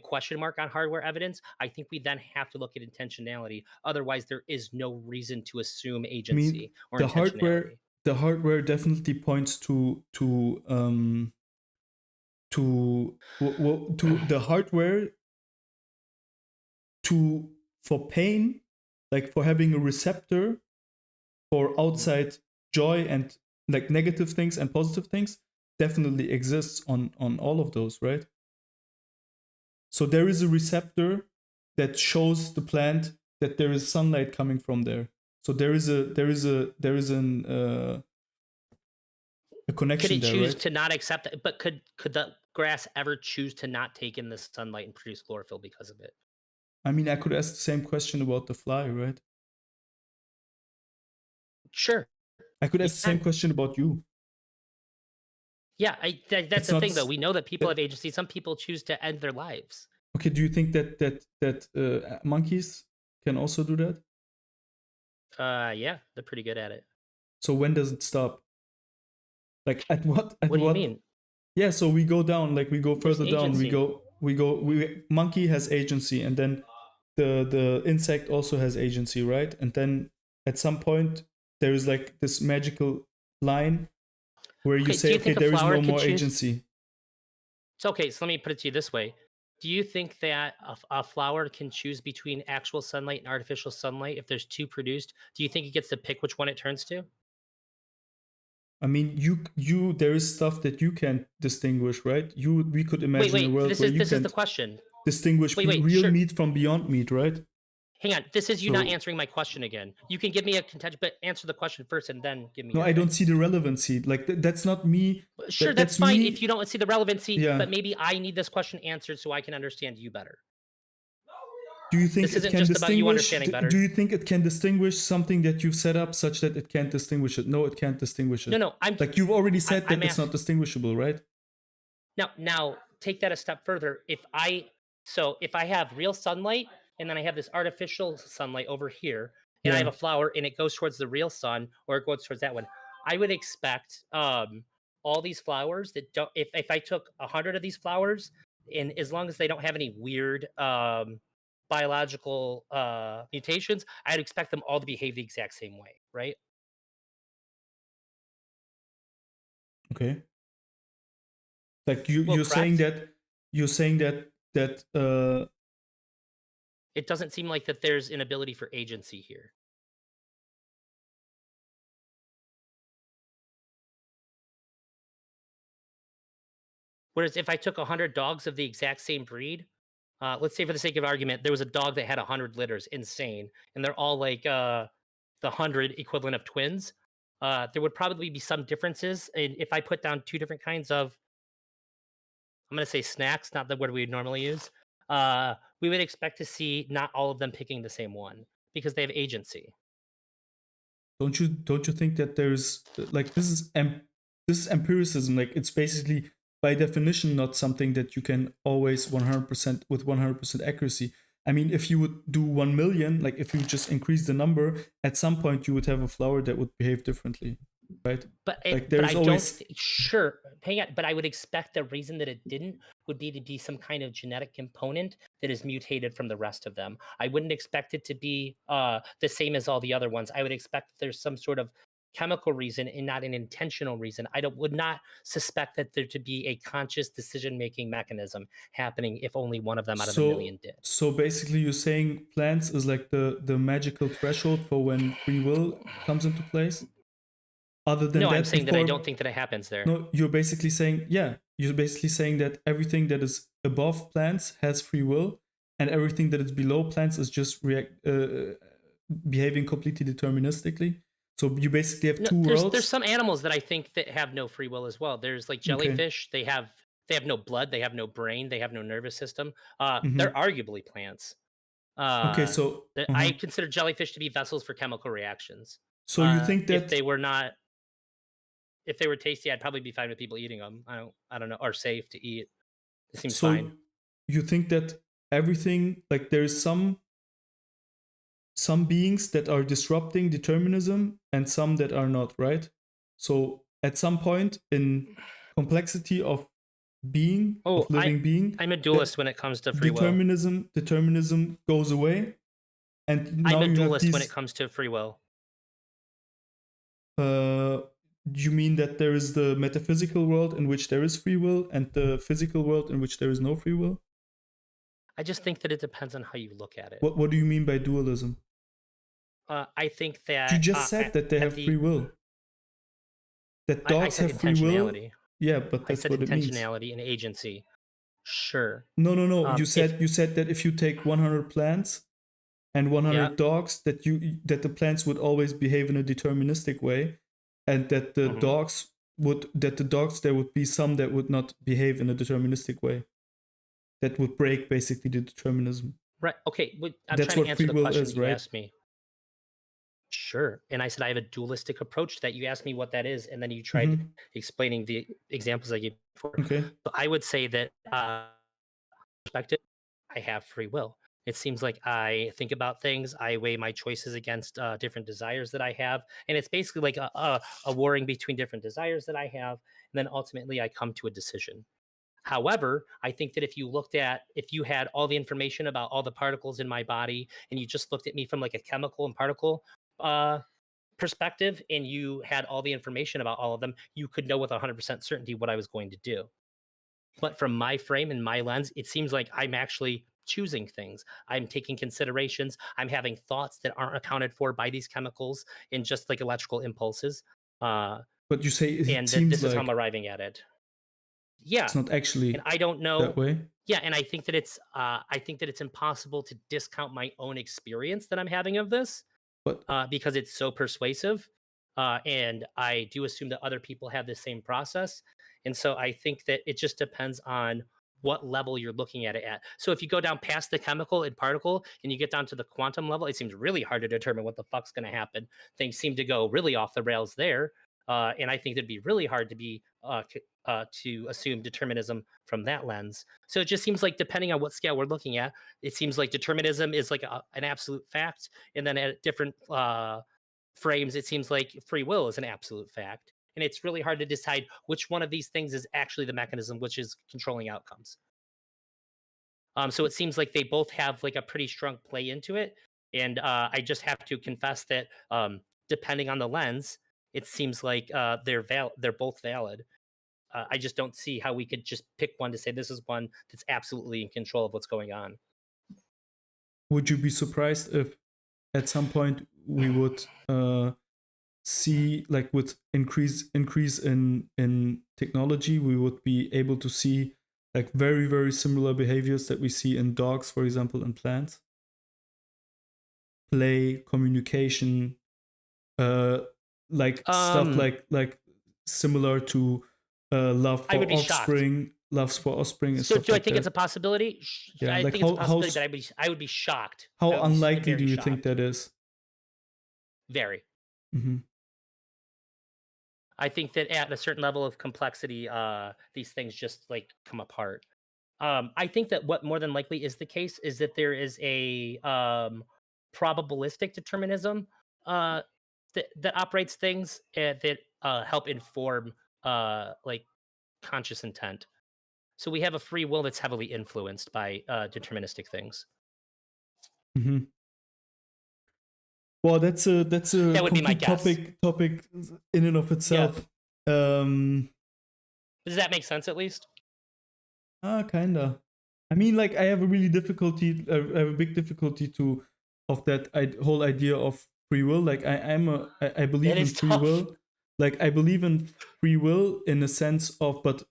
question mark on hardware evidence, I think we then have to look at intentionality. Otherwise, there is no reason to assume I mean, agency or the hardware intentionality. the hardware definitely points to the hardware to for pain, like for having a receptor for Mhm. outside joy and like negative things and positive things definitely exists on all of those, right? So there is a receptor that shows the plant that there is sunlight coming from there. So there is a Could connection it there, choose right? to not accept it? But could the grass ever choose to not take in the sunlight and produce chlorophyll because of it? I mean, I could ask the same question about the fly, right? Sure, I could you ask the same can. question about you. Yeah, that's It's the not thing, though. We know that people that, have agency. Some people choose to end their lives. okay. Do you think that monkeys can also do that? Yeah, they're pretty good at it. So when does it stop? Like at what at What do you what? mean? Yeah. So we go down. Like we go Where's further down. We agency? go we go. We monkey has agency, and then the insect also has agency, right? And then at some point there is like this magical line where you Okay, do say, you okay, think a there is flower no could more choose? agency. It's okay. So let me put it to you this way: do you think that a flower can choose between actual sunlight and artificial sunlight? If there's two produced, do you think it gets to pick which one it turns to? I mean, you there is stuff that you can't distinguish, right? We could Wait, imagine a wait. world where you This is the can't question. distinguish Wait, wait. real Sure. meat from beyond meat, right? Hang on. This is you not So answering my question again. You can give me a contention, but answer the question first and then give me no, your I don't thing. see the relevancy. Like that's not me. Sure, that's That's fine if me. you don't see the relevancy, Yeah. but maybe I need this question answered so I can understand you better. Do you think This it isn't can just about you distinguish? understanding Do better. you think it can distinguish something that you've set up such that it can't distinguish it? No, it can't distinguish No, it. no, Like you've already said that I'm it's not asking distinguishable, right? now. take that a step further. If I have real sunlight and then I have this artificial sunlight over here, and I have Yeah. a flower and it goes towards the real sun or it goes towards that one, I would expect all these flowers that don't. If I took 100 of these flowers, and as long as they don't have any weird biological mutations, I'd expect them all to behave the exact same way, right? Okay. Like Well, correct. you're saying that It doesn't seem like that there's an ability for agency here. Whereas if I took 100 dogs of the exact same breed, let's say for the sake of argument, there was a dog that had 100 litters, insane, and they're all like the 100 equivalent of twins. There would probably be some differences. And if I put down two different kinds of, I'm going to say snacks, not the word we would normally use, we would expect to see not all of them picking the same one because they have agency. don't you think that there's like this is empiricism, like it's basically by definition not something that you can always 100% with 100% accuracy. I mean, if you would do 1 million, like if you just increase the number, at some point you would have a flower that would behave differently, right? Like But there's I don't always sure, hang on, but I would expect the reason that it didn't would be to be some kind of genetic component that is mutated from the rest of them. I wouldn't expect it to be the same as all the other ones. I would expect that there's some sort of chemical reason and not an intentional reason. Would not suspect that there to be a conscious decision making mechanism happening if only one of them out of the so million did. so basically you're saying plants is like the magical threshold for when free will comes into place. Other than No, I'm that, saying that I before don't think that it happens there. no, you're basically saying, yeah, you're basically saying that everything that is above plants has free will, and everything that is below plants is just behaving completely deterministically. So you basically have No, two there's worlds. some animals that I think that have no free will as well. There's like Okay. jellyfish. They have no blood. They have no brain. They have no nervous system. They're Hmm. arguably plants. Okay. Uh, So, I consider jellyfish to be vessels for chemical reactions. so you think If that they were not, if they were tasty, I'd probably be fine with people eating them. I don't know, or safe to eat. It seems so fine. you think that everything, like there's some beings that are disrupting determinism and some that are not, right? So at some point in complexity of being, Oh, of living being, I'm a that dualist when it comes to free will. determinism goes away, and I'm now a you have dualist when it these comes to free will. uh you mean that there is the metaphysical world in which there is free will and the physical world in which there is no free will? I just think that it depends on how you look at it. What do you mean by dualism? I think You that just said that they at have free the will, that I dogs said have free will. intentionality. Yeah, but I that's said what it means. intentionality and agency. Sure. No. Um, You if said that if you take 100 plants and yeah, 100 dogs, that the plants would always behave in a deterministic way, and that hmm the dogs there would be some that would not behave in a deterministic way. That would break basically the determinism. right. Okay, I'm That's trying to what answer free the will question is, that you right? asked me. Sure. And I said I have a dualistic approach to that. You asked me what that is, and then you tried Mm-hmm. explaining the examples I gave before. Okay. So I would say that perspective, I have free will. It seems like I think about things, I weigh my choices against different desires that I have, and it's basically like a warring between different desires that I have, and then ultimately I come to a decision. However, I think that if you had all the information about all the particles in my body and you just looked at me from like a chemical and particle uh, perspective and you had all the information about all of them, you could know with 100% certainty what I was going to do. But from my frame and my lens, it seems like I'm actually choosing things. I'm taking considerations. I'm having thoughts that aren't accounted for by these chemicals in just like electrical impulses. Uh, But you say it and that seems this is how I'm like arriving at it. Yeah, it's not and actually I don't that know. way. Yeah, and I think that it's impossible to discount my own experience that I'm having of this But because it's so persuasive. And I do assume that other people have the same process. And so I think that it just depends on what level you're looking at it at. So if you go down past the chemical and particle and you get down to the quantum level, it seems really hard to determine what the fuck's going to happen. Things seem to go really off the rails there. And I think it'd be really hard to be to assume determinism from that lens. So it just seems like, depending on what scale we're looking at, it seems like determinism is like an absolute fact, and then at different frames, it seems like free will is an absolute fact. And it's really hard to decide which one of these things is actually the mechanism which is controlling outcomes. So it seems like they both have like a pretty strong play into it, and I just have to confess that depending on the lens, it seems like they're both valid. I just don't see how we could just pick one to say this is one that's absolutely in control of what's going on. Would you be surprised if at some point we would see, like, with increase in technology, we would be able to see like very, very similar behaviors that we see in dogs, for example, and plants? Play, communication, like stuff like similar to love I for would be shocked. offspring, loves for offspring, and So stuff do I like think it's a that. possibility? Yeah, I like think it's a how possibility, but I would be shocked. I how would be unlikely do very you think shocked. that is? Very. Hmm. I think that at a certain level of complexity, these things just like come apart. I think that what more than likely is the case is that there is a probabilistic determinism that operates things that help inform like conscious intent. So we have a free will that's heavily influenced by deterministic things. Hmm. Well, that's a That would be my complete guess. topic in and of Yeah. itself. Um, Does that make sense at least? Kinda. I mean, like, I have a really difficulty. I have a big difficulty to of that whole idea of free will. Like, I It believe in is free tough. will. Like, I believe in free will in a sense of, but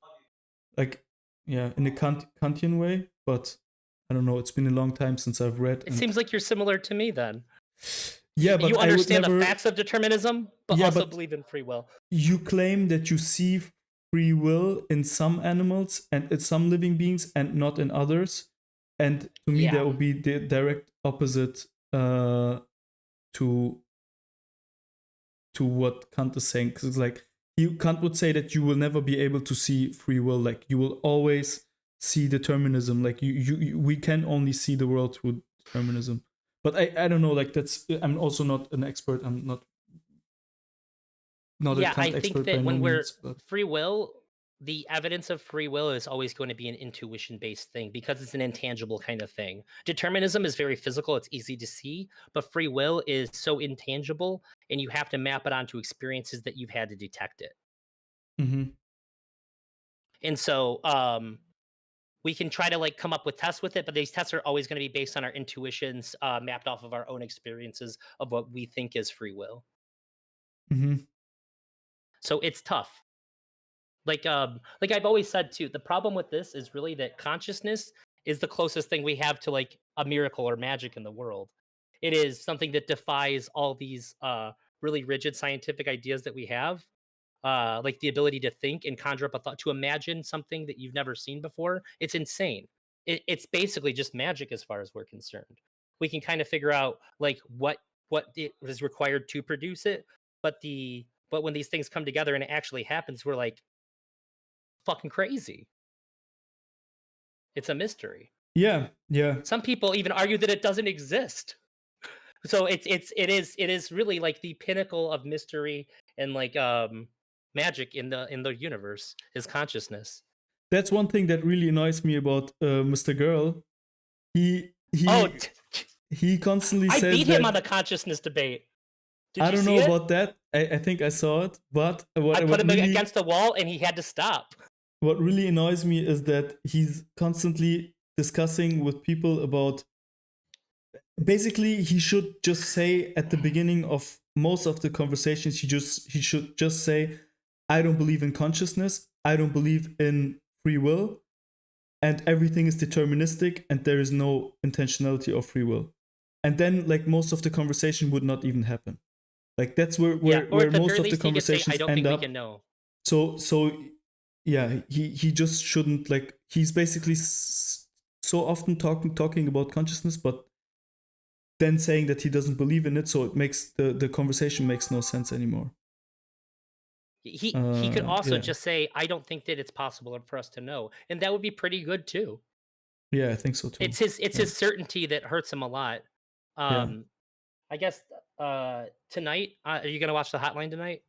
like, yeah, in a Kantian way. But I don't know. It's been a long time since I've read. It And seems like you're similar to me then. yeah, You but I would understand the never. facts of determinism, but Yeah, also but believe in free will. you claim that you see free will in some animals and in some living beings and not in others. And to me, that Yeah. would be the direct opposite to what Kant is saying. Because it's like, Kant would say that you will never be able to see free will. Like, you will always see determinism. Like, we can only see the world through determinism. But I don't know. Like, I'm also not an expert. I'm not a Yeah, I Kant think expert by that no when we're means. But free will, the evidence of free will is always going to be an intuition based thing because it's an intangible kind of thing. Determinism is very physical, it's easy to see, but free will is so intangible and you have to map it onto experiences that you've had to detect it. mhm. And so we can try to like come up with tests with it, but these tests are always going to be based on our intuitions mapped off of our own experiences of what we think is free will. Mhm. So it's tough. Like I've always said too, the problem with this is really that consciousness is the closest thing we have to like a miracle or magic in the world. It is something that defies all these really rigid scientific ideas that we have, like the ability to think and conjure up a thought, to imagine something that you've never seen before. It's insane. It's basically just magic as far as we're concerned. We can kind of figure out like what it is required to produce it, but when these things come together and it actually happens, we're like, fucking crazy. It's a mystery. Yeah, yeah. Some people even argue that it doesn't exist. So it is really like the pinnacle of mystery and like magic in the universe is consciousness. That's one thing that really annoys me about Mr. Girl. He Oh, he he constantly I says beat him on that. the consciousness debate. Did I you don't see know it? about that. I think I saw it, but I put what him really against the wall and he had to stop. annoys me is that he's constantly discussing with people about, basically, he should just say at the beginning of most of the conversations, he should just say, I don't believe in consciousness, I don't believe in free will, and everything is deterministic and there is no intentionality of free will. And then, like, most of the conversation would not even happen. Like, that's Yeah, or at where the most very of the least he could say, I conversations don't end think we up. can know. So yeah, he just shouldn't, like, he's basically so often talking about consciousness, but then saying that he doesn't believe in it, so it makes the conversation makes no sense anymore. He could also Yeah, just say, "I don't think that it's possible for us to know," and that would be pretty good too. yeah, I think so too. It's Yeah, his certainty that hurts him a lot. yeah. Um, I guess tonight, are you gonna watch the Hotline tonight?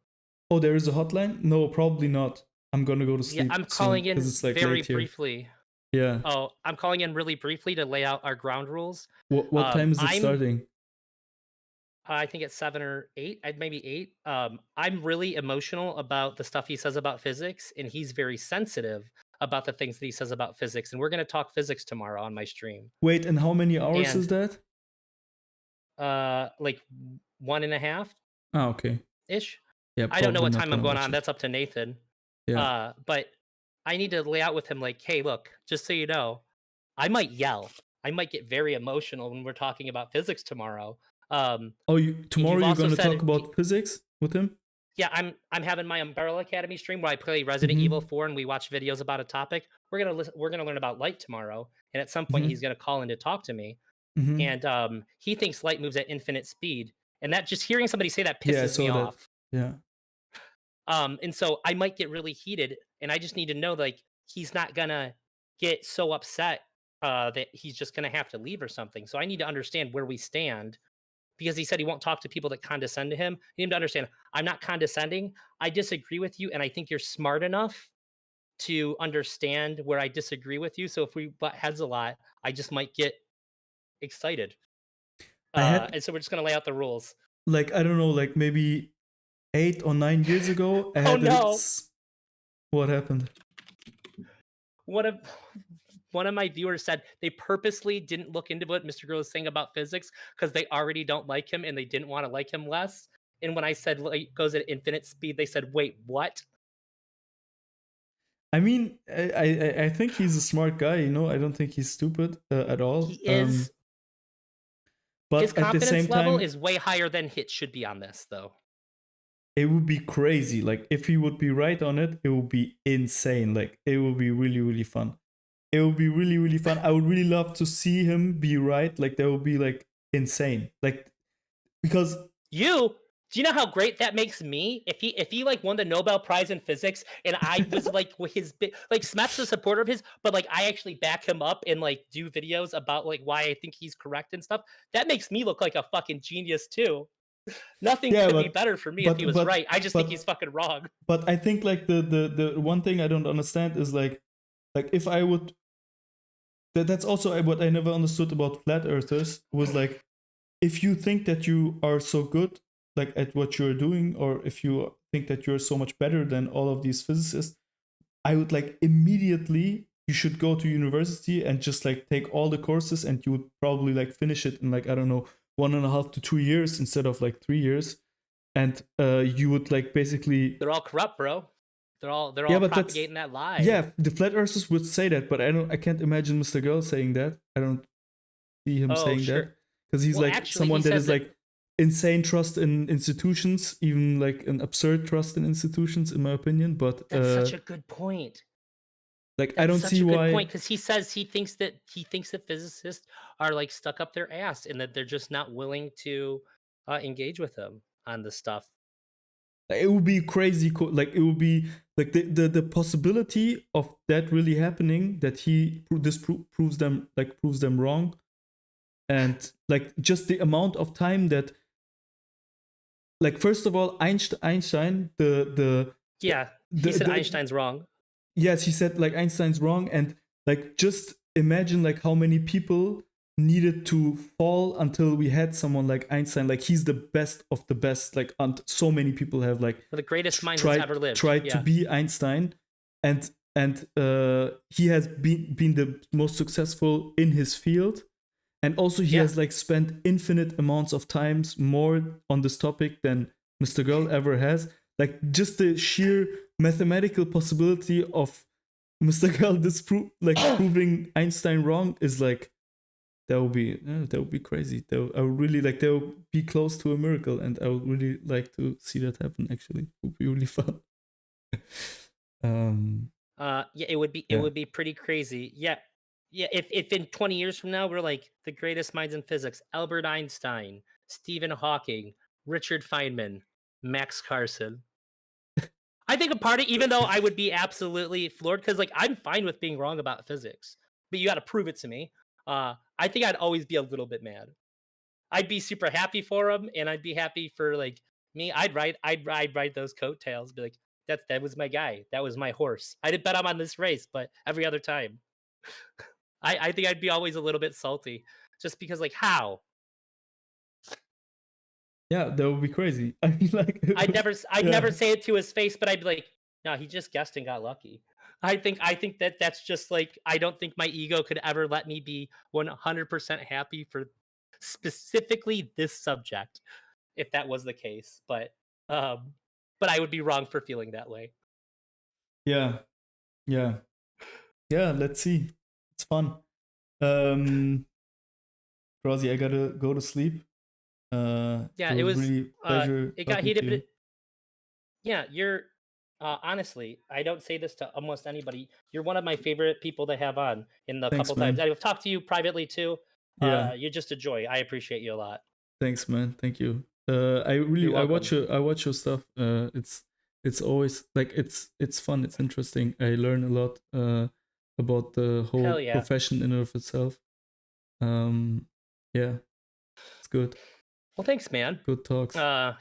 Oh, there is a hotline? No, probably not. I'm gonna go to Yeah, sleep I'm soon calling because in it's like very late here. briefly. Yeah. Oh, I'm calling in really briefly to lay out our ground rules. What time is it I'm starting? I think it's 7 or 8, maybe 8. I'm really emotional about the stuff he says about physics, and he's very sensitive about the things that he says about physics. And we're going to talk physics tomorrow on my stream. Wait, and how many hours is And that? like 1.5 Ah, okay. ish. Yeah, I don't know probably what not time I'm gonna going watch on. it. That's up to Nathan. Yeah. But I need to lay out with him like, hey, look, just so you know, I might yell. I might get very emotional when we're talking about physics tomorrow. Oh, And tomorrow you've you're also gonna said talk about physics with him? yeah, I'm having my Umbrella Academy stream where I play Resident Evil Mm-hmm. 4 and we watch videos about a topic. We're gonna learn about light tomorrow, and at some point he's Mm-hmm. gonna call in to talk to me. Mm-hmm. And he thinks light moves at infinite speed, and that just hearing somebody say that Yeah, I pisses me saw that. off. Yeah. And so I might get really heated, and I just need to know like he's not gonna get so upset that he's just gonna have to leave or something. So I need to understand where we stand because he said he won't talk to people that condescend to him. You need to understand, I'm not condescending. I disagree with you, and I think you're smart enough to understand where I disagree with you. So if we butt heads a lot, I just might get excited. I had And so we're just gonna lay out the rules. like I don't know, like maybe 8 or 9 years ago, I Oh had no! what happened? One of one of my viewers said they purposely didn't look into what Mr. Girl was saying about physics because they already don't like him and they didn't want to like him less. And when I said light goes at infinite speed, they said, "Wait, what?" I mean, I think he's a smart guy. I don't think he's stupid at He all. is. His But at the confidence same level time, is way higher than it should be on this, though. it would be crazy. Like if he would be right on it, it would be insane. Like it would be really really fun. It would be really really fun. I would really love to see him be right. Like that would be like insane. Like because You do you know how great that makes me? If he like won the Nobel Prize in physics and I was like with his like Smeth's a supporter of his, but like I actually back him up and like do videos about like why I think he's correct and stuff. That makes me look like a fucking genius too. Nothing yeah, could be better for me if he but was but right. I just think he's but fucking wrong. but I think like the one thing I don't understand is like if I would that's also what I never understood about flat earthers was like if you think that you are so good like at what you're doing or if you think that you're so much better than all of these physicists, I would like immediately you should go to university and just like take all the courses and you would probably like finish it in like I don't know 1.5 to 2 years instead of like 3 years, and you would like basically They're all corrupt, bro. They're yeah, all but that's propagating that lie. yeah, the flat earthers would say that, but I can't imagine Mr. Girl saying that. I don't see him Oh, saying sure. that because he's Well, like actually, he someone that says is that like insane trust in institutions, even like an absurd trust in institutions, in my opinion. But that's such a good point. like I That's don't such see a good why. point because he says he thinks that physicists are like stuck up their ass and that they're just not willing to engage with him on this stuff. Like, it would be crazy. Like it would be like the possibility of that really happening. That proves them wrong, and like just the amount of time that like first of all Einstein Yeah, he said the Einstein's wrong. yes, he said like Einstein's wrong, and like just imagine like how many people needed to fall until we had someone like Einstein. Like he's the best of the best. Like and so many people have like One of the greatest minds that's tried ever lived. tried to Yeah, be Einstein, and he has been the most successful in his field, and also he yeah. has like spent infinite amounts of times more on this topic than Mr. Girl ever has. Like just the sheer mathematical possibility of Mr. Girl proving Einstein wrong is like that would be crazy. I would really like that would be close to a miracle, and I would really like to see that happen. Actually, it would be really fun. um, Yeah, it yeah. would be pretty crazy. Yeah, yeah. If in 20 years from now we're like the greatest minds in physics: Albert Einstein, Stephen Hawking, Richard Feynman, Max Carson. I think a part of, even though I would be absolutely floored, because like I'm fine with being wrong about physics, but you got to prove it to me. I think I'd always be a little bit mad. I'd be super happy for him, and I'd be happy for like me. I'd ride those coattails. Be like, that was my guy. That was my horse. I didn't bet him on this race, but every other time, I think I'd be always a little bit salty, just because like how Yeah, that would be crazy. I mean, like, I'd yeah, never say it to his face, but I'd be like, no, he just guessed and got lucky. I think that that's just like I don't think my ego could ever let me be 100% happy for specifically this subject if that was the case. Um but I would be wrong for feeling that way. yeah, yeah, yeah. Let's see. It's fun. Um, Rosie, I gotta go to sleep. It Yeah, it was was really pleasure it got talking to heated, but you. yeah, you're honestly, I don't say this to almost anybody. You're one of my favorite people to have on in the couple Thanks, times. man. I've talked to you privately too. Yeah, You're just a joy. I appreciate you a lot. thanks, man. Thank you. You're welcome. I watch your stuff. It's always like it's fun. It's interesting. I learn a lot about the Hell whole yeah. profession in and of itself. Um, yeah, it's good. Well, thanks, man. Good talks. Uh,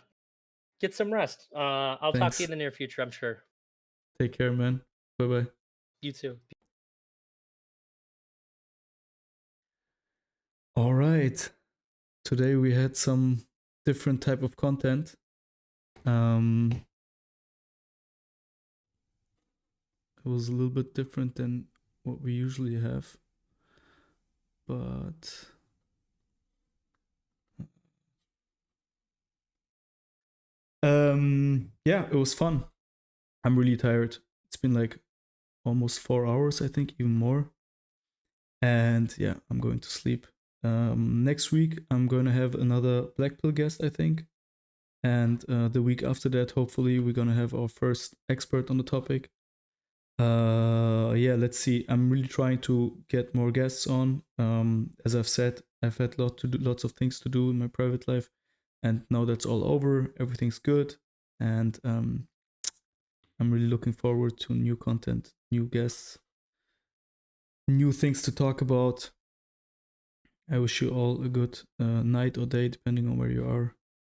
get some rest. I'll talk to you in Thanks. the near future, I'm sure. Take care, man. Bye bye. You too. All right. Today we had some different type of content. It was a little bit different than what we usually have, but yeah, it was fun. I'm really tired. It's been like almost 4 hours, I think, even more. And yeah, I'm going to sleep. Next week I'm going to have another Black Pill guest, I think. And the week after that, hopefully, we're going to have our first expert on the topic. Yeah, let's see. I'm really trying to get more guests on. As I've said, I've had lots of things to do in my private life, and now that's all over. Everything's good, and I'm really looking forward to new content, new guests, new things to talk about. I wish you all a good night or day, depending on where you are.